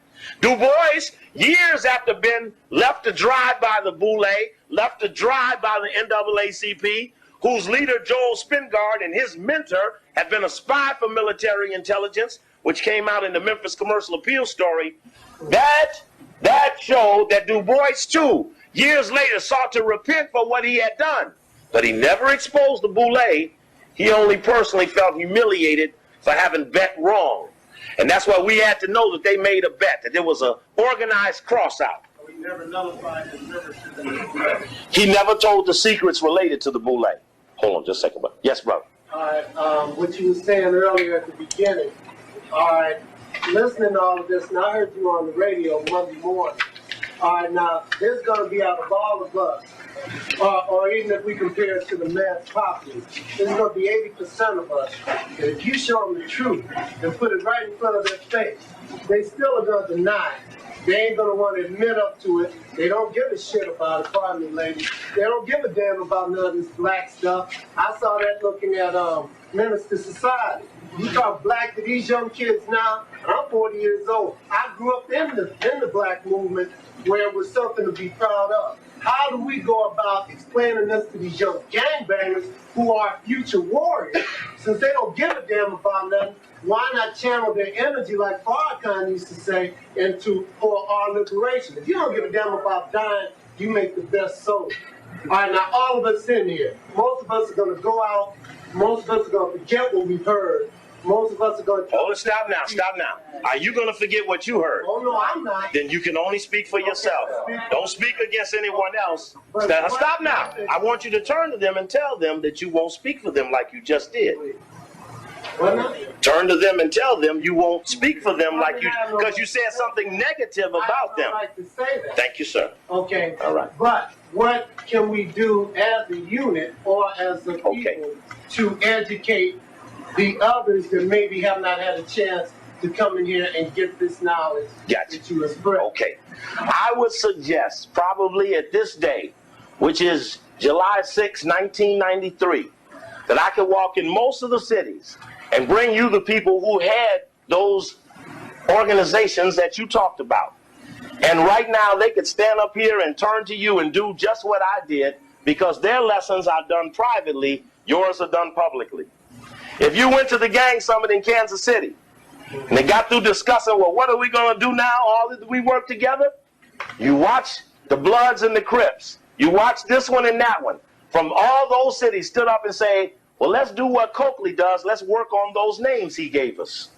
Du Bois, years after being left to dry by the Boule, left to dry by the NAACP, whose leader, Joel Spingard, and his mentor had been a spy for military intelligence, which came out in the Memphis Commercial Appeal story, that showed that Du Bois, too, years later sought to repent for what he had done. But he never exposed the Boule. He only personally felt humiliated for having bet wrong. And that's why we had to know that they made a bet, that there was an organized cross-out. He never nullified his membership in the Boule. He never told the secrets related to the Boule. Hold on just a second, brother. Yes, brother. All right, what you were saying earlier at the beginning. All right, listening to all of this, and I heard you on the radio Monday morning. All right, now, there's going to be out of all of us, or even if we compare it to the mass populace, there's going to be 80% of us. And if you show them the truth and put it right in front of their face, they still are going to deny it. They ain't going to want to admit up to it. They don't give a shit about it, pardon me, ladies. They don't give a damn about none of this black stuff. I saw that looking at Menace to Society. You talk black to these young kids now. I'm 40 years old. I grew up in the black movement where it was something to be proud of. How do we go about explaining this to these young gangbangers who are future warriors? Since they don't give a damn about nothing, why not channel their energy, like Farrakhan used to say, for our liberation? If you don't give a damn about dying, you make the best soldier. All right, now all of us in here, most of us are going to go out, most of us are going to forget what we've heard. Most of us are going to... Hold it, stop now. Are you going to forget what you heard? Oh, no, I'm not. Then you can only speak for yourself. Don't speak against anyone else. Stop now. I want you to turn to them and tell them that you won't speak for them like you just did. Turn to them and tell them you won't speak for them like you... Because you said something negative about them. I don't like to say that. Thank you, sir. Okay. All right. But what can we do as a unit or as a people to educate the others that maybe have not had a chance to come in here and get this knowledge that you express? Okay. I would suggest probably at this day, which is July 6, 1993, that I could walk in most of the cities and bring you the people who had those organizations that you talked about. And right now they could stand up here and turn to you and do just what I did, because their lessons are done privately, yours are done publicly. If you went to the gang summit in Kansas City and they got through discussing, well, what are we going to do now, all that we work together? You watch the Bloods and the Crips. You watch this one and that one. From all those cities stood up and say, well, let's do what Coakely does. Let's work on those names he gave us.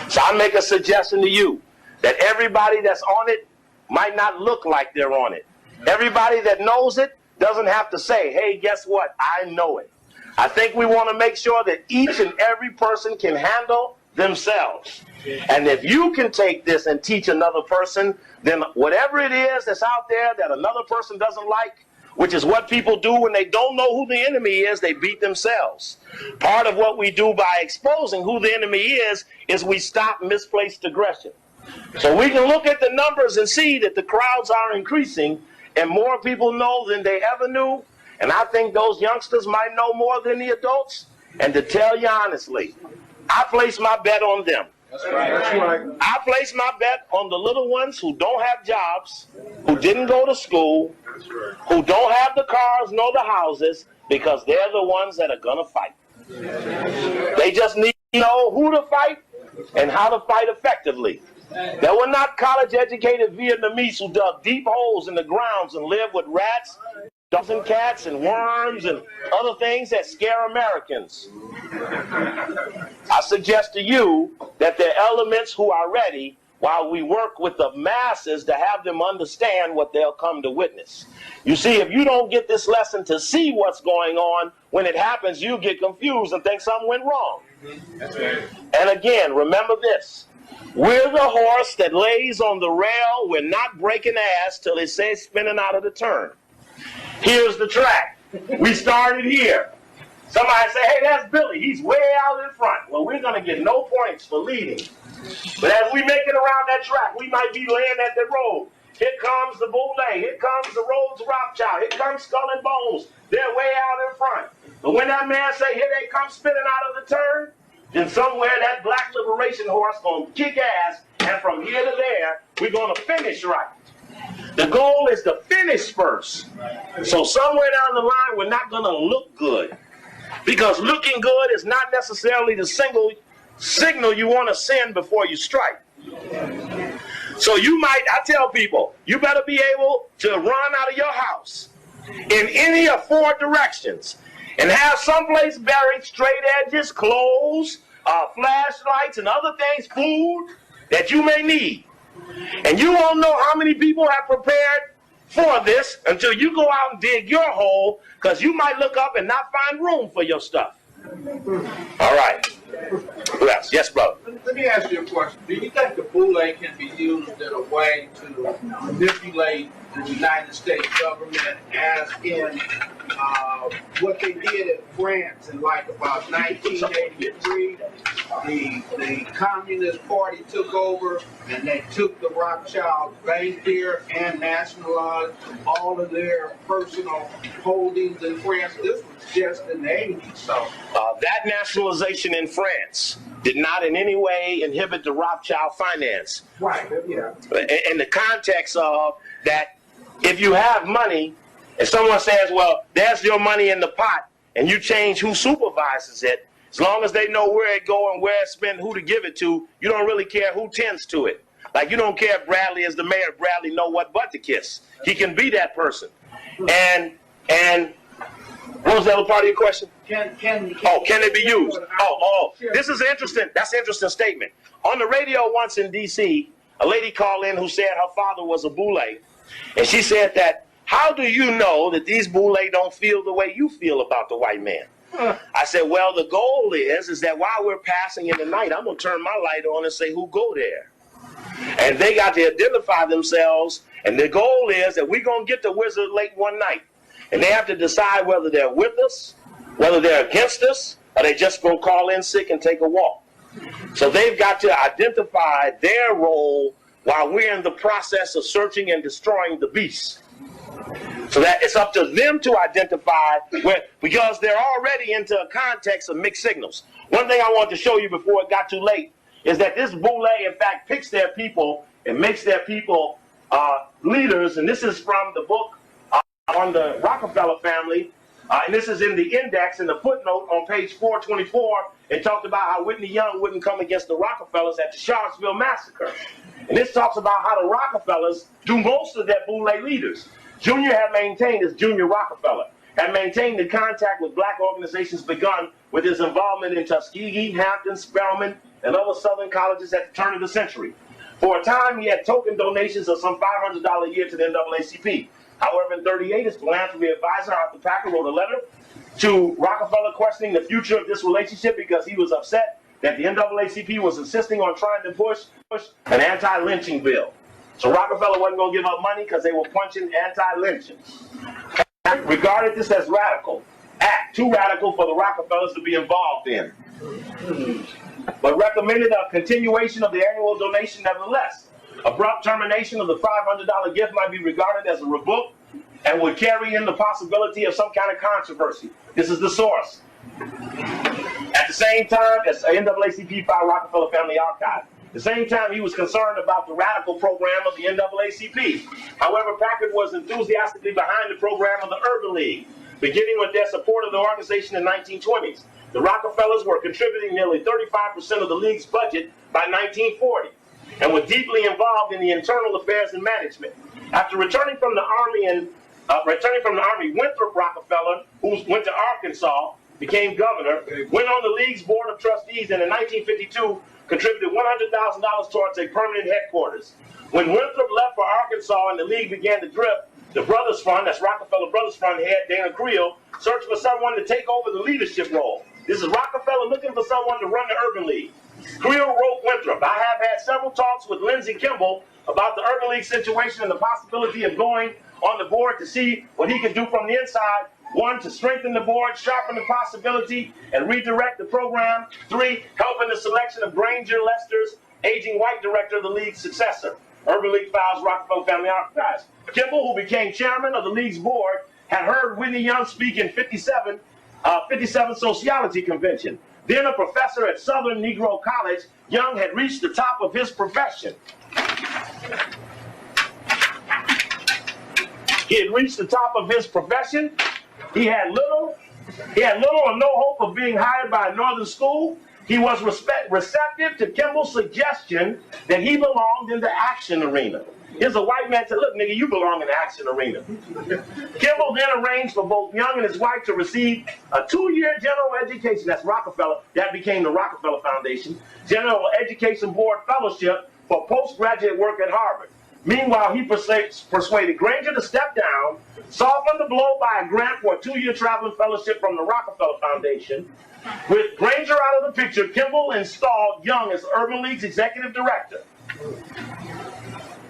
So I make a suggestion to you that everybody that's on it might not look like they're on it. Everybody that knows it doesn't have to say, hey, guess what? I know it. I think we want to make sure that each and every person can handle themselves. And if you can take this and teach another person, then whatever it is that's out there that another person doesn't like, which is what people do when they don't know who the enemy is, they beat themselves. Part of what we do by exposing who the enemy is we stop misplaced aggression. So we can look at the numbers and see that the crowds are increasing and more people know than they ever knew. And I think those youngsters might know more than the adults. And to tell you honestly, I place my bet on them. That's right. That's right. I place my bet on the little ones who don't have jobs, who didn't go to school, who don't have the cars nor the houses, because they're the ones that are going to fight. They just need to know who to fight and how to fight effectively. There were not college-educated Vietnamese who dug deep holes in the grounds and lived with rats, dogs and cats and worms and other things that scare Americans. I suggest to you that there are elements who are ready while we work with the masses to have them understand what they'll come to witness. You see, if you don't get this lesson to see what's going on, when it happens, you get confused and think something went wrong. That's right. And again, remember this. We're the horse that lays on the rail. We're not breaking ass till it says spinning out of the turn. Here's the track. We started here. Somebody say, hey, that's Billy. He's way out in front. Well, we're going to get no points for leading. But as we make it around that track, we might be laying at the road. Here comes the Boule. Here comes the Rhodes Rothschild. Here comes Skull and Bones. They're way out in front. But when that man say, here they come spinning out of the turn, then somewhere that black liberation horse going to kick ass, and from here to there, we're going to finish right. The goal is to finish first. So somewhere down the line, we're not going to look good. Because looking good is not necessarily the signal you want to send before you strike. So you might, I tell people, you better be able to run out of your house in any of 4 directions and have someplace buried, straight edges, clothes, flashlights, and other things, food that you may need. And you won't know how many people have prepared for this until you go out and dig your hole, because you might look up and not find room for your stuff. All right. Who else? Yes, brother. Let me ask you a question. Do you think the boule can be used in a way to manipulate the United States government, as in what they did in France in like about 1983? The Communist Party took over and they took the Rothschild Bank there and nationalized all of their personal holdings in France. This was just in the 80s. So that nationalization in France did not in any way inhibit the Rothschild finance. Right, yeah. In the context of that, if you have money and someone says, well, there's your money in the pot, and you change who supervises it, as long as they know where it go and where it's spent, who to give it to, you don't really care who tends to it. Like, you don't care if Bradley is the mayor. Bradley know what butt to kiss. He can be that person. And what was the other part of your question? Can it be used? This is interesting. That's an interesting statement. On the radio once in D.C., a lady called in who said her father was a boule, and she said that, how do you know that these boule don't feel the way you feel about the white man? I said, well, the goal is that while we're passing in the night, I'm going to turn my light on and say, who go there? And they got to identify themselves, and the goal is that we're going to get to Wizard Lake one night, and they have to decide whether they're with us, whether they're against us, or they just going to call in sick and take a walk. So they've got to identify their role while we're in the process of searching and destroying the beast. So that it's up to them to identify where, because they're already into a context of mixed signals. One thing I wanted to show you before it got too late is that this boule, in fact, picks their people and makes their people leaders. And this is from the book on the Rockefeller family. And this is in the index, in the footnote on page 424. It talked about how Whitney Young wouldn't come against the Rockefellers at the Charlottesville massacre. And this talks about how the Rockefellers do most of their boule leaders. Junior had maintained, as Junior Rockefeller, had maintained the contact with black organizations begun with his involvement in Tuskegee, Hampton, Spelman, and other southern colleges at the turn of the century. For a time, he had token donations of some $500 a year to the NAACP. However, in '38, his philanthropy advisor, Arthur Packer, wrote a letter to Rockefeller questioning the future of this relationship because he was upset that the NAACP was insisting on trying to push an anti-lynching bill. So Rockefeller wasn't going to give up money because they were punching anti-lynching. Regarded this as radical, too radical for the Rockefellers to be involved in. But recommended a continuation of the annual donation nevertheless. Abrupt termination of the $500 gift might be regarded as a rebuke and would carry in the possibility of some kind of controversy. This is the source. At the same time, as NAACP filed Rockefeller Family Archive. At the same time, he was concerned about the radical program of the NAACP. However, Packard was enthusiastically behind the program of the Urban League, beginning with their support of the organization in the 1920s. The Rockefellers were contributing nearly 35% of the league's budget by 1940, and were deeply involved in the internal affairs and management. After returning from the Army, Winthrop Rockefeller, who went to Arkansas, became governor, went on the league's board of trustees, and in 1952 contributed $100,000 towards a permanent headquarters. When Winthrop left for Arkansas and the league began to drift, the Brothers Fund, that's Rockefeller Brothers Fund head Dana Creel, searched for someone to take over the leadership role. This is Rockefeller looking for someone to run the Urban League. Creel wrote Winthrop, "I have had several talks with Lindsey Kimball about the Urban League situation and the possibility of going on the board to see what he can do from the inside. 1, to strengthen the board, sharpen the possibility, and redirect the program. 3, help in the selection of Granger Lester's aging white director of the league's successor." Urban League files, Rockefeller Family Archives. Kimball, who became chairman of the league's board, had heard Whitney Young speak in 57 Sociology Convention. Then a professor at Southern Negro College, Young had reached the top of his profession. He had reached the top of his profession. He had little or no hope of being hired by a northern school. He was receptive to Kimball's suggestion that he belonged in the action arena. Here's a white man said, "Look, nigga, you belong in the action arena." Kimball then arranged for both Young and his wife to receive a 2-year general education. That's Rockefeller. That became the Rockefeller Foundation. General Education Board Fellowship for postgraduate work at Harvard. Meanwhile, he persuaded Granger to step down, softened the blow by a grant for a 2-year traveling fellowship from the Rockefeller Foundation. With Granger out of the picture, Kimball installed Young as Urban League's executive director.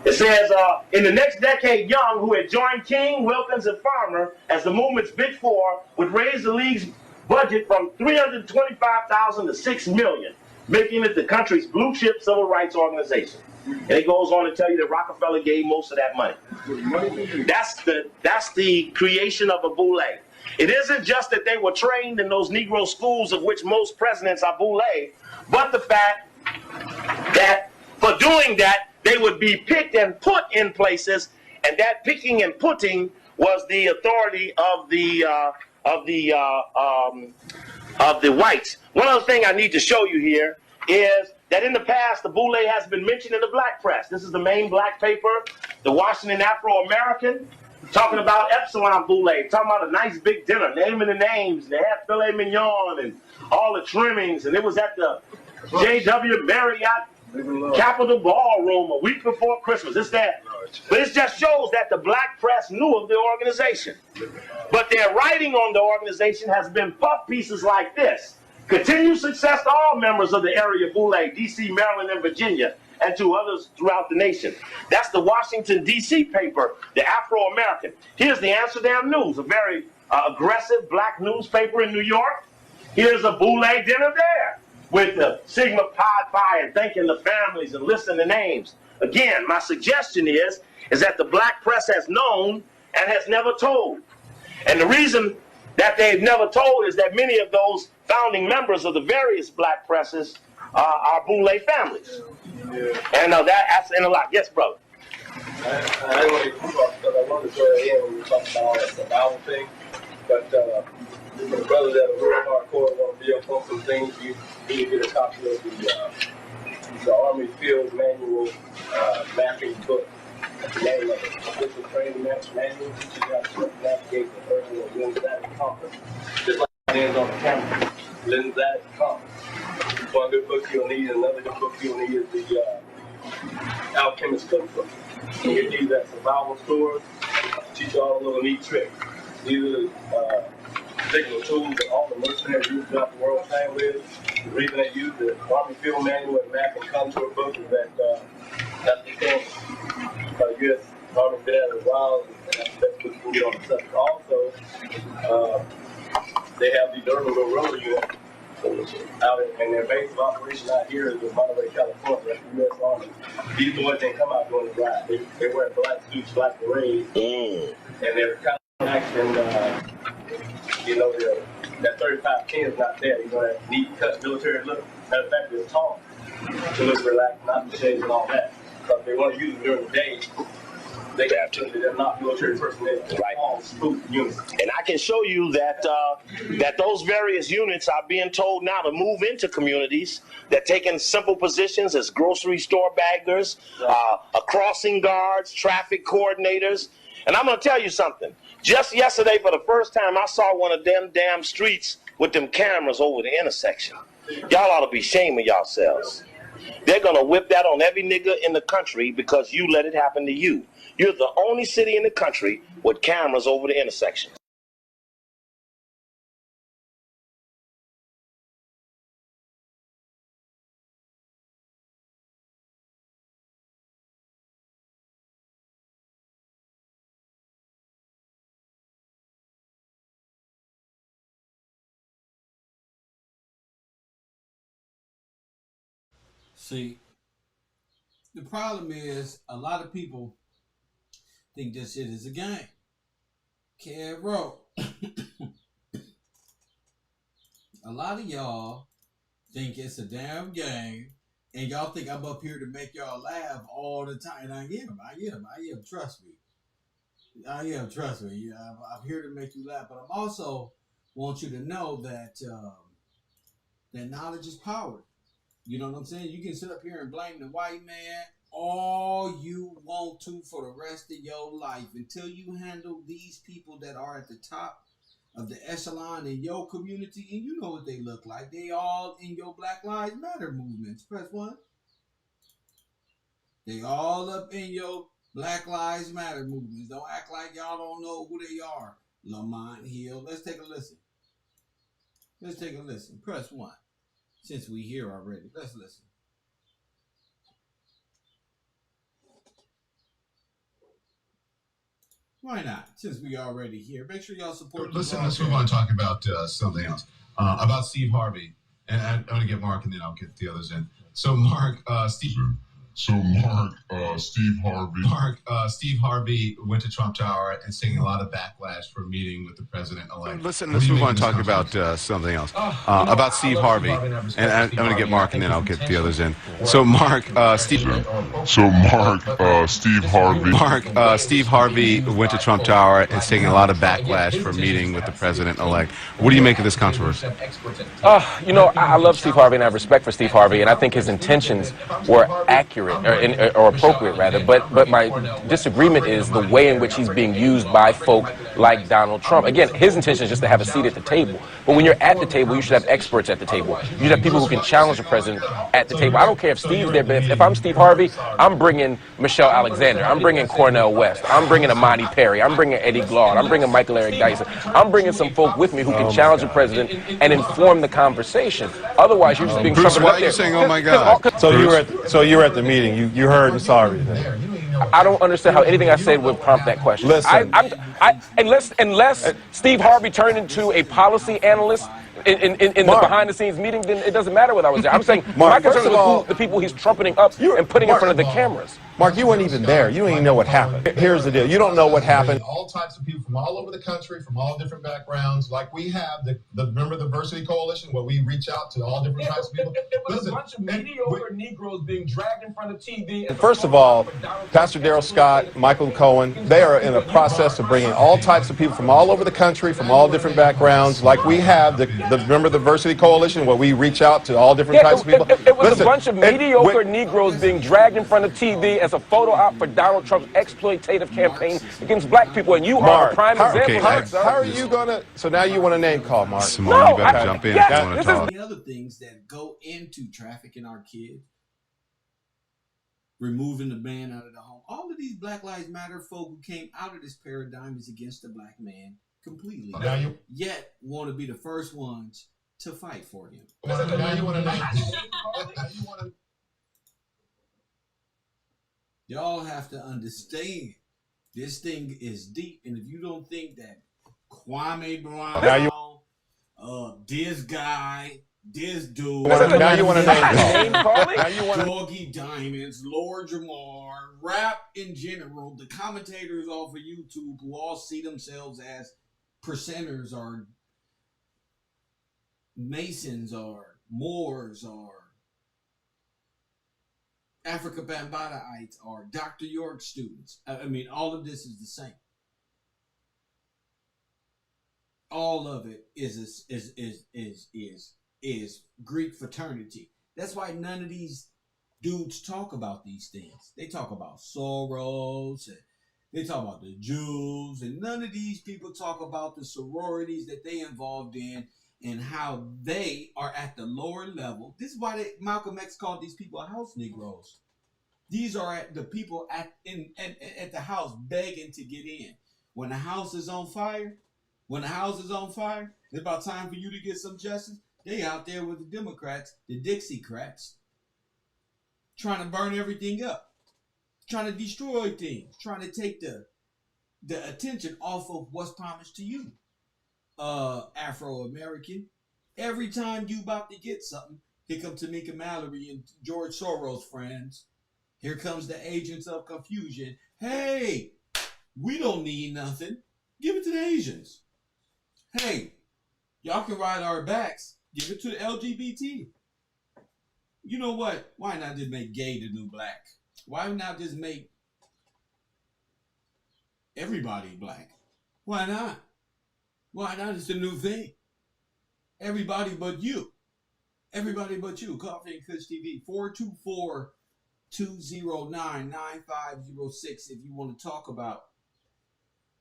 It says, in the next decade, Young, who had joined King, Wilkins, and Farmer as the movement's big four, would raise the league's budget from $325,000 to $6 million, making it the country's blue chip civil rights organization. And it goes on to tell you that Rockefeller gave most of that money. That's the creation of a boule. It isn't just that they were trained in those Negro schools of which most presidents are boule, but the fact that for doing that, they would be picked and put in places, and that picking and putting was the authority of the whites. One other thing I need to show you here is that in the past, the boule has been mentioned in the black press. This is the main black paper, the Washington Afro-American, talking about Epsilon boule, talking about a nice big dinner, naming the names, and they had filet mignon and all the trimmings, and it was at the J.W. Marriott Capitol Ballroom a week before Christmas. It's that. But it just shows that the black press knew of the organization. But their writing on the organization has been puff pieces like this. Continued success to all members of the area boule, D.C., Maryland, and Virginia, and to others throughout the nation. That's the Washington, D.C. paper, the Afro-American. Here's the Amsterdam News, a very aggressive black newspaper in New York. Here's a boule dinner there, with the Sigma Pi and thanking the families and listing the names. Again, my suggestion is that the black press has known and has never told. And the reason that they've never told is that many of those founding members of the various black presses are boule families. Yeah. And that's in a lot. Yes, brother. I wanted to throw it in when we talk about that survival thing, but for the brothers that are real hardcore want to be up on some things, you need to get a copy of the Army Field Manual mapping book. That's the name of it. Official Training Manual teaches you how to navigate the person with lymphatic compass. Just like hands on the camera. Lymphatic compass. One good book you'll need, another good book you'll need is the Alchemist Cookbook. You get these at survival stores. Teach you all the little neat tricks. These are particular tools that all the mercenaries use throughout the world time with. The reason they use the Army Field Manual and Map and Contour book is that that's the thing. U.S. Army's been at it a while, and that's the best book you can get on the subject. Also, they have the urban guerrilla unit out and their base of operation out here is in Monterey, California. That's the U.S. Army. These boys didn't come out doing the ride. They wear black suits, black berets, and they're kind of action. That 3510 is not there. That neat cut military look. Matter of fact, they're tall to look relaxed, not the shades and all that. Because they want to use them during the day. They have to. They're not military personnel. Right. All spook units. And I can show you that that those various units are being told now to move into communities. They're taking simple positions as grocery store baggers, crossing guards, traffic coordinators. And I'm going to tell you something. Just yesterday, for the first time, I saw one of them damn streets with them cameras over the intersection. Y'all ought to be shaming yourselves. They're going to whip that on every nigga in the country because you let it happen to you. You're the only city in the country with cameras over the intersection. See, the problem is a lot of people think this shit is a game. Bro. A lot of y'all think it's a damn game, and y'all think I'm up here to make y'all laugh all the time. And I am. Trust me. I am. Trust me. Yeah, I'm here to make you laugh, but I'm also want you to know that that knowledge is power. You know what I'm saying? You can sit up here and blame the white man all you want to for the rest of your life until you handle these people that are at the top of the echelon in your community, and you know what they look like. They all in your Black Lives Matter movements. Press 1. They all up in your Black Lives Matter movements. Don't act like y'all don't know who they are. Lamont Hill. Let's take a listen. Press 1. Since we here already, let's listen. Why not? Since we already here, make sure y'all support. Listen, let's move on and talk about something else. About Steve Harvey, and I'm going to get Mark, and then I'll get the others in. So, Mark, Steve Harvey went to Trump Tower and seeing a lot of backlash for meeting with the president-elect. Listen, let's move on and talk about something else. About Steve Harvey, and I'm going to get Mark, and then I'll get the others in. So, Steve Harvey went to Trump Tower and seeing a lot of backlash for meeting with the president-elect. What do you make of this controversy? You know, I love Steve Harvey and I have respect for Steve Harvey, and I think his intentions were accurate or appropriate rather. But my disagreement is the way in which he's being used by folk like Donald Trump. Again, his intention is just to have a seat at the table. But when you're at the table, you should have experts at the table. You should have people who can challenge the president at the table. I don't care if Steve's there, but if I'm Steve Harvey, I'm bringing Michelle Alexander. I'm bringing Cornel West. I'm bringing Amani Perry. I'm bringing Eddie Glaude. I'm bringing Michael Eric Dyson. I'm bringing some folk with me who can challenge the president and inform the conversation. Otherwise, you're just being Bruce, trumped why up are there. you saying, "Oh my God"? So you were at the meeting. You heard and saw everything. I don't understand how anything I said would prompt that question. Listen, unless Steve Harvey turned into a policy analyst in the behind-the-scenes meeting, then it doesn't matter what I was there. I'm saying my concern was the people he's trumpeting up and putting in front of the cameras. Mark, you weren't even there. You don't even know what happened. Here's the deal. You don't know what happened. All types of people from all over the country, from all different backgrounds, like we have remember the Diversity Coalition, where we reach out to all different types of people. It was a bunch of mediocre Negroes being dragged in front of TV. First of all, Pastor Darrell Scott, Michael Cohen, they are in a process of bringing all types of people from all over the country, from all different backgrounds, like we have remember the Diversity Coalition, where we reach out to all different types of people. It was a bunch of mediocre Negroes being dragged in front of TV as a photo op for Donald Trump's exploitative campaign against black people, and you are a prime example. How are you going to... So now you want a name call, Mark? Simone, you better jump in if you want to talk. The other things that go into trafficking our kids, removing the man out of the home, all of these Black Lives Matter folk who came out of this paradigm is against the black man completely. Yet want to be the first ones to fight for him. Now you want to... Y'all have to understand, this thing is deep, and if you don't think that Kwame Brown, this guy, this dude, now you want to name calling? Doggy Diamonds, Lord Jamar, rap in general, the commentators off of YouTube who all see themselves as percenters or Masons or Moors or Africa Bambaataan or Dr. York students. I mean, all of this is the same. All of it is Greek fraternity. That's why none of these dudes talk about these things. They talk about Soros and They talk about the Jews, and none of these people talk about the sororities that they involved in and how they are at the lower level. This is why Malcolm X called these people house Negroes. These are the people at the house begging to get in. When the house is on fire, it's about time for you to get some justice. They out there with the Democrats, the Dixiecrats, trying to burn everything up, trying to destroy things, trying to take the attention off of what's promised to you, Afro-American. Every time you about to get something, here come Tamika Mallory and George Soros friends. Here comes the agents of confusion. Hey, we don't need nothing. Give it to the Asians. Hey, y'all can ride our backs. Give it to the LGBT. You know what? Why not just make gay the new black? Why not just make everybody black? Why not? Why not? It's the new thing. Everybody but you. Everybody but you. Coffee and Kush TV. 424-209-9506 if you want to talk about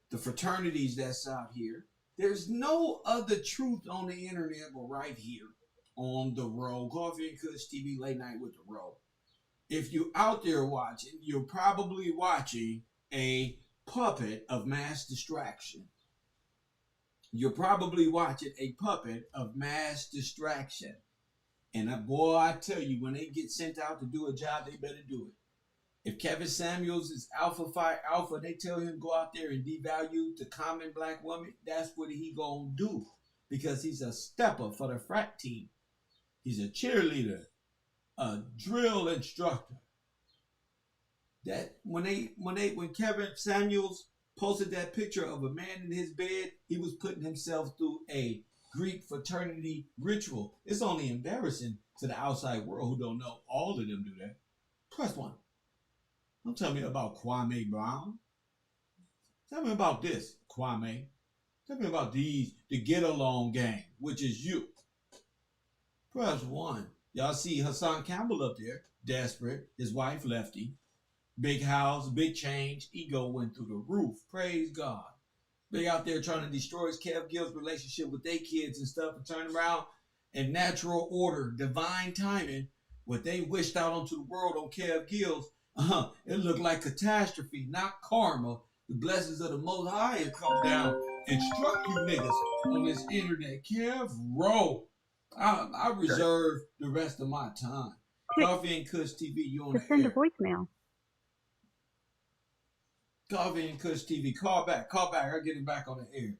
the fraternities that's out here. There's no other truth on the internet but right here on the road. Coffee and Kush TV, late night with the road. If you're out there watching, you're probably watching a puppet of mass distraction. You're probably watching a puppet of mass distraction. And boy, I tell you, when they get sent out to do a job, they better do it. If Kevin Samuels is Alpha Phi Alpha, they tell him go out there and devalue the common black woman, that's what he gonna do. Because he's a stepper for the frat team. He's a cheerleader, a drill instructor. That when Kevin Samuels posted that picture of a man in his bed, he was putting himself through a Greek fraternity ritual. It's only embarrassing to the outside world who don't know all of them do that. Press one. Don't tell me about Kwame Brown. Tell me about this, Kwame. Tell me about the Get Along gang, which is you. Press one. Y'all see Hassan Campbell up there, desperate. His wife, Lefty. Big house, big change. Ego went through the roof. Praise God. They out there trying to destroy Kev Gill's relationship with their kids and stuff and turn around in natural order, divine timing, what they wished out onto the world on Kev Gill's. It looked like catastrophe, not karma. The blessings of the Most High have come down and struck you niggas on this internet. Kev, roll. I reserve the rest of my time. Coffee and Kush TV, you on the send air. a voicemail. Coffee and Kush TV, call back. I get him back on the air.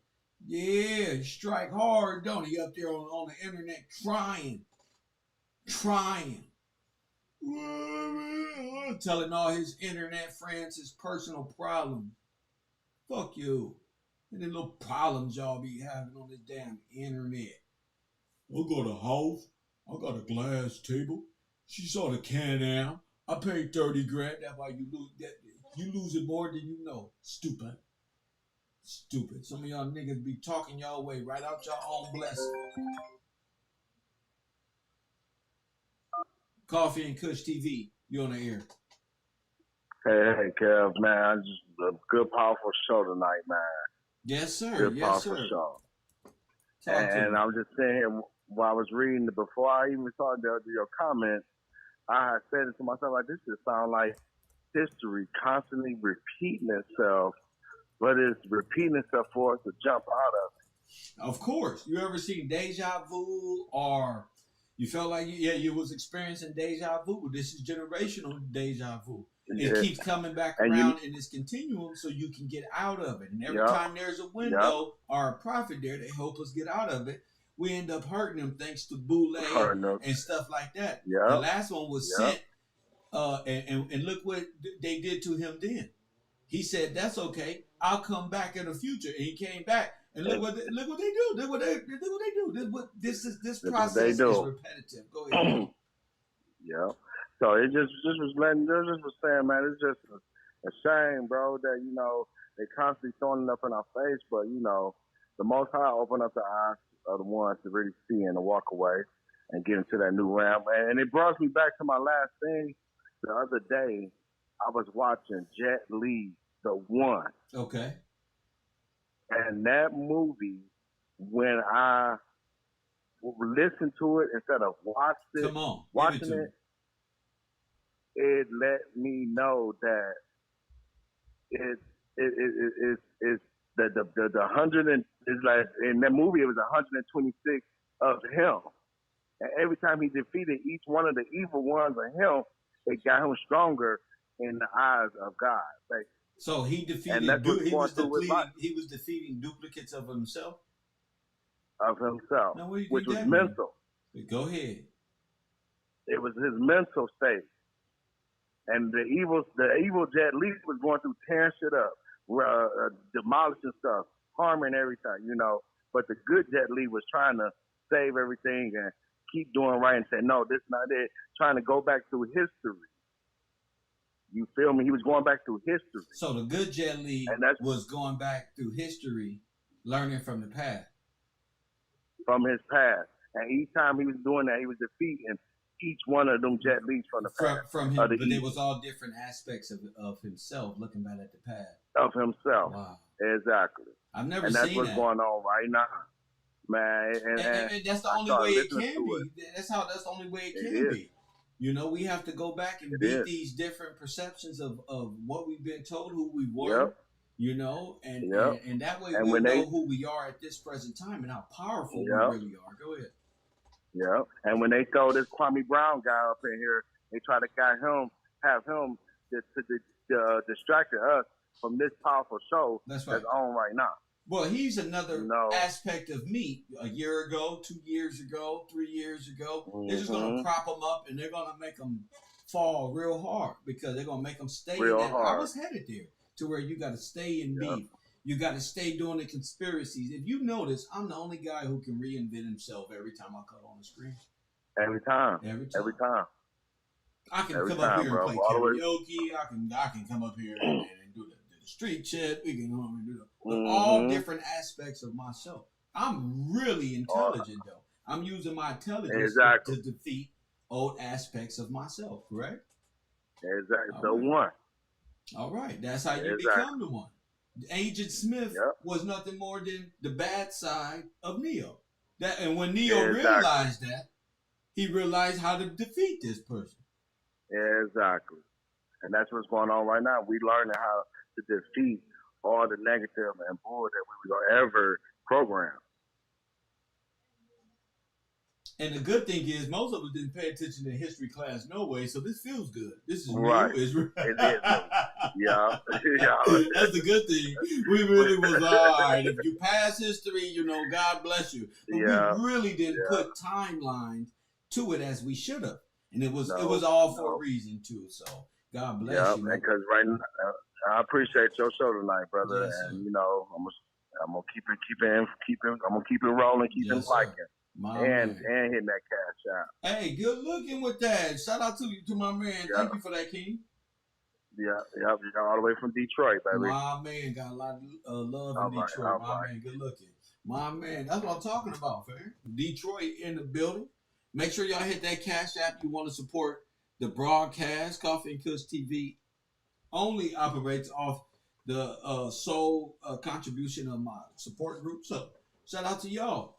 Yeah, strike hard, don't he? Up there on the internet trying. Telling all his internet friends his personal problems. Fuck you. And the little problems y'all be having on this damn internet. I got a house. I got a glass table. She saw the Can-Am. I paid 30 grand. That's why you lose that. You losing more than you know. Stupid. Some of y'all niggas be talking y'all way right out your own blessing. Coffee and Kush TV, you on the air. Hey, Kev, man, just a good, powerful show tonight, man. Yes, sir. Good, powerful show. And I'm just saying here, while I was reading it, before I even saw your comment, I had said it to myself, like, this just sounds like history constantly repeating itself, but it's repeating itself for us to jump out of it. Of course. You ever seen deja vu, or you felt like you was experiencing deja vu? This is generational deja vu. It keeps coming back around in this continuum so you can get out of it. And every time there's a window or a prophet there to help us get out of it, we end up hurting them thanks to BOULE and stuff like that. The last one was sent, and look what they did to him then. He said, that's okay. I'll come back in the future. And he came back. And look what they do. Look what they do. This process is repetitive. Go ahead. So it just was saying, man, it's just a shame, bro, that, you know, they constantly throwing it up in our face, but, you know, the Most High open up the eyes of the ones to really see and to walk away and get into that new realm. And it brought me back to my last thing. The other day, I was watching Jet Li The One. Okay. And that movie, when I listened to it instead of watching it, it let me know that it's the 100 and it's like in that movie it was 126 of him, and every time he defeated each one of the evil ones of him, it got him stronger in the eyes of God. Like, so he defeated. He was defeating duplicates of himself. Of himself, now, which was mental. Go ahead. It was his mental state, and the evil Jet Li was going through tearing shit up, demolishing stuff, harming everything, you know. But the good Jet Li was trying to save everything and keep doing right and say, no, this is not it. Trying to go back through history. You feel me? He was going back through history. So the good Jet Li was going back through history, learning from the past. From his past. And each time he was doing that, he was defeating each one of them Jet Lis from the past. From him, but it was all different aspects of himself, looking back at the past. Of himself. Wow. Exactly. I've never seen that. And that's what's going on right now. Man. And that's the only way it can be. That's the only way it can be. You know, we have to go back and beat these different perceptions of what we've been told, who we were. Yep. You know, and that way we'll know who we are at this present time and how powerful we really are. Go ahead. Yeah, and when they throw this Kwame Brown guy up in here, they try to have him to distract us from this powerful show that's on right now. Well, he's another aspect of me. A year ago, 2 years ago, 3 years ago, they're just going to prop them up and they're going to make them fall real hard because they're going to make them stay in that. I was headed there. To where you got to stay in beef. You got to stay doing the conspiracies. If you notice, I'm the only guy who can reinvent himself every time I cut on the screen. Every time. I can come up here and play karaoke. I can come up here and do the street shit. We can do all different aspects of myself. I'm really intelligent though. I'm using my intelligence to defeat old aspects of myself. Correct? Exactly. The one. All right, that's how you become the one. Agent Smith was nothing more than the bad side of Neo. And when Neo realized that, he realized how to defeat this person. Exactly. And that's what's going on right now. We learning how to defeat all the negative and bull that we were ever programmed. And the good thing is, most of us didn't pay attention to history class no way, so this feels good. This is right. New. It is. Yeah. That's the good thing. We really was all right. If you pass history, you know, God bless you. But we really didn't put timelines to it as we should have, and it was all for a reason too. So God bless you. Because right now, I appreciate your show tonight, brother, and you know, I'm gonna keep it rolling, keep it liking. And hitting that cash out. Hey, good looking with that. Shout out to my man. Thank you for that, King. Yeah, all the way from Detroit, baby. My man got a lot of love in Detroit. Man, good looking. My man, that's what I'm talking about, fam. Detroit in the building. Make sure y'all hit that cash app. You want to support the broadcast. Coffee and Kush TV only operates off the sole contribution of my support group. So shout out to y'all.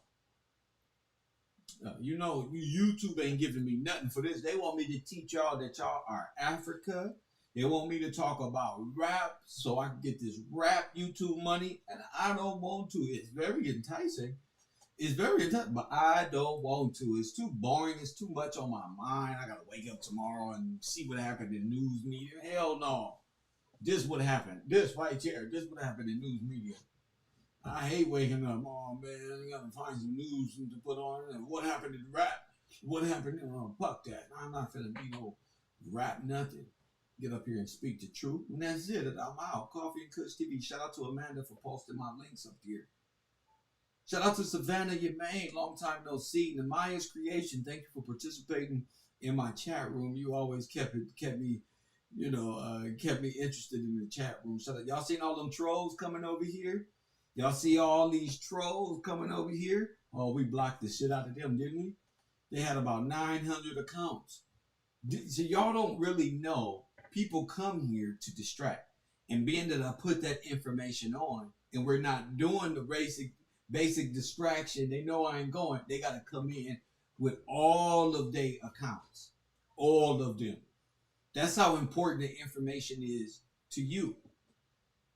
You know, YouTube ain't giving me nothing for this. They want me to teach y'all that y'all are Africa. They want me to talk about rap so I can get this rap YouTube money, and I don't want to. It's very enticing. But I don't want to. It's too boring. It's too much on my mind. I got to wake up tomorrow and see what happened in news media. Hell no. This would happen. This right here. This would happen in news media. I hate waking up. Oh, man, I got to find some news to put on. And what happened in rap? What happened in fuck that. I'm not finna be no rap nothing. Get up here and speak the truth. And that's it. I'm out. Coffee and Kush TV. Shout out to Amanda for posting my links up here. Shout out to Savannah Yemaine. Long time no see. Namaya's Creation. Thank you for participating in my chat room. You always kept me interested in the chat room. Shout out. Y'all seen all them trolls coming over here? Y'all see all these trolls coming over here? Oh, we blocked the shit out of them, didn't we? They had about 900 accounts. So y'all don't really know. People come here to distract. And being that I put that information on, and we're not doing the basic distraction, they know I ain't going. They got to come in with all of their accounts, all of them. That's how important the information is to you.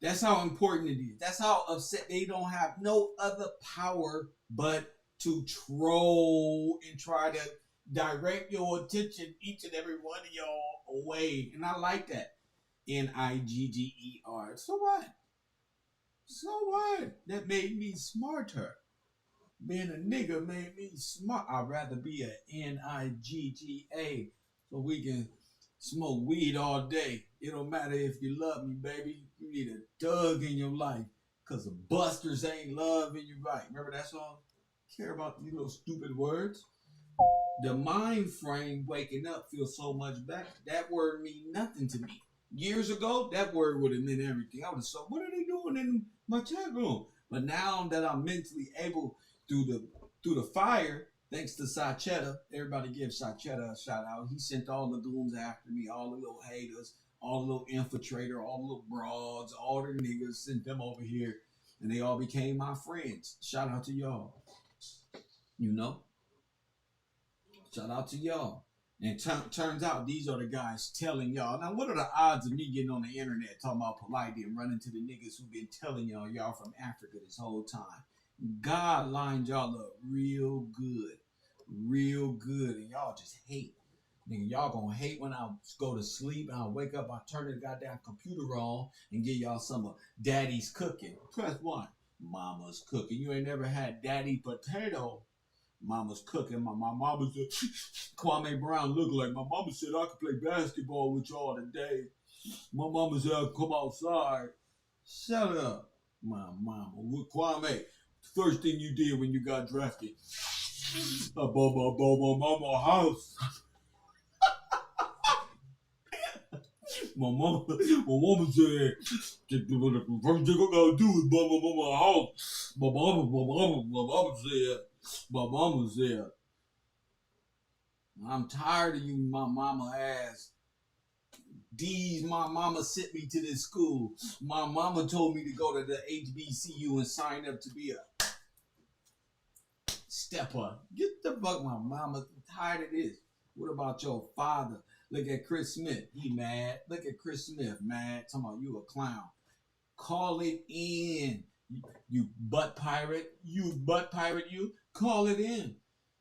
That's how important it is. That's how upset they don't have no other power but to troll and try to direct your attention, each and every one of y'all, away. And I like that. NIGGER. So what? So what? That made me smarter. Being a nigga made me smart. I'd rather be a NIGGA so we can smoke weed all day. It don't matter if you love me, baby. You need a thug in your life. Cause the busters ain't loving you right. Remember that song? Care about these little stupid words? The mind frame waking up feels so much better. That word mean nothing to me. Years ago, that word would have meant everything. I would have said, what are they doing in my chat room? But now that I'm mentally able through the fire, thanks to Sachetta, everybody give Sachetta a shout out. He sent all the goons after me, all the little haters, all the little infiltrator, all the little broads, all the niggas, sent them over here, and they all became my friends. Shout out to y'all. You know? Shout out to y'all. And turns out these are the guys telling y'all. Now, what are the odds of me getting on the internet talking about politely and running to the niggas who've been telling y'all from Africa this whole time? God lined y'all up real good. Real good. And y'all just hate. Nigga, y'all gonna hate when I go to sleep and I wake up, I turn the goddamn computer on and give y'all some of Daddy's cooking. Press 1. Mama's cooking. You ain't never had Daddy potato. Mama's cooking. My mama said, Kwame Brown looked like my mama said I could play basketball with y'all today. My mama said I'd come outside. Shut up, my mama. With Kwame, first thing you did when you got drafted, I bought my mama a house. My mama said, the first thing I gotta do is buy my mama a house. My mama said, I'm tired of you, my mama ass. My mama sent me to this school. My mama told me to go to the HBCU and sign up to be a stepper. Get the fuck, my mama. I'm tired of this. What about your father? Look at Chris Smith. He mad. Look at Chris Smith, mad. Talking about you a clown. Call it in. You butt pirate. You. Call it in.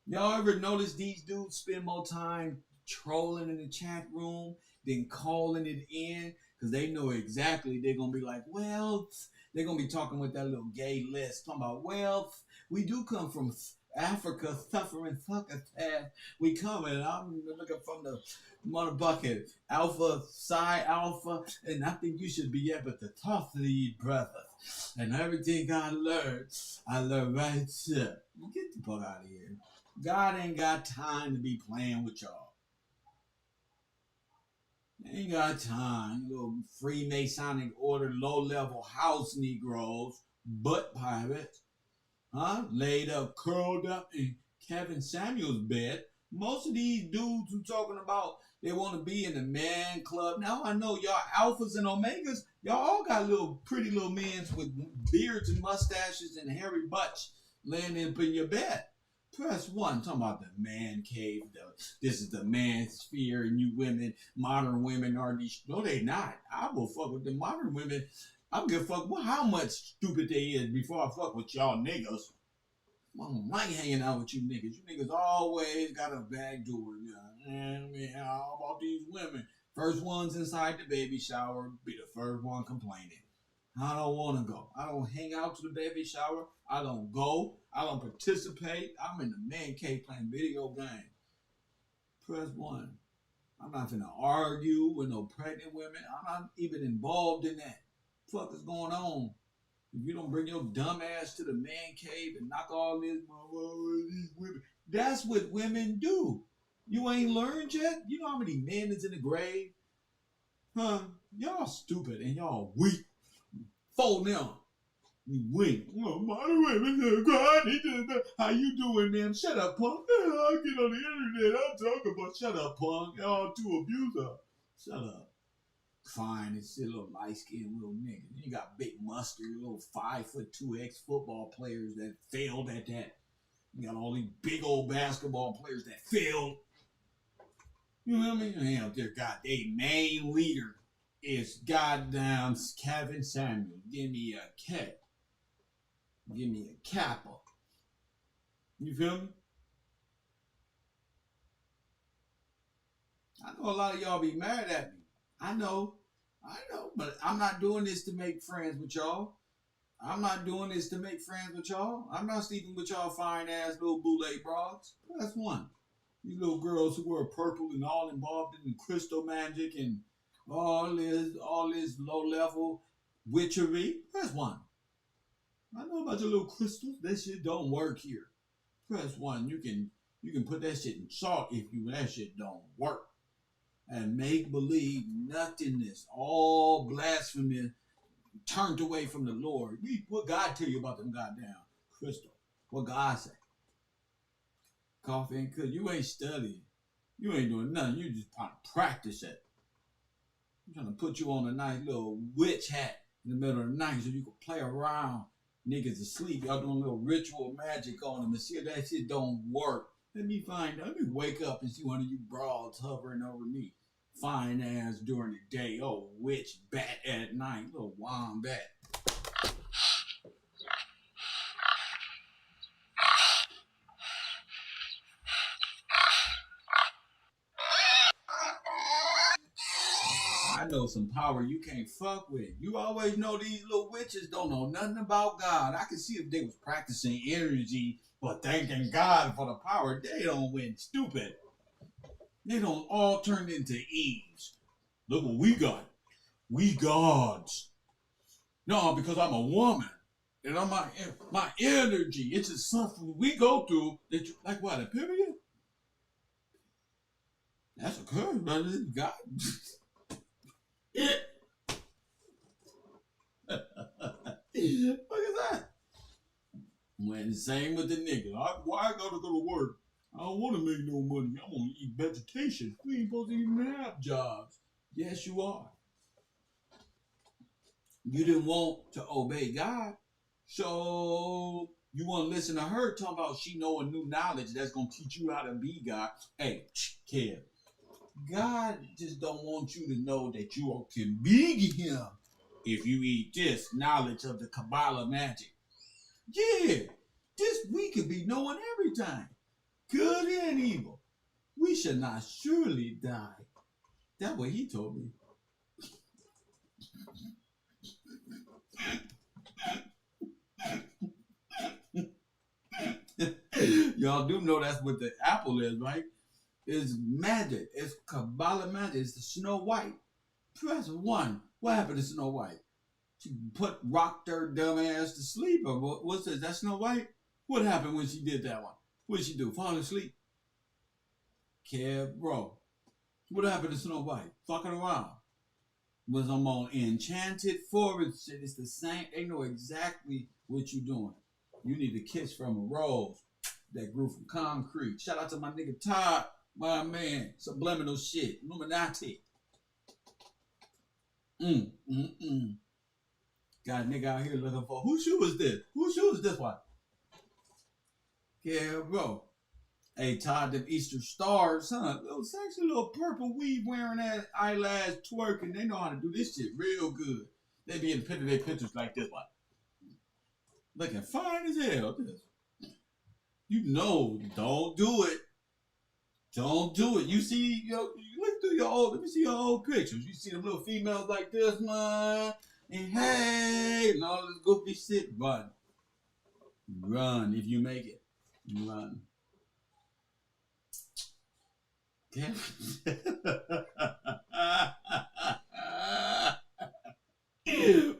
Y'all ever notice these dudes spend more time trolling in the chat room than calling it in? Because they know exactly they're going to be like, well, they're going to be talking with that little gay list. Talking about, well, we do come from Africa, suffering succotash. We come, and I'm looking from the motherfucking Alpha, Psi Alpha, and I think you should be able to talk to these brothers. And everything I learned right here. Get the fuck out of here. God ain't got time to be playing with y'all. Ain't got time. Little Freemasonic order, low-level house Negroes, butt pirates, laid up, curled up in Kevin Samuel's bed. Most of these dudes who talking about they want to be in the man club. Now I know y'all alphas and omegas, y'all all got little pretty little men with beards and mustaches and hairy butts laying up in your bed. Press 1, talking about the man cave. This is the man sphere, and you women, modern women are these. No, they not. I will fuck with the modern women. I don't give a fuck how much stupid they is before I fuck with y'all niggas. I don't like hanging out with you niggas. You niggas always got a back door. How about these women? First ones inside the baby shower be the first one complaining. I don't want to go. I don't hang out to the baby shower. I don't go. I don't participate. I'm in the man cave playing video games. Press 1. I'm not finna argue with no pregnant women. I'm not even involved in that. What the fuck is going on? If you don't bring your dumb ass to the man cave and knock all these women, that's what women do. You ain't learned yet? You know how many men is in the grave? Huh? Y'all stupid and y'all weak. Fold them. You weak. Well, modern women, how you doing, man? Shut up, punk. I get on the internet. I'll talk about shut up, punk. Y'all too abuser. Shut up. Fine, it's a little light-skinned little nigga. You got big muscular little 5'2" ex-football players that failed at that. You got all these big old basketball players that failed. You know what I mean? And out there, God, their main leader is goddamn Kevin Samuels. Give me a cat. Give me a kappa. You feel me? I know a lot of y'all be mad at me. I know, but I'm not doing this to make friends with y'all. I'm not doing this to make friends with y'all. I'm not sleeping with y'all fine ass little boule broads. That's one. These little girls who wear purple and all involved in crystal magic and all this low level witchery. Press one. I know about your little crystals. That shit don't work here. Press one. You can put that shit in salt if that shit don't work. And make believe nothingness, all blasphemy, turned away from the Lord. What God tell you about them goddamn crystal? What God say? Coffee and cook. You ain't studying. You ain't doing nothing. You just trying to practice it. I'm trying to put you on a nice little witch hat in the middle of the night so you can play around. Niggas asleep. Y'all doing a little ritual magic on them and see if that shit don't work. Let me wake up and see one of you broads hovering over me. Fine ass during the day. Oh, witch bat at night. Little wombat. I know some power you can't fuck with. You always know these little witches don't know nothing about God. I can see if they was practicing energy, but thanking God for the power, they don't win stupid. They don't all turn into Eves. Look what we got. We gods. No, because I'm a woman. And I'm my energy. It's just something we go through that you, like what, a period? That's a curse, brother. God. Look at that. When same with the nigga. Why I gotta go to work? I don't want to make no money. I want to eat vegetation. We ain't supposed to even have jobs. Yes, you are. You didn't want to obey God, so you want to listen to her talking about she know a new knowledge that's gonna teach you how to be God. Hey, kid, God just don't want you to know that you can be Him if you eat this knowledge of the Kabbalah magic. Yeah, this we could be knowing everything, good and evil. We should not surely die. That's what He told me. Y'all do know that's what the apple is, right? It's magic. It's Kabbalah magic. It's the Snow White. Press one. What happened to Snow White? She rocked her dumb ass to sleep. Or what's this? That Snow White? What happened when she did that one? What did she do? Fall asleep? Bro. What happened to Snow White? Fucking around. Was I'm on Enchanted Forest shit. It's the same. They know exactly what you doing. You need a kiss from a rose that grew from concrete. Shout out to my nigga Todd, my man. Subliminal shit. Illuminati. Got a nigga out here looking for, whose shoe is this? Whose shoe is this one? Yeah, bro. Hey, Todd, them Easter stars, huh? Little sexy little purple weave wearing that eyelash twerking. They know how to do this shit real good. They be in their pictures like this one. Looking fine as hell. This. You know, don't do it. Don't do it. You see, you look through your old, let me see your old pictures. You see them little females like this, man. And hey, and all this goofy shit. Run. Run if you make it. Run. Okay.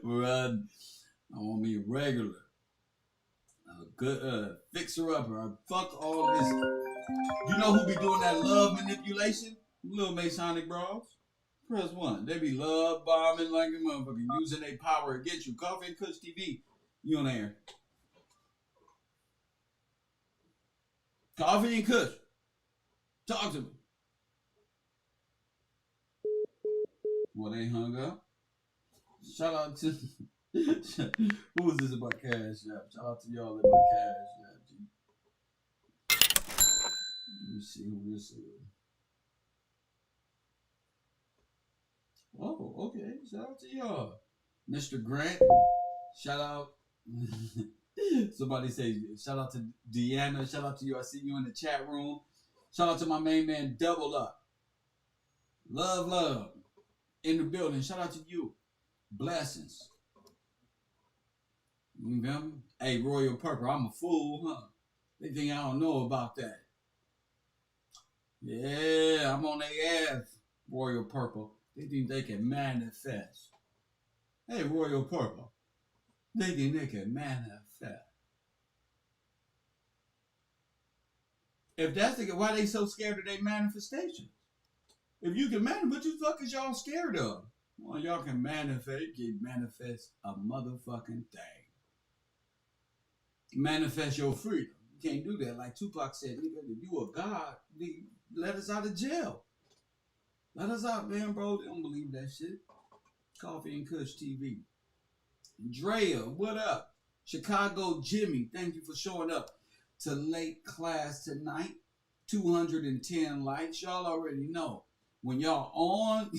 Run. I want me regular. A good fixer-upper. Fuck all this. You know who be doing that love manipulation? Little Masonic bras. Press one. They be love bombing like a motherfucker, using their power against you. Coffee and Kush TV. You on air. Coffee and Kush. Talk to me. Well, they hung up. Shout out to who was this about Cash App? Shout out to y'all in my Cash App. Let me see who this is. Oh, okay. Shout out to y'all. Mr. Grant. Shout out. Somebody say shout out to Deanna. Shout out to you. I see you in the chat room. Shout out to my main man, Double Up. Love. In the building. Shout out to you. Blessings. You feel me? Hey, Royal Purple, I'm a fool, huh? They think I don't know about that. Yeah, I'm on their ass, Royal Purple. They think they can manifest. Hey, Royal Purple. They think they can manifest. If that's the why they so scared of their manifestations? If you can manifest, what the fuck is y'all scared of? Well, y'all can manifest. You can manifest a motherfucking thing. Manifest your freedom. You can't do that. Like Tupac said, nigga, if you a god, let us out of jail. Let us out, man, bro. They don't believe that shit. Coffee and Kush TV. Drea, what up? Chicago Jimmy, thank you for showing up to late class tonight. 210 likes. Y'all already know. When y'all on...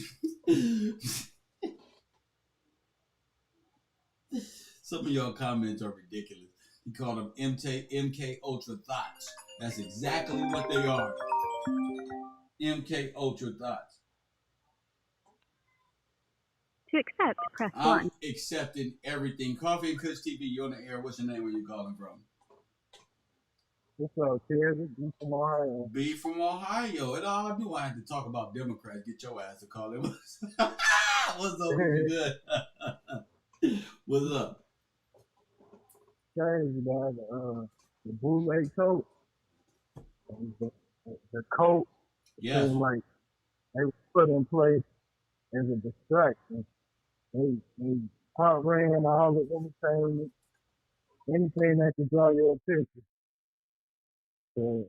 Some of y'all comments are ridiculous. He called them MK Ultra Thoughts. That's exactly what they are. MK Ultra Thoughts. To accept, press I'm 1. accepting everything. Coffee and Kush TV, you're on the air. What's your name? Where you calling from? What's up, Terry? B from Ohio. B from Ohio. And all I do, I had to talk about Democrats. Get your ass to call it. What's up? What's good? What's up? Crazy, man. The bootleg coat, the coat, yes. seemed like they were put in place as a distraction. They outran all the entertainment, anything that could draw your attention. To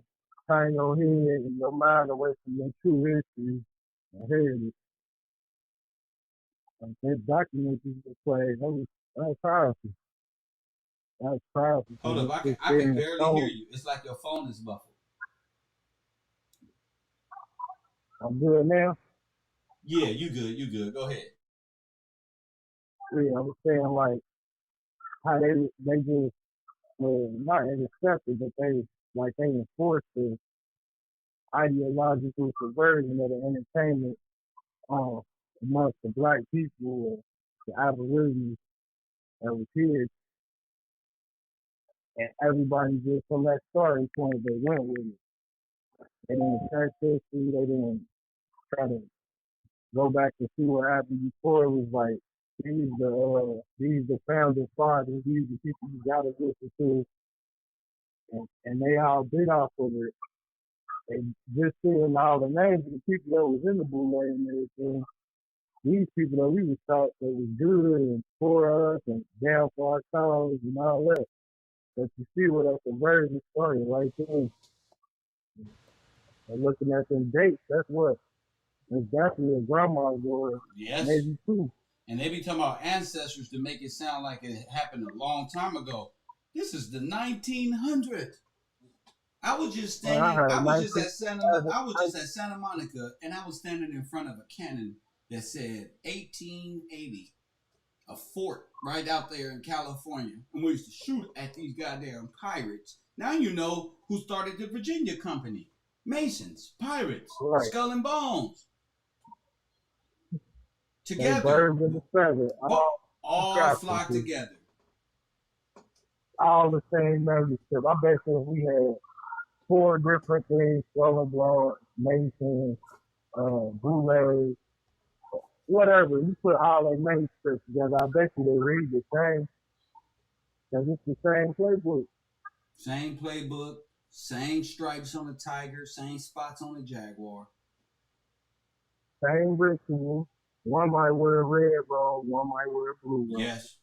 turn your head and your mind away from your true history and heritage. Like that document you just played, that was powerful. That was powerful. Hold up, I can barely hear you. It's like your phone is muffled. I'm good now? Yeah, you good. Go ahead. Yeah, I was saying like how they just not accepted, but they enforced the ideological subversion of the entertainment amongst the black people, the aborigines that was here, and everybody just from that starting point they went with it. They didn't check history, they didn't try to go back and see what happened before. It was like these the founding fathers, these the people you gotta listen to, and they all bit off of it. And just seeing all the names of the people that was in the bootleg and everything, these people that we was taught that was good and for us and down for our cause and all that. But you see what a conversion started right there. And looking at them dates, that's what it's definitely a grandma's or yes. Maybe two. And they be talking about ancestors to make it sound like it happened a long time ago. This is the 1900s. I was just standing. I was just at Santa Monica, and I was standing in front of a cannon that said 1880, a fort right out there in California, and we used to shoot at these goddamn pirates. Now you know who started the Virginia Company: Masons, pirates, right. Skull and Bones. Together, birds of the feather, all flock together. All the same membership. I bet you if we had 4 different things: Skull and Bones, Masons, Bouleurs, whatever. You put all their manuscripts together, I bet you they read the same. Because it's the same playbook. Same playbook, same stripes on the tiger, same spots on the jaguar. Same ritual. One might wear a red robe, one might wear a blue robe. Yes.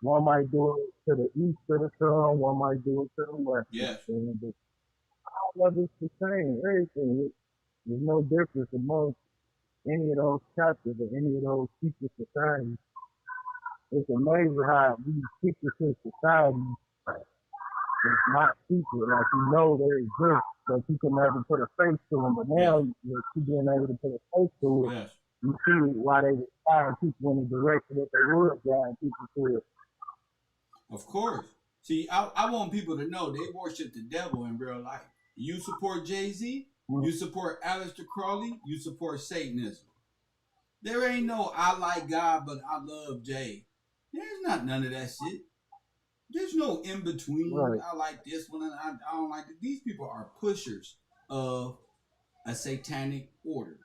One might do it to the east of the sun, one might do it to the west. Yes. All of it's the same. Everything. There's no difference amongst any of those chapters or any of those secret societies. It's amazing how these secret societies is not secret. Like, you know they exist, but you can never put a face to them. But now, with you being able to put a face to it, you see why they inspire people in the direction that they would guide people to it. Of course. See, I want people to know they worship the devil in real life. You support Jay-Z, you support Aleister Crowley, you support Satanism. There ain't no I like God, but I love Jay. There's not none of that shit. There's no in between. Right. I like this one and I don't like it. These people are pushers of a satanic order.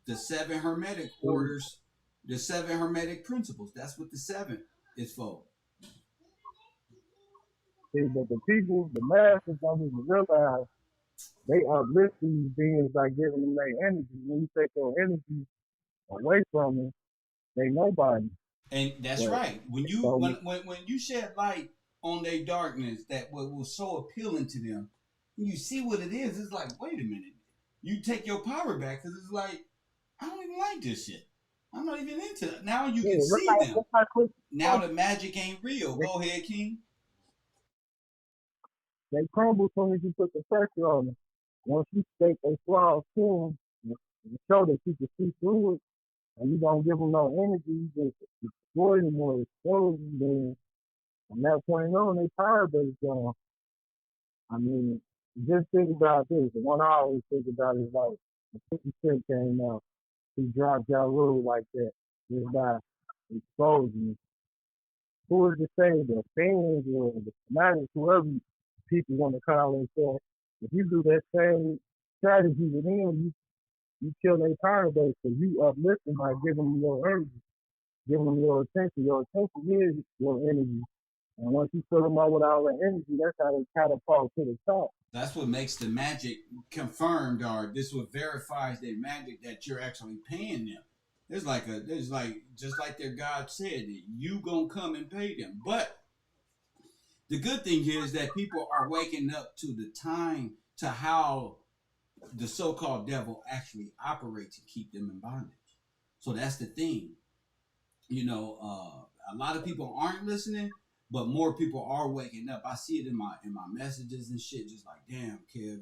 The 7 Hermetic orders, the 7 Hermetic principles. That's what the 7 is for. See, but the people, the masses don't even realize they uplift these beings by giving them their energy. When you take your energy away from them, they nobody. And that's right. When you when you shed light on their darkness, that what was so appealing to them, and you see what it is, it's like, wait a minute. You take your power back because it's like, I don't even like this shit. I'm not even into it. Now you can see them. Now the magic ain't real. Go ahead, King. They crumble as soon as you put the pressure on them. Once you state their flaws to them, you show that you can see through it, and you don't give them no energy, you just destroy them or expose them, then from that point on, they power base gone. I mean, just think about this. The one I always think about is like, the 50 Cent came out. He dropped Ja Rule like that, just by exposing. Who is to say the fans or the fanatics, whoever people want to call themselves, if you do that same strategy with them, you kill their power base, because you uplift them by giving them your energy, giving them your attention. Your attention is your energy. And once you fill them up with all the energy, that's how they catapult to the top. That's what makes the magic confirmed, or this what verifies their magic, that you're actually paying them. There's just like their God said, that you gonna come and pay them. But the good thing here is that people are waking up to the time, to how the so-called devil actually operates and keep them in bondage. So that's the thing. You know, a lot of people aren't listening, but more people are waking up. I see it in my messages and shit. Just like, damn, Kev,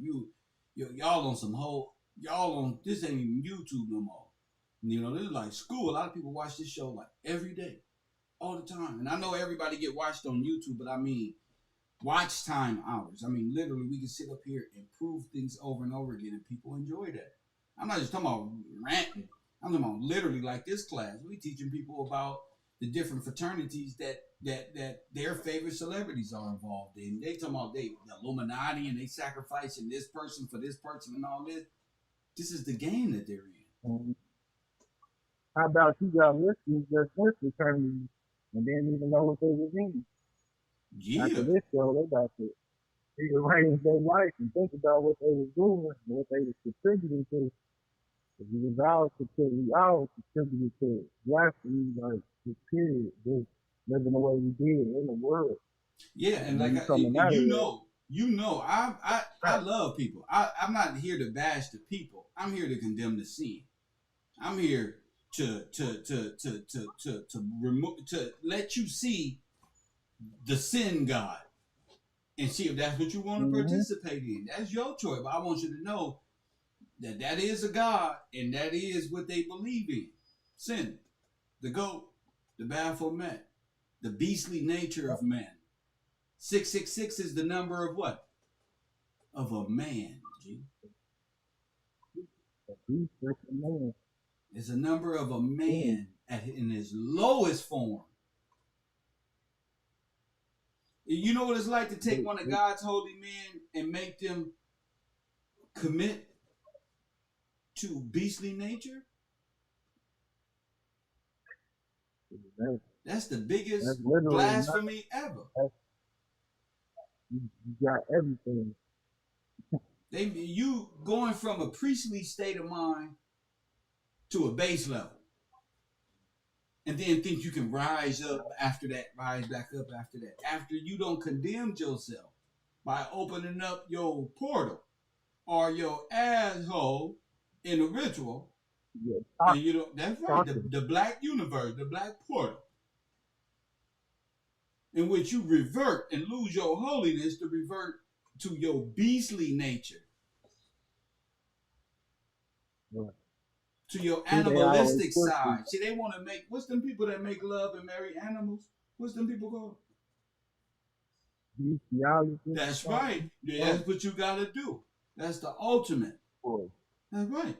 y'all on some whole, y'all on, this ain't even YouTube no more. You know, this is like school. A lot of people watch this show like every day, all the time. And I know everybody get watched on YouTube, but I mean, watch time hours. I mean, literally, we can sit up here and prove things over and over again, and people enjoy that. I'm not just talking about ranting. I'm talking about literally like this class. We teaching people about the different fraternities that their favorite celebrities are involved in. They talking about the Illuminati, and they sacrificing this person for this person and all this. This is the game that they're in. How about you got listeners just went fraternities and didn't even know what they was in? Yeah. After this show, they got to rearrange their life and think about what they was doing and what they was contributing to. If you was out contributed to blasphemy, like, this period, just living the way we did in the world. Yeah, and like you know, I love people. I'm not here to bash the people. I'm here to condemn the sin. I'm here to remove, to let you see the sin God and see if that's what you want to participate in. That's your choice. But I want you to know that that is a God, and that is what they believe in. Sin, the goat, the Baphomet, the beastly nature of man. 666 is the number of what? Of a man, G. It's a number of a man in his lowest form. You know what it's like to take one of God's holy men and make them commit to beastly nature? That's the biggest blasphemy ever. You got everything. You going from a priestly state of mind to a base level, and then think you can rise up after that, rise back up after that. After you don't condemn yourself by opening up your portal or your asshole in a ritual And you know, that's right, the black universe, the black portal, in which you revert and lose your holiness to revert to your beastly nature, to your animalistic side. See, they want to make, what's them people that make love and marry animals? What's them people called? That's right. That's what you got to do. That's the ultimate. That's right.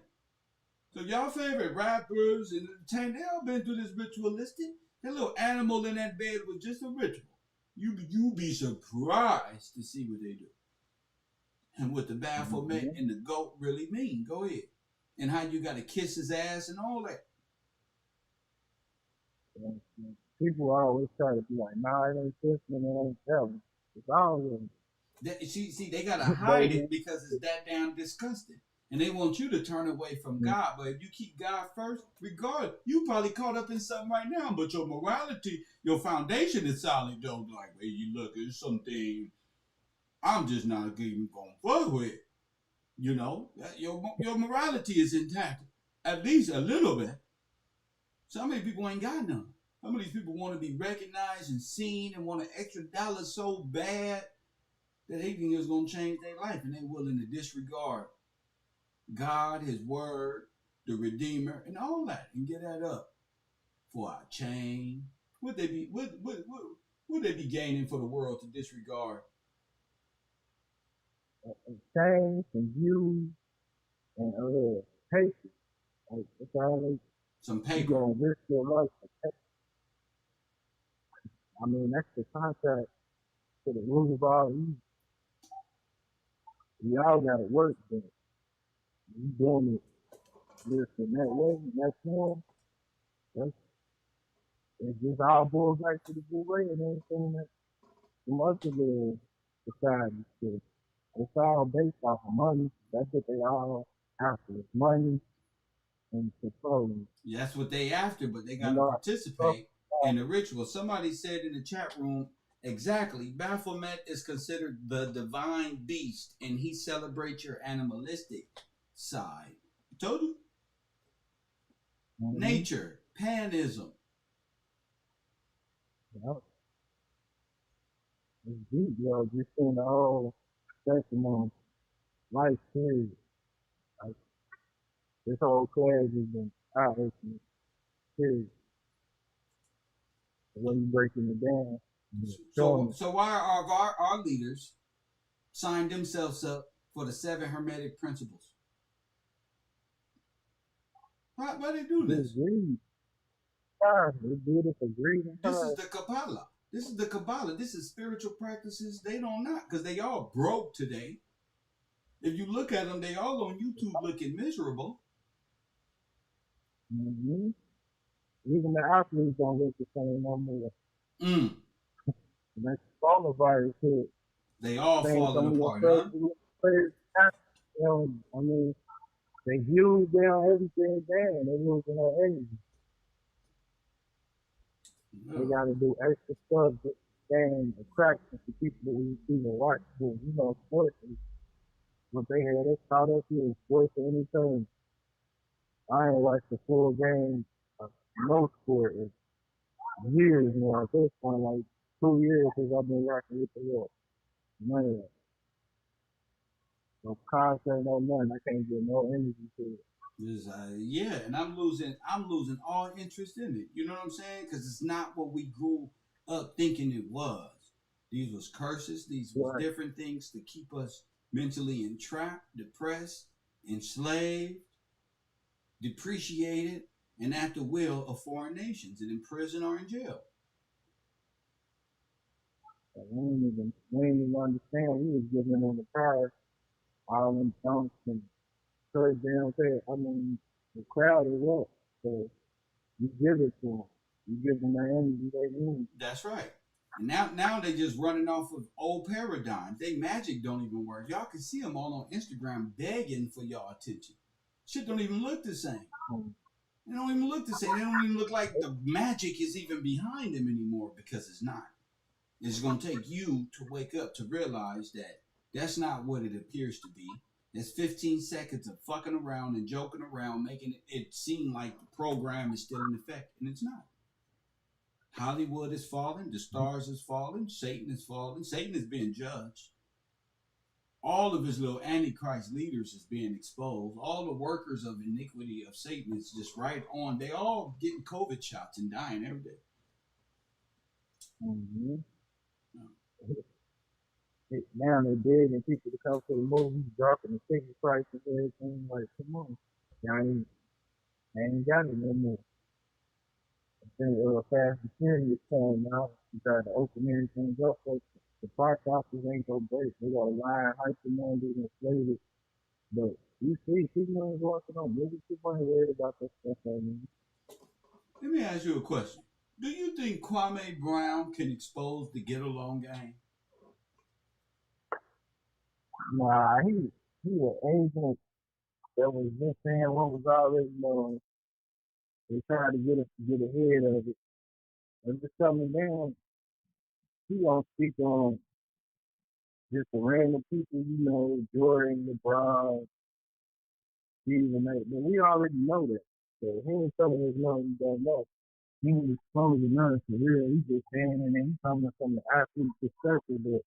So y'all favorite rappers and entertainers, they all been through this ritualistic. That little animal in that bed was just a ritual. You be surprised to see what they do. And what the Baphomet and the goat really mean. Go ahead. And how you got to kiss his ass and all that. People always try to be like, nah, it ain't this and it ain't that. It's always. See, they got to hide it because it's that damn disgusting. And they want you to turn away from God. But if you keep God first, regardless, you probably caught up in something right now. But your morality, your foundation is solid, though. Like, hey, you look, it's something I'm just not even going to fuck with. You know, your morality is intact. At least a little bit. Some of these people ain't got none. Some of these people want to be recognized and seen and want an extra dollar so bad that they think it's going to change their life. And they're willing to disregard God, his word, the Redeemer, and all that, and get that up for a chain. Would they be gaining for the world to disregard? Chains and views and paper. Like, it's always some paper. You're gonna risk your life for paper. I mean, that's the contract to the root of all evil. We all gotta work, but you doing it this and that way, and that form. It just all boils back to the BOULE and everything that the other society do. It's all based off of money. That's what they all after. It's money and control. Yeah, that's what they after, but they got to participate in the ritual. Somebody said in the chat room, exactly, Baphomet is considered the divine beast, and he celebrates your animalistic side. I told you. Nature, panism. Yep. It's deep, yo. Just seeing the whole spectrum on life period. Like, this whole class has been eye-opening, period. When you breaking it down. So why are our leaders signed themselves up for the 7 Hermetic principles? Why they do this? They do this for greed. This is the Kabbalah. This is the Kabbalah. This is spiritual practices. They don't not, because they all broke today. If you look at them, they all on YouTube looking miserable. Mm-hmm. Even the athletes don't look the same no more. That coronavirus hit. They all falling apart, huh? I mean, they views down everything down. They losing their energy. Yeah. They got to do extra stuff to gain attraction to people who even watch. You know, sports. What they had, they caught up here sports or anything. I ain't watched the full game of no sport in years now. At this point, like 2 years since I've been rocking with the Lord. Man. No concert, no nothing. I can't get no energy to it. Yeah, and I'm losing all interest in it. You know what I'm saying? Because it's not what we grew up thinking it was. These was curses. These was different things to keep us mentally entrapped, depressed, enslaved, depreciated, and at the will of foreign nations, and in prison or in jail. We didn't even understand. We was giving them the power. All them dunks and touchdowns there. I mean, the crowd is up. So you give it to them. You give them the energy they need. That's right. And now they just running off of old paradigms. They magic don't even work. Y'all can see them all on Instagram begging for y'all attention. Shit don't even look the same. They don't even look the same. They don't even look like the magic is even behind them anymore, because it's not. It's going to take you to wake up to realize that that's not what it appears to be. It's 15 seconds of fucking around and joking around, making it seem like the program is still in effect, and it's not. Hollywood is falling, the stars is falling, Satan is falling, Satan is being judged. All of his little antichrist leaders is being exposed. All the workers of iniquity of Satan is just right on. They all getting COVID shots and dying every day. Mm-hmm. Now they're begging people to come to the movies, dropping the ticket prices and everything. Like, come on, y'all ain't got it no more. I think Fast and Furious came out. You try to open everything up, so the box office ain't gonna break. They got a line, hyper-minded, inflated. But you see, people ain't watching on movies. People ain't worried about that stuff anymore. Let me ask you a question. Do you think Kwame Brown can expose the get-along gang? Nah, he an agent that was just saying what was already known. They tried to get ahead of it. And just telling them he don't speak on just the random people, Jordan, LeBron, Stephen A. But we already know that. So he ain't telling us nothing we don't know. He ain't exposing us for real. He just saying, and then he's coming from the athlete perspective that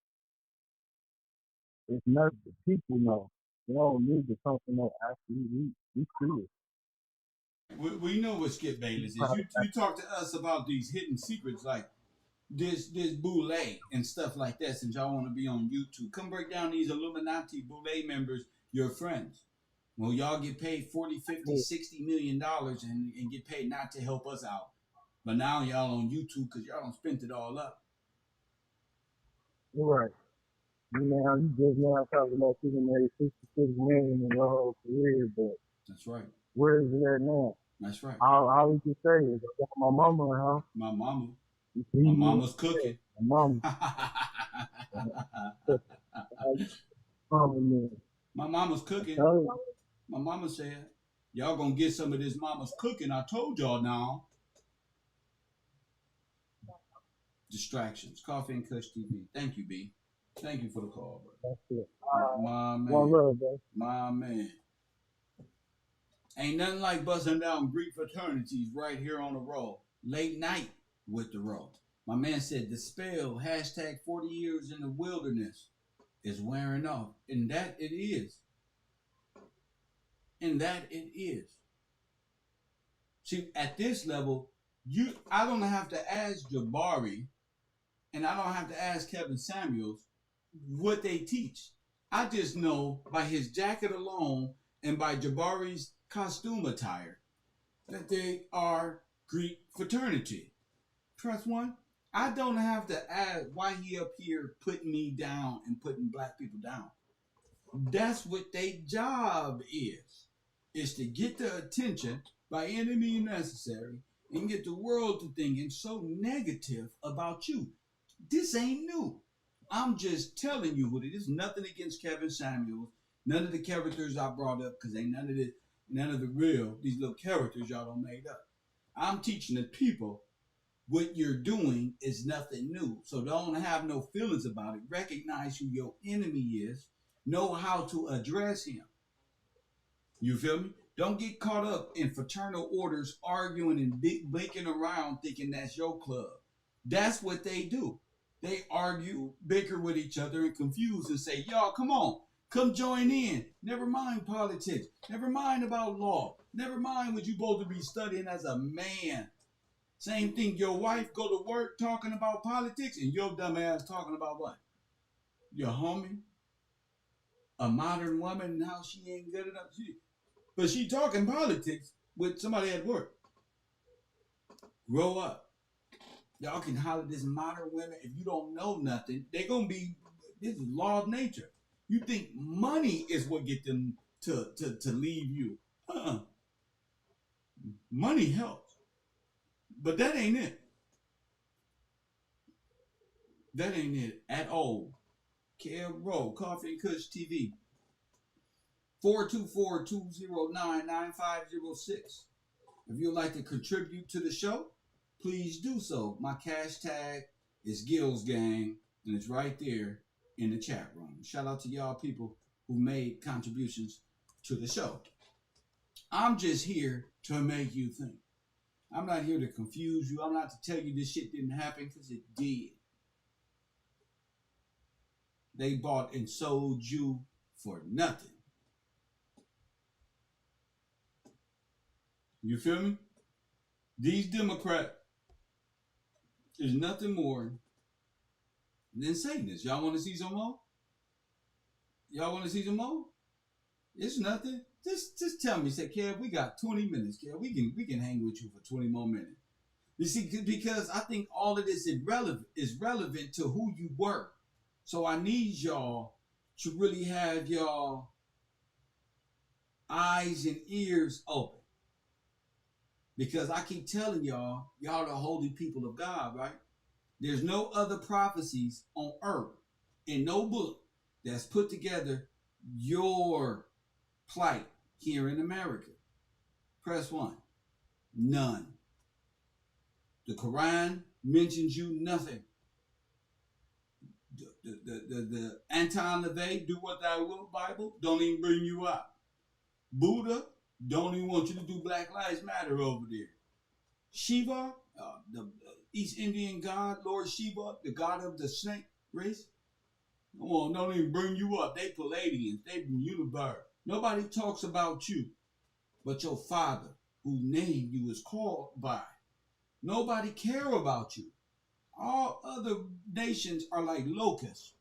it's nothing that people know. They don't need to come from no athlete. We see it. We know what Skip Bayless is. You talk to us about these hidden secrets like this Boule and stuff like that, since y'all want to be on YouTube. Come break down these Illuminati Boule members, your friends. Well, y'all get paid 40, 50, $60 million and get paid not to help us out. But now y'all on YouTube because y'all don't spent it all up. You're right. You just now talking about people made $66 million in their whole career, but that's right. Where is it at now? That's right. All we can say is I got my mama in house. My mama. My mama's cooking. My mama. My mama's cooking. My mama said, y'all gonna get some of this mama's cooking. I told y'all now. Distractions. Coffee and Kush TV. Thank you, B. Thank you for the call, bro. That's it. My man. One love, bro. My man. Ain't nothing like busting down Greek fraternities right here on the roll. Late night with the roll. My man said the spell, hashtag 40 years in the wilderness, is wearing off. And that it is. And that it is. See, at this level, I don't have to ask Jabari and I don't have to ask Kevin Samuels what they teach. I just know by his jacket alone and by Jabari's costume attire that they are Greek fraternity. Press one. I don't have to ask why he up here putting me down and putting black people down. That's what their job is to get the attention by any means necessary and get the world to thinking so negative about you. This ain't new. I'm just telling you what it is. Nothing against Kevin Samuels. None of the characters I brought up, because ain't none of the real, these little characters y'all don't made up. I'm teaching the people what you're doing is nothing new. So don't have no feelings about it. Recognize who your enemy is. Know how to address him. You feel me? Don't get caught up in fraternal orders arguing and blinking around thinking that's your club. That's what they do. They argue, bicker with each other, and confuse and say, y'all, come on, come join in. Never mind politics. Never mind about law. Never mind what you're supposed to be studying as a man. Same thing, your wife go to work talking about politics and your dumb ass talking about what? Your homie? A modern woman and how she ain't good enough. But she talking politics with somebody at work. Grow up. Y'all can holler this modern women. If you don't know nothing, they gonna be, this is law of nature. You think money is what get them to leave you. Money helps. But that ain't it. That ain't it at all. Care Roll, Coffee and Kush TV. 424-209-9506. If you'd like to contribute to the show, please do so. My cash tag is Gills Gang, and it's right there in the chat room. Shout out to y'all people who made contributions to the show. I'm just here to make you think. I'm not here to confuse you. I'm not to tell you this shit didn't happen, because it did. They bought and sold you for nothing. You feel me? These Democrats is nothing more than Satanists. Y'all want to see some more? Y'all want to see some more? It's nothing. Just tell me. Say, Kev, we got 20 minutes. Kev, we can hang with you for 20 more minutes. You see, because I think all of this is relevant to who you were. So I need y'all to really have y'all eyes and ears open. Because I keep telling y'all the holy people of God, right? There's no other prophecies on earth in no book that's put together your plight here in America. Press 1. None. The Quran mentions you nothing. The anti-LMAO, do what thou wilt Bible, don't even bring you up. Buddha, don't even want you to do Black Lives Matter over there. Shiva, the East Indian god, Lord Shiva, the god of the snake race, don't even bring you up. They Palladians, they Universe. Nobody talks about you but your father, whose name you is called by. Nobody care about you. All other nations are like locusts.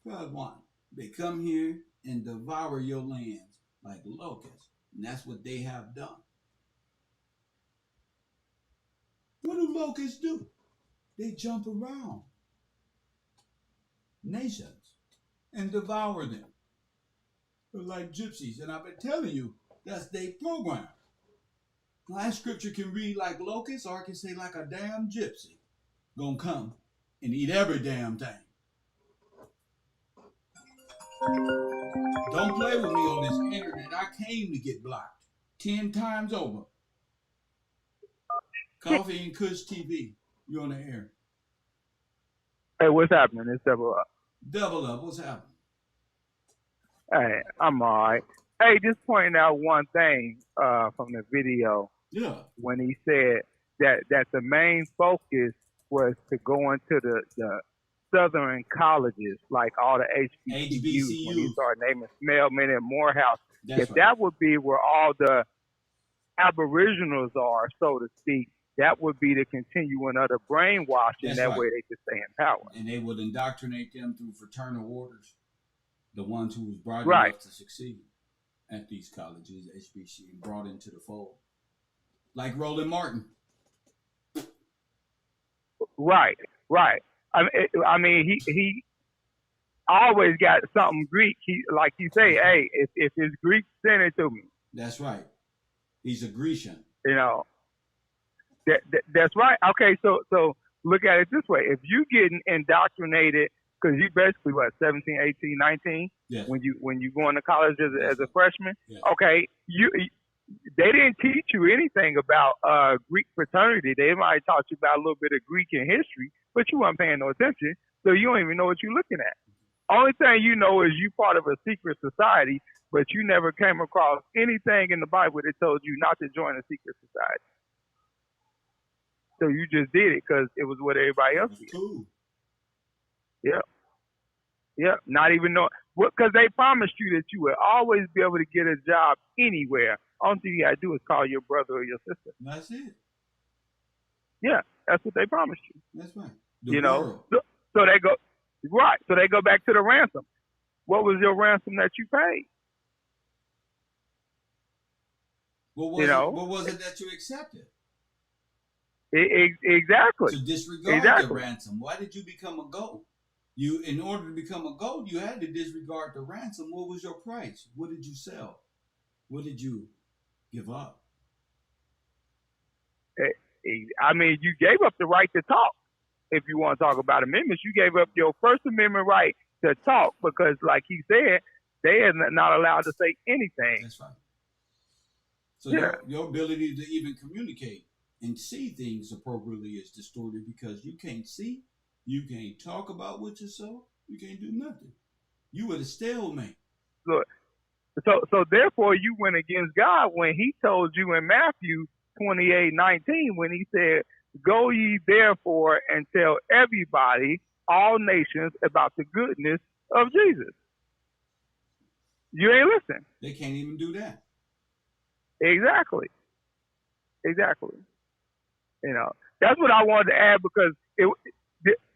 First one, they come here and devour your lands like locusts. And that's what they have done. What do locusts do? They jump around nations and devour them. They're like gypsies. And I've been telling you, that's their program. That scripture can read like locusts, or it can say like a damn gypsy. Gonna come and eat every damn thing. Don't play with me on this internet. I came to get blocked 10 times over. Coffee and Kush TV. You on the air. Hey, what's happening? It's Double Up. Double Up, what's happening? Hey, I'm all right. Hey, just pointing out one thing from the video. Yeah. When he said that the main focus was to go into the southern colleges, like all the HBCUs. When he started naming Spelman and Morehouse. That would be where all the aboriginals are, so to speak, that would be the continuing of the brainwashing. That way they could stay in power. And they would indoctrinate them through fraternal orders. The ones who was bright enough to succeed at these colleges, HBC, and brought into the fold. Like Roland Martin. Right. I mean, he always got something Greek. Like you say, hey, if it's Greek, send it to me. That's right. He's a Grecian. You know, that's right. Okay, so look at it this way. If you getting indoctrinated, because you basically, 17, 18, 19, yes. when you go into college as a freshman, yes. Okay, they didn't teach you anything about Greek fraternity. They might have taught you about a little bit of Greek in history, but you weren't paying no attention, so you don't even know what you're looking at. Only thing you know is you part of a secret society, but you never came across anything in the Bible that told you not to join a secret society. So you just did it because it was what everybody else did. Cool. Yeah. Not even know, because they promised you that you would always be able to get a job anywhere. All you gotta do is call your brother or your sister. That's it. Yeah, that's what they promised you. That's right. So they go right. So they go back to the ransom. What was your ransom that you paid? What was it that you accepted? Exactly. To disregard the ransom. Why did you become a goat? In order to become a goat, you had to disregard the ransom. What was your price? What did you sell? What did you give up? I mean, you gave up the right to talk. If you want to talk about amendments, you gave up your First Amendment right to talk because, like he said, they are not allowed to say anything. That's right. So your ability to even communicate and see things appropriately is distorted because you can't see, you can't talk about what you saw, you can't do nothing. You at a stalemate. Look, So therefore, you went against God when He told you in Matthew 28:19 when He said, "Go ye therefore and tell everybody, all nations, about the goodness of Jesus." You ain't listening. They can't even do that. Exactly. You know, that's what I wanted to add because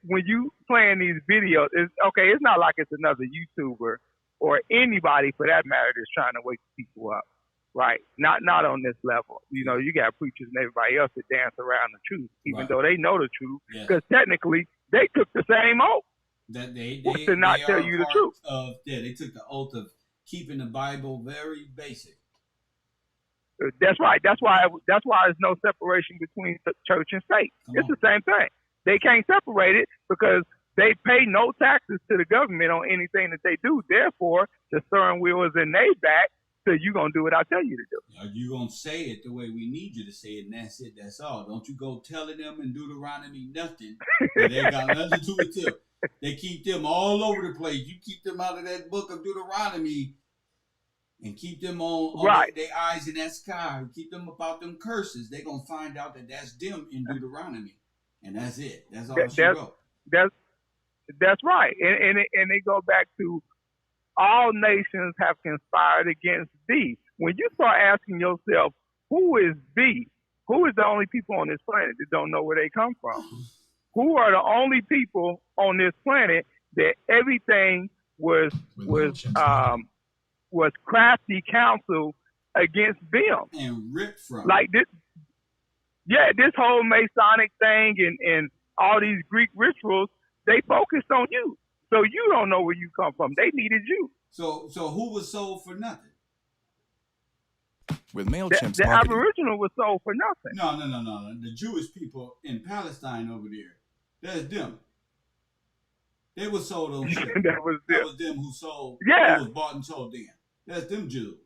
when you playing these videos, it's not like it's another YouTuber or anybody for that matter that's trying to wake people up, right? Not on this level. You know, you got preachers and everybody else that dance around the truth, even though they know the truth, because technically they took the same oath that they to not tell you the truth. They took the oath of keeping the Bible very basic. That's right. That's why there's no separation between church and state. It's the same thing. They can't separate it because they pay no taxes to the government on anything that they do. Therefore, the steering wheel is in their back, so you're going to do what I tell you to do. You're going to say it the way we need you to say it, and that's it. That's all. Don't you go telling them in Deuteronomy nothing. They got nothing to it too. They keep them all over the place. You keep them out of that book of Deuteronomy and keep them on their eyes in that sky. Keep them about them curses. They're going to find out that that's them in Deuteronomy. And that's it. That's all she wrote. That's right. And they go back to all nations have conspired against thee. When you start asking yourself, who is thee? Who is the only people on this planet that don't know where they come from? Who are the only people on this planet that everything was crafty counsel against them and ripped from? Like this. Yeah, this whole Masonic thing and all these Greek rituals, they focused on you. So you don't know where you come from. They needed you. So who was sold for nothing? With MailChimp's the marketing. Aboriginal was sold for nothing. No. The Jewish people in Palestine over there, that's them. They were sold on shit. That was them who sold. Yeah. Who was bought and sold then. That's them Jews.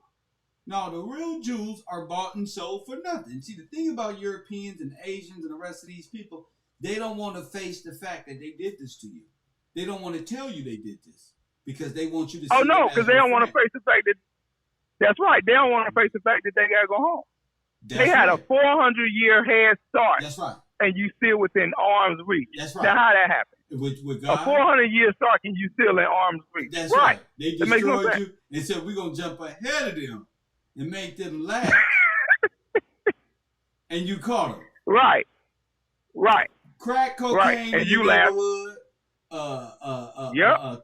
No, the real Jews are bought and sold for nothing. See, the thing about Europeans and Asians and the rest of these people, they don't want to face the fact that they did this to you. They don't want to tell you they did this because they want you to see. Oh, no, because they don't want to face the fact that. That's right. They don't want to face the fact that they got to go home. They had a 400-year head start. That's right. And you still within arm's reach. That's right. Now, how that happened? With God, a 400-year start and you still in arm's reach. That's right. They destroyed you and said, we're going to jump ahead of them and make them laugh. And you caught them. Right. Crack cocaine right. And you laughed. A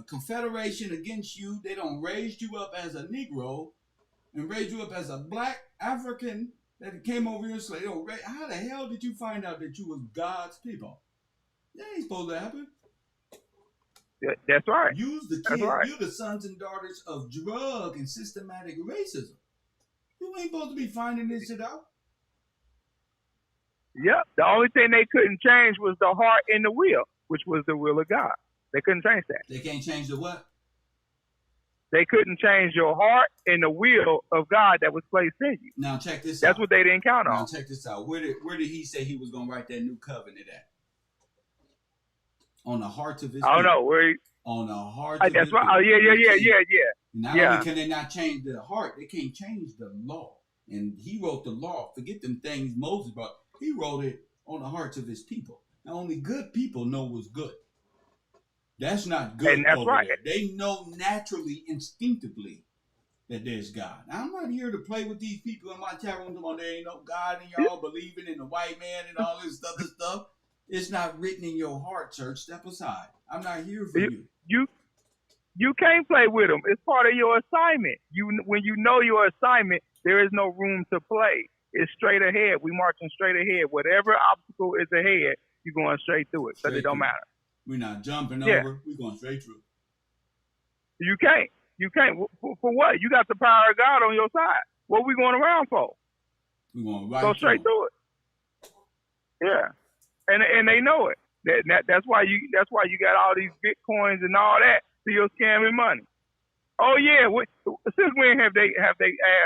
confederation against you. They don't raise you up as a Negro and raise you up as a black African that came over here and slave. How the hell did you find out that you was God's people? That ain't supposed to happen. That's right. Use the kids. Right. You're the sons and daughters of drug and systematic racism. You ain't supposed to be finding this shit out. Yep. The only thing they couldn't change was the heart and the will, which was the will of God. They couldn't change that. They can't change the what? They couldn't change your heart and the will of God that was placed in you. Now check this out. That's what they didn't count on. Now check this out. Where did he say he was going to write that new covenant at? On the hearts of his people. I don't know. Where on the hearts of that's his right. people. Yeah. Not only can they not change the heart, they can't change the law. And he wrote the law. Forget them things Moses brought. He wrote it on the hearts of his people. Now only good people know what's good. That's not good. And that's right. There. They know naturally, instinctively that there's God. Now, I'm not here to play with these people in my chat room. There ain't no God and y'all believing in the white man and all this other stuff. It's not written in your heart, church. Step aside. I'm not here for you. You can't play with them. It's part of your assignment. When you know your assignment, there is no room to play. It's straight ahead. We marching straight ahead. Whatever obstacle is ahead, you're going straight through it. Because it don't matter. We're not jumping over. We're going straight through. You can't. For what? You got the power of God on your side. What we going around for? We're going right go straight through it. Yeah. And they know it. That's why you got all these Bitcoins and all that. So you're scamming money. Oh yeah. Since when have they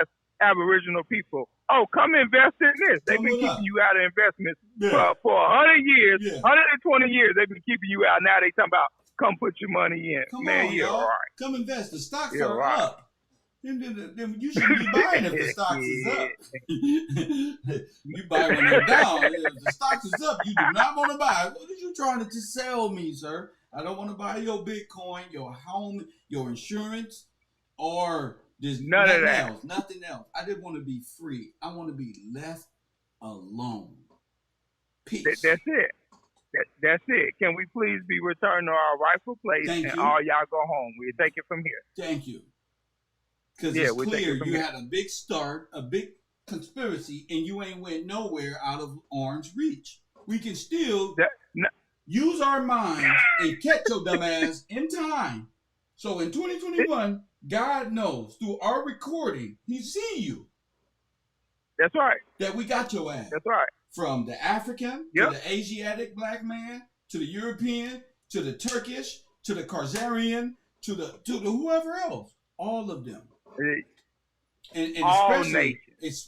asked Aboriginal people, oh, come invest in this? They've been keeping you out of investments for 100 years, 120 years. They've been keeping you out. Now they talking about come put your money in. Come Man, on, you're y'all. all right. Come invest. The stocks are up. then you shouldn't be buying if the stocks is up. You buy when they're down. If the stocks is up, you do not want to buy. What are you trying to sell me, sir? I don't want to buy your Bitcoin, your home, your insurance, or there's nothing else. Nothing else. I didn't want to be free. I want to be left alone. Peace. That's it. That's it. Can we please be returned to our rightful place? Thank and you. All y'all go home. We'll take it from here. Thank you. Because it's clear you had a big start, a big conspiracy, and you ain't went nowhere out of arm's reach. We can still use our minds and catch your dumb ass in time. So in 2021, God knows through our recording, He see you. That's right. That we got your ass. That's right. From the African to the Asiatic black man to the European to the Turkish to the Khazarian to the whoever else, all of them, and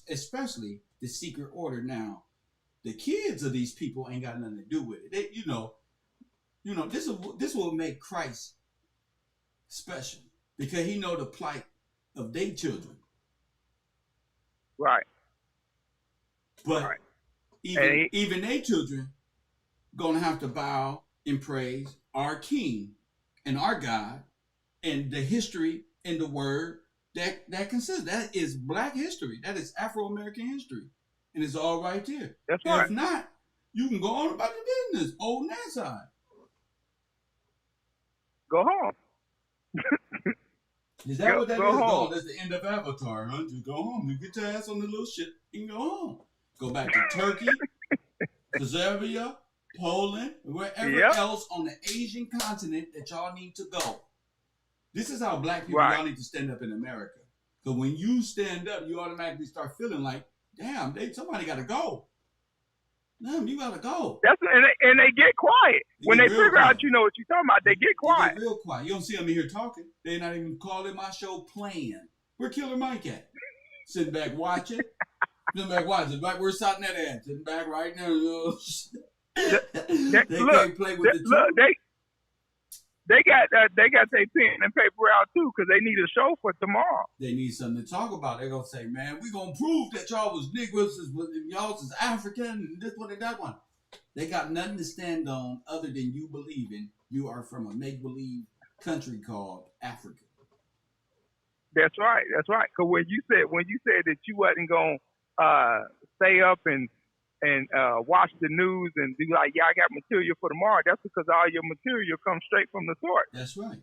especially the secret order. Now, the kids of these people ain't got nothing to do with it. They, you know, this will make Christ special because He know the plight of their children. Right. But even their children gonna have to bow and praise our King and our God and the history and the word that consists. That is Black history. That is Afro-American history. And it's all right there. That's right. If not, you can go on about the business. Old that side. Go home. Is that what that is? Go, that's the end of Avatar, huh? Just go home. You get your ass on the little ship and go home. Go back to Turkey, Serbia, Poland, wherever else on the Asian continent that y'all need to go. This is how Black people, y'all need to stand up in America. Because when you stand up, you automatically start feeling like, damn, somebody got to go. Damn, you got to go. And they get quiet. When they figure out you know what you're talking about, they get quiet. They get real quiet. You don't see them in here talking. They're not even calling my show playing. Where Killer Mike at? Sitting back watching. Sitting back watching. Right where Sotnet at? Sitting back right now. They can't play with the truth. They got their pen and paper out too because they need a show for tomorrow. They need something to talk about. They're gonna say, man, we gonna prove that y'all was Negroes, y'all was African, and this one and that one. They got nothing to stand on other than you believing you are from a make-believe country called Africa. That's right. That's right. Because when you said that you wasn't gonna stay up and watch the news and be like, yeah, I got material for tomorrow. That's because all your material comes straight from the source. That's right.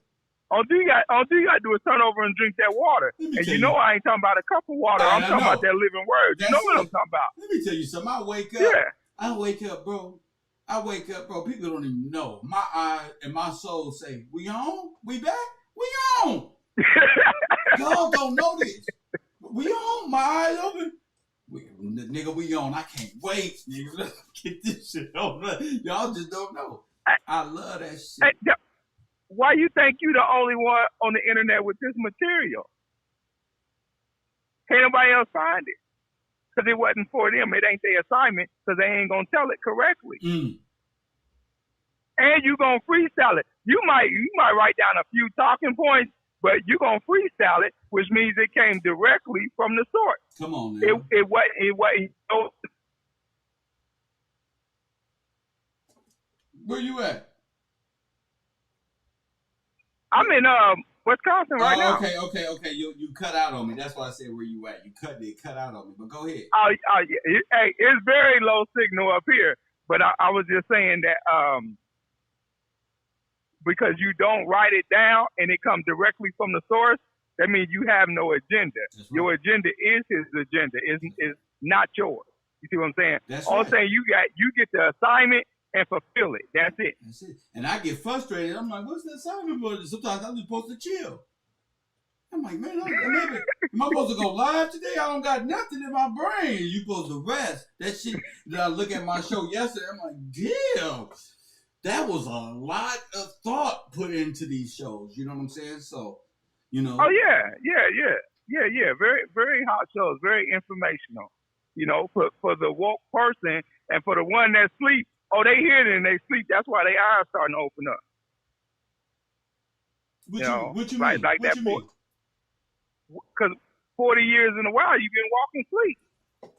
All you got to do is turn over and drink that water. And you know I ain't talking about a cup of water. I'm talking about that living word. You know what I'm talking about. Let me tell you something. I wake up, bro. People don't even know. My eye and my soul say, we on? We back? We on. Y'all don't know this. We on. My eyes open. Nigga, we on. I can't wait, nigga. Let's get this shit on. Y'all just don't know. I love that shit. Hey, why you think you the only one on the internet with this material? Can't nobody else find it. Because it wasn't for them. It ain't their assignment because they ain't going to tell it correctly. And you going to freestyle it. You might write down a few talking points, but you're going to freestyle it, which means it came directly from the source. Come on, man. It wasn't. Where you at? I'm in Wisconsin right now. Okay. You cut out on me. That's why I said where you at. You cut out on me. But go ahead. Yeah. Hey, it's very low signal up here. But I was just saying that because you don't write it down and it comes directly from the source, that means you have no agenda. Right. Your agenda is his agenda. Is not yours. You see what I'm saying? That's all right. I'm saying, you get the assignment and fulfill it. That's it. That's it. And I get frustrated. I'm like, what's the assignment for? Sometimes I'm supposed to chill. I'm like, man, am I supposed to go live today? I don't got nothing in my brain. You supposed to rest. That shit that I look at my show yesterday, I'm like, damn, that was a lot of thought put into these shows. You know what I'm saying? So, you know. Oh, yeah. Very, very hot shows. Very informational. You know, for the woke person and for the one that sleep, oh, they hear it and they sleep. That's why their eyes starting to open up. What you mean? Like what that. You mean? because 40 years in a while you've been walking sleep.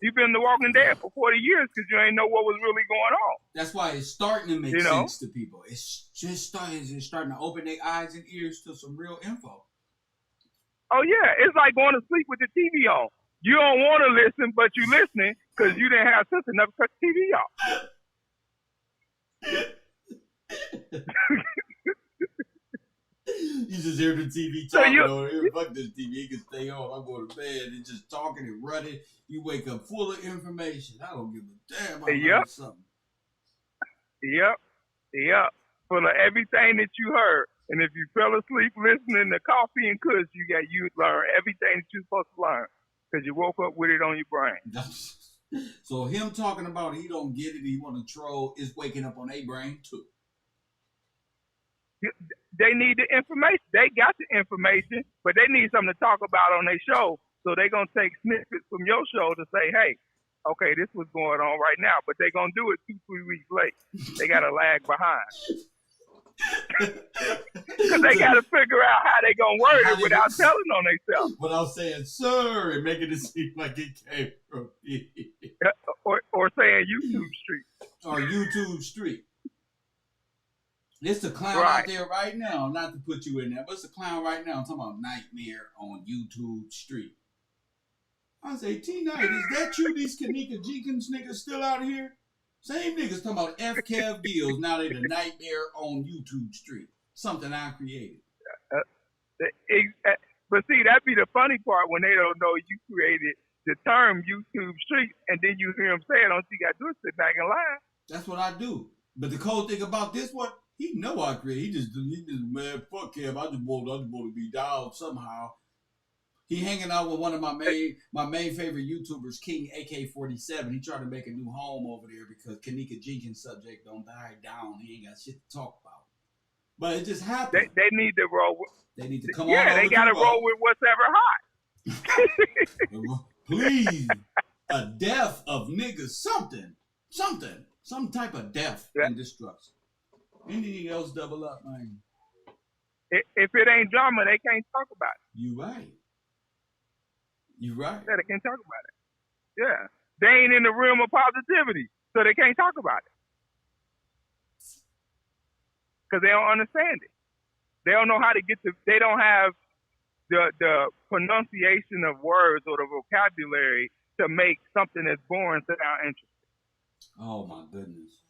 You've been the Walking Dead for 40 years because you ain't know what was really going on. That's why it's starting to make sense to people. It's just starting to open their eyes and ears to some real info. Oh yeah, it's like going to sleep with the TV on. You don't want to listen, but you listening because you didn't have sense enough to cut the TV off. You just hear the TV talking over here. Fuck this TV. You can stay on. I'm going to bed. It's just talking and running. You wake up full of information. I don't give a damn. I learned something. Yep. Full of everything that you heard. And if you fell asleep listening to Coffee and Kush, you learn everything that you're supposed to learn because you woke up with it on your brain. So him talking about he don't get it, he want to troll, is waking up on their brain too. They need the information. They got the information, but they need something to talk about on their show. So they're going to take snippets from your show to say, hey, okay, this was going on right now. But they're going to do it 2-3 weeks late. They got to lag behind. Because they got to figure out how they're going to word it without telling on themselves. Without saying, sir, and making it seem like it came from me. Or saying YouTube Street. Or YouTube Street. It's a clown out there right now, not to put you in there, but it's a clown right now. I'm talking about Nightmare on YouTube Street. I say, T-Night, is that you, these Kanika Jenkins niggas still out here? Same niggas talking about F-Kev Deals, now they the Nightmare on YouTube Street. Something I created. But see, that'd be the funny part when they don't know you created the term YouTube Street, and then you hear them say it, all you got to do is sit back and laugh. That's what I do. But the cold thing about this one, he know I created. He just man, fuck him. I just want to be down somehow. He hanging out with one of my main favorite YouTubers, King AK-47. He tried to make a new home over there because Kanika Jenkins' subject don't die down. He ain't got shit to talk about. But it just happened. They need to roll with. They need to come on. Yeah, they got to roll with what's ever hot. Please, a death of niggas, something, some type of death and destruction. Anything else double up, man. If it ain't drama, they can't talk about it. You right. Yeah, they can't talk about it. Yeah. They ain't in the realm of positivity, so they can't talk about it. Because they don't understand it. They don't know how to they don't have the pronunciation of words or the vocabulary to make something that's boring sound interesting. Oh, my goodness.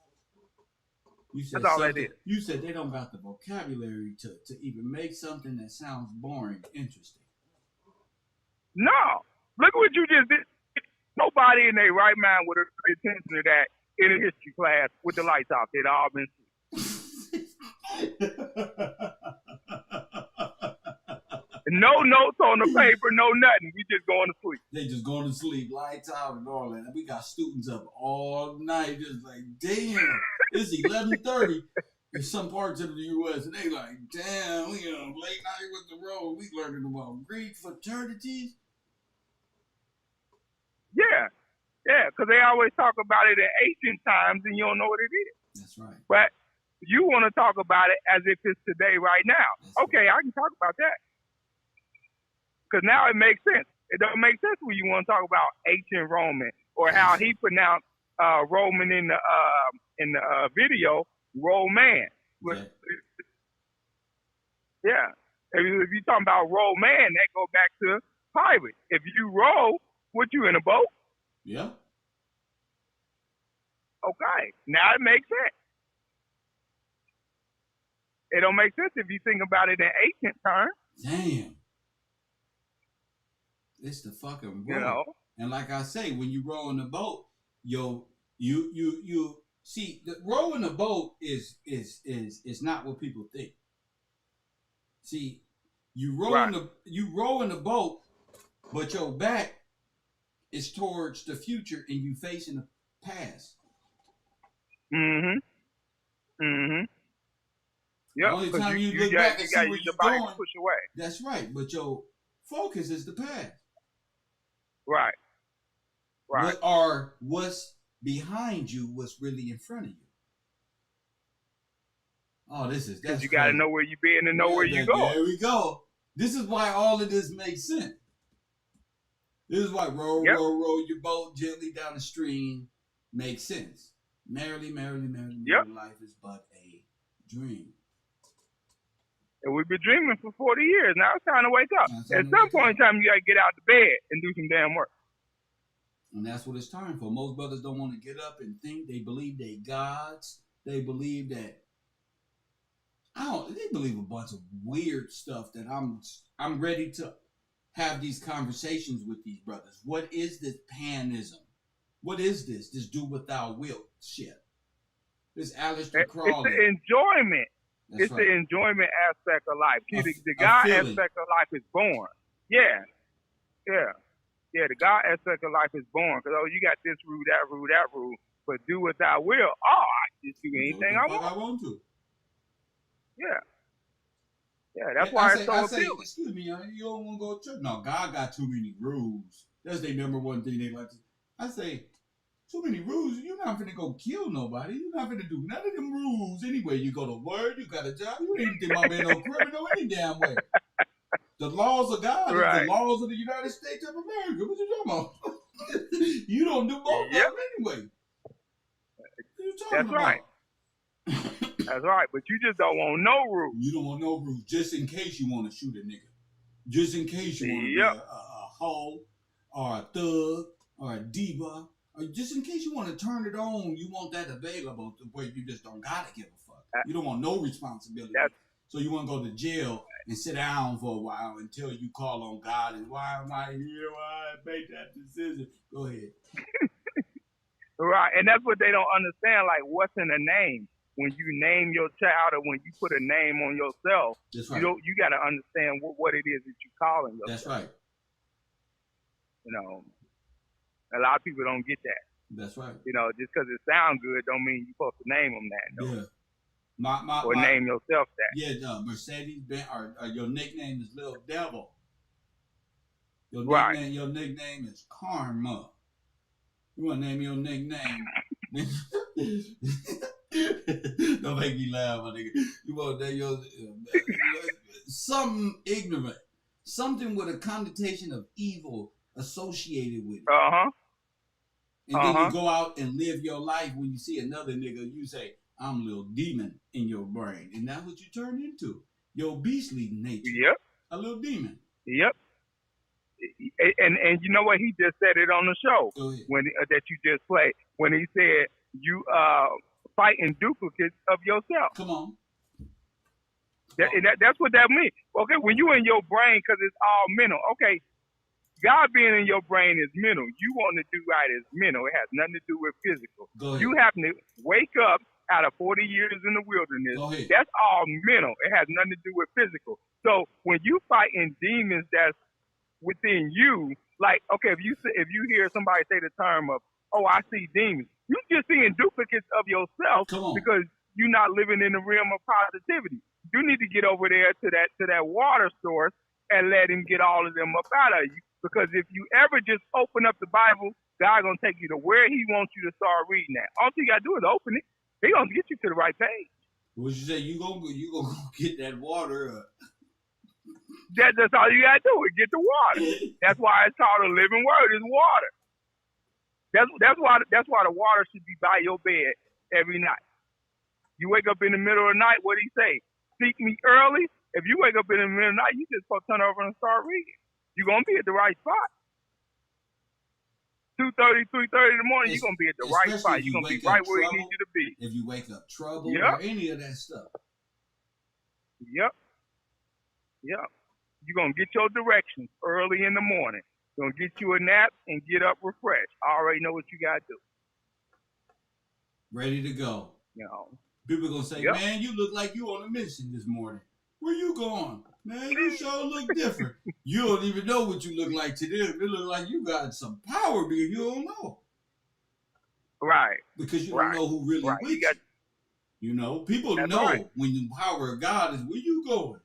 That's all that is. You said they don't got the vocabulary to even make something that sounds boring interesting. No. Look what you just did. Nobody in their right mind would have paid attention to that in a history class with the lights off. They'd all been no notes on the paper, no nothing. We just going to sleep. They just going to sleep, lights out and all that. We got students up all night just like, damn, it's 11:30 in some parts of the U.S. and they like, damn, we on late night with the road. We learning about Greek fraternities. Yeah, because they always talk about it in ancient times and you don't know what it is. That's right. But you want to talk about it as if it's today, right now. Okay, I can talk about that. Because now it makes sense. It don't make sense when you want to talk about ancient Roman or how he pronounced Roman in the video, Roman. Yeah. If you're talking about Roman, that go back to pirate. If you row, what you in a boat? Yeah. Okay. Now it makes sense. It don't make sense if you think about it in ancient terms. Damn. It's the fucking road. You know? And like I say, when you row in the boat, you see, the rowing the boat is not what people think. See, you row in the boat, but your back is towards the future and you facing the past. Mm-hmm. Mm-hmm. Yep, the only time you look back and see where you're going, push away. That's right, but your focus is the past. Right. Right. Or what's behind you, what's really in front of you. Oh, that's you got to know where you've been and know where you go. There we go. This is why all of this makes sense. This is why row your boat gently down the stream makes sense. Merrily, life is but a dream. And we've been dreaming for 40 years. Now it's time to wake up. At some point in time, you got to get out of bed and do some damn work. And that's what it's time for. Most brothers don't want to get up and think. They believe they gods. They believe that they believe a bunch of weird stuff that I'm ready to have these conversations with these brothers. What is this panism? What is this? This do without will shit. This Aleister Crowley. It's the enjoyment. It's the enjoyment aspect of life. See, the God aspect of life is born. Yeah. The God aspect of life is born. Because, you got this rule, that rule, that rule. But do without will. I just do anything I want to. Yeah, that's why it's so appealing. Excuse me, you don't want to go to church? No, God got too many rules. That's their number one thing they like to. I say, too many rules. You're not finna go kill nobody. You're not finna do none of them rules anyway. You go to work, you got a job. You ain't think about being no criminal any damn way. The laws of God is the laws of the United States of America. What you talking about? You don't do both of them anyway. What you talking about? That's right, but you just don't want no rules. You don't want no rules, just in case you want to shoot a nigga. Just in case you want to be a hoe, or a thug, or a diva, or just in case you want to turn it on, you want that available to where you just don't gotta give a fuck. You don't want no responsibility. So you want to go to jail and sit down for a while until you call on God and why am I here? Why I made that decision? Go ahead. Right, and that's what they don't understand. Like, what's in a name? When you name your child or when you put a name on yourself, you got to understand what it is that you're calling yourself. That's right. A lot of people don't get that. That's right. Just because it sounds good don't mean you're supposed to name them that. Yeah. Or name yourself that. Yeah, Mercedes Benz, or your nickname is Little Devil. Your nickname is Karma. You want to name your nickname? Don't make me laugh, my nigga. You want to name something ignorant, something with a connotation of evil associated with it. And then you go out and live your life. When you see another nigga, you say, I'm a little demon in your brain. And that's what you turn into. Your beastly nature. Yep. A little demon. Yep. And you know what? He just said it on the show when that you just played. When he said, you fighting duplicates of yourself. Come on. That's what that means. Okay, when you in your brain, because it's all mental. Okay, God being in your brain is mental. You want to do right is mental. It has nothing to do with physical. You happen to wake up out of 40 years in the wilderness. That's all mental. It has nothing to do with physical. So when you fighting demons that's within you, like, okay, if you hear somebody say the term of, I see demons, you just seeing duplicates of yourself because you're not living in the realm of positivity. You need to get over there to that water source and let him get all of them up out of you. Because if you ever just open up the Bible, God gonna take you to where He wants you to start reading at. All you gotta do is open it. He gonna get you to the right page. What you say? You gonna go get that water? That's all you gotta do is get the water. That's why it's called a living word. Is water. That's why the water should be by your bed every night. You wake up in the middle of the night. What do He say? Seek me early. If you wake up in the middle of the night, you just supposed to turn over and start reading. You're going to be at the right spot. 2:30, 3:30 in the morning, you're going to be at the right spot. You're going to be right where He needs you to be. If you wake up trouble or any of that stuff. Yep. You're going to get your directions early in the morning. You're going to get you a nap and get up refreshed. I already know what you got to do. Ready to go. People going to say, man, you look like you on a mission this morning. Where you going? Man, you sure look different. You don't even know what you look like today. It look like you got some power, but you don't know. Right. Because you don't know who really with you. People know when the power of God is where you going.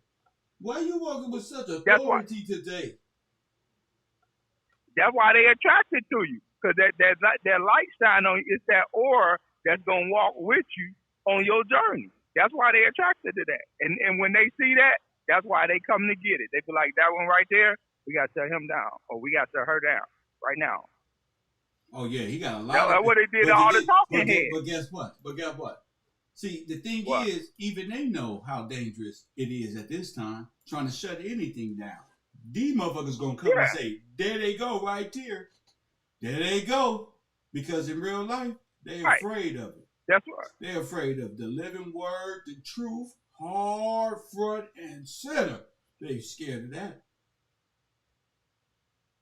Why are you walking with such authority today? That's why they attracted to you. Because that light shine on you. It's that aura that's going to walk with you on your journey. That's why they attracted to that. And when they see that, that's why they come to get it. They be like, that one right there, We got to tear him down, or we got to tear her down right now. Oh yeah, he got a lot. That's what they did to all the talking heads. But guess what? See, the thing is, even they know how dangerous it is at this time, trying to shut anything down. These motherfuckers gonna come and say, there they go right here. There they go. Because in real life, they're afraid of it. That's right. They're afraid of the living word, the truth, hard, front, and center. They scared of that.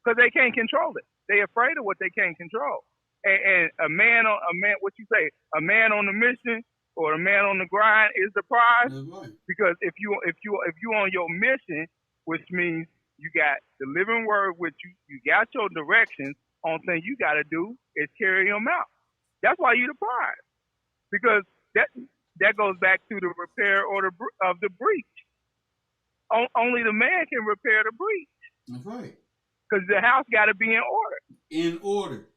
Because they can't control it. They're afraid of what they can't control. And a man, what you say, a man on the mission or a man on the grind is the prize. That's right. Because if you on your mission, which means you got the living word with you got your directions. Only thing you got to do is carry them out. That's why you the prize. Because that goes back to the repair or of the breach. Only the man can repair the breach. That's right. Because the house got to be in order. In order.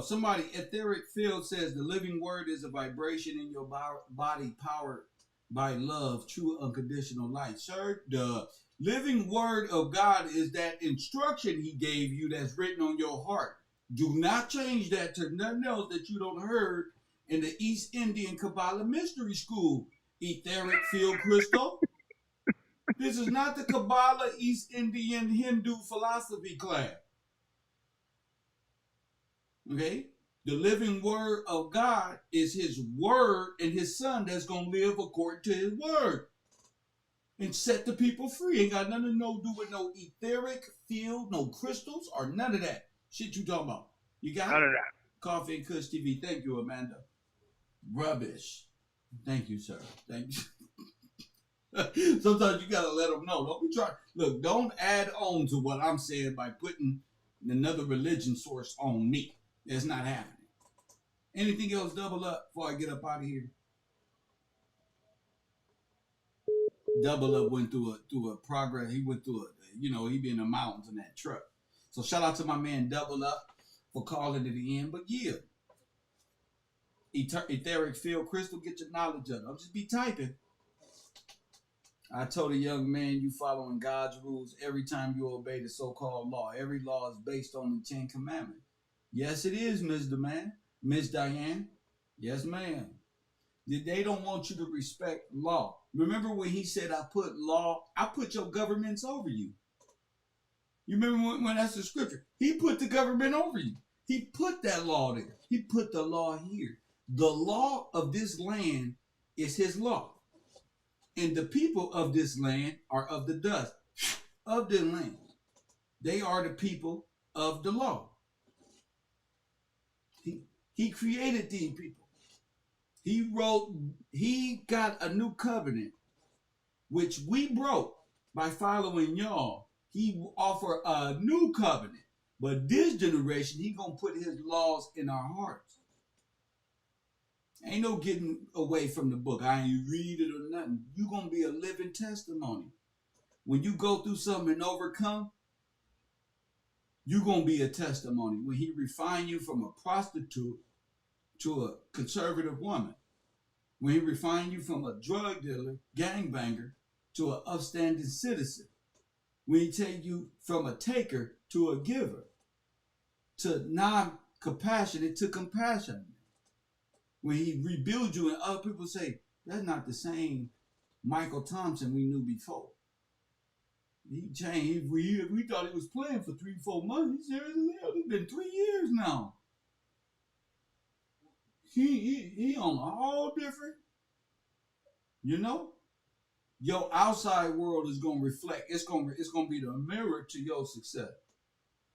Somebody, Etheric Field says the living word is a vibration in your body powered by love, true unconditional light. Sir, the living word of God is that instruction he gave you that's written on your heart. Do not change that to nothing else that you don't heard in the East Indian Kabbalah Mystery School, Etheric Field Crystal. This is not the Kabbalah East Indian Hindu philosophy class. Okay? The living word of God is his word and his son that's going to live according to his word and set the people free. Ain't got nothing to do with no etheric field, no crystals, or none of that. Shit you talking about. You got none it? of that. Coffee and Kush TV. Thank you, Amanda. Rubbish. Thank you, sir. Thank you. Sometimes you got to let them know. Don't be trying. Look, don't add on to what I'm saying by putting another religion source on me. It's not happening. Anything else double up before I get up out of here? Double up went through a progress. He went through he be in the mountains in that truck. So shout out to my man Double Up for calling it the end. But yeah, Etheric Field Crystal, get your knowledge up. Don't just be typing. I told a young man, you following God's rules every time you obey the so-called law. Every law is based on the 10 Commandments. Yes, it is, Miss Diane. Yes, ma'am. They don't want you to respect law. Remember when he said, I put your governments over you. You remember when that's the scripture? He put the government over you. He put that law there. He put the law here. The law of this land is his law. And the people of this land are of the dust of the land. They are the people of the law. He created these people. He got a new covenant, which we broke by following y'all. He offered a new covenant. But this generation, he gonna put his laws in our hearts. Ain't no getting away from the book. I ain't read it or nothing. You gonna be a living testimony. When you go through something and overcome, you gonna be a testimony. When he refined you from a prostitute to a conservative woman. When he refined you from a drug dealer, gangbanger, to an upstanding citizen. When he take you from a taker to a giver. To non-compassionate to compassionate. When he rebuilds you and other people say, that's not the same Michael Thompson we knew before. He changed. We thought he was playing for 3-4 months. He's serious as hell. It's been 3 years now. He on all different. Your outside world is gonna reflect. It's gonna be the mirror to your success.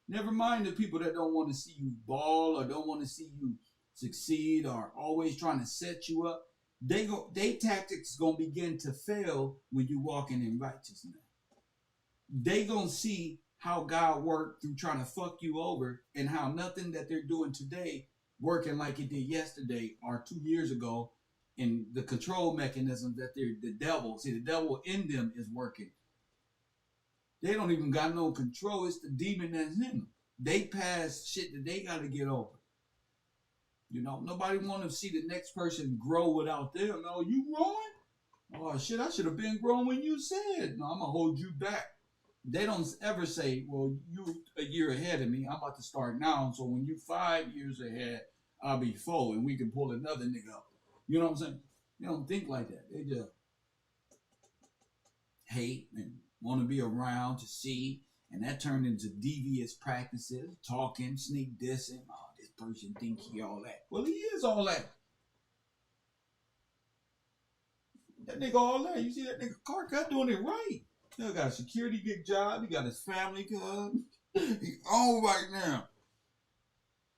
Never mind the people that don't want to see you ball or don't want to see you succeed or always trying to set you up. They tactics gonna begin to fail when you walking in righteousness. They gonna see how God worked through trying to fuck you over and how nothing that they're doing today working like it did yesterday or 2 years ago, and the control mechanism that the devil in them is working. They don't even got no control. It's the demon that's in them. They pass shit that they got to get over. Nobody want to see the next person grow without them. No, you growing? Oh shit, I should have been growing when you said. No, I'm gonna hold you back. They don't ever say, well, you a year ahead of me. I'm about to start now. So when you 5 years ahead, I'll be 4 and we can pull another nigga up. You know what I'm saying? They don't think like that. They just hate and want to be around to see. And that turned into devious practices, talking, sneak dissing. Oh, this person think he all that. Well, he is all that. That nigga all that. You see that nigga Carcut doing it right. He got a security gig job. He got his family cuz. He all right now.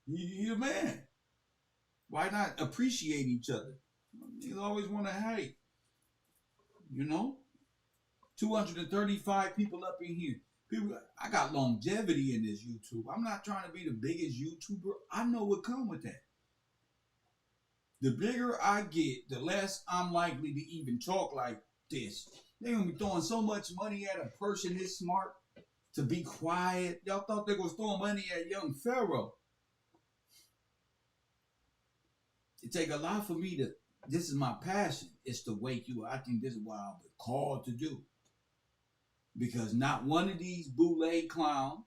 He a man. Why not appreciate each other? Niggas always want to hate. You know? 235 people up in here. People, I got longevity in this YouTube. I'm not trying to be the biggest YouTuber. I know what comes with that. The bigger I get, the less I'm likely to even talk like this. They're going to be throwing so much money at a person this smart to be quiet. Y'all thought they was throwing money at young Pharaoh. It take a lot for me to, this is my passion. It's to wake you up. I think this is what I've been called to do. Because not one of these boule clown,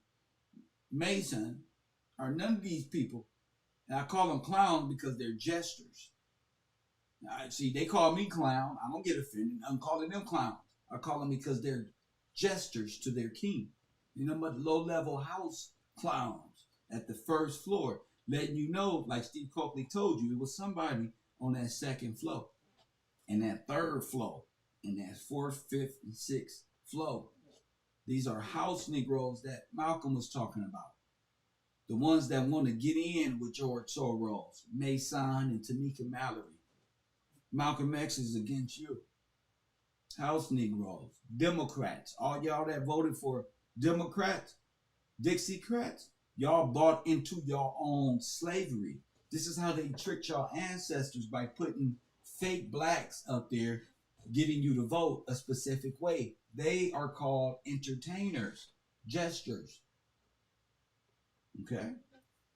Mason, or none of these people, and I call them clowns because they're jesters. See, they call me clown. I don't get offended. I'm calling them clowns. I call them because they're jesters to their king. You know, but low-level house clowns at the first floor, letting you know, like Steve Coakely told you, it was somebody on that second floor, and that third floor, and that fourth, fifth, and sixth floor. These are house Negroes that Malcolm was talking about. The ones that want to get in with George Soros, Mason, and Tamika Mallory. Malcolm X is against you. House Negroes, Democrats, all y'all that voted for Democrats, Dixiecrats, y'all bought into your own slavery. This is how they tricked your ancestors by putting fake blacks up there, getting you to vote a specific way. They are called entertainers, jesters. Okay?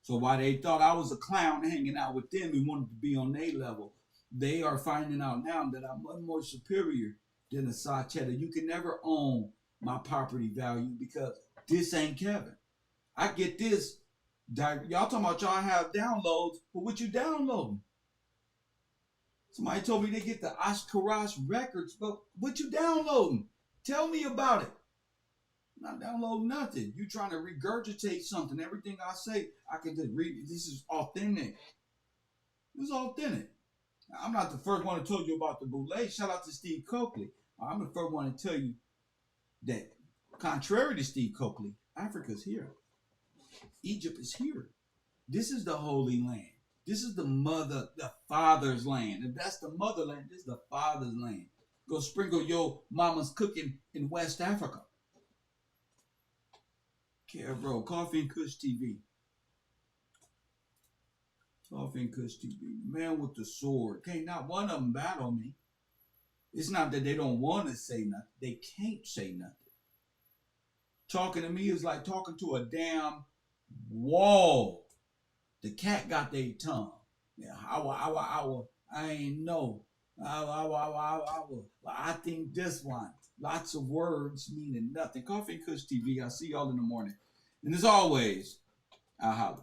So while they thought I was a clown hanging out with them and wanted to be on their level, they are finding out now that I'm much more superior than a Sachetta. You can never own my property value because this ain't Kevin. I get this. Y'all talking about y'all have downloads, but what you downloading? Somebody told me they get the Oshkosh records, but what you downloading? Tell me about it. I'm not downloading nothing. You trying to regurgitate something. Everything I say, I can just read. This is authentic. This is authentic. I'm not the first one to tell you about the boule. Shout out to Steve Coakely. I'm the first one to tell you that, contrary to Steve Coakely, Africa's here. Egypt is here. This is the Holy Land. This is the father's land. If that's the motherland, this is the father's land. Go sprinkle your mama's cooking in West Africa. Care, bro. Coffee and Kush TV. Coffee and Kush TV. The man with the sword. Can't not one of them battle me. It's not that they don't want to say nothing. They can't say nothing. Talking to me is like talking to a damn wall. The cat got their tongue. Yeah, I ain't know. I think this one. Lots of words meaning nothing. Coffee and Kush TV. I'll see y'all in the morning. And as always, I'll holler.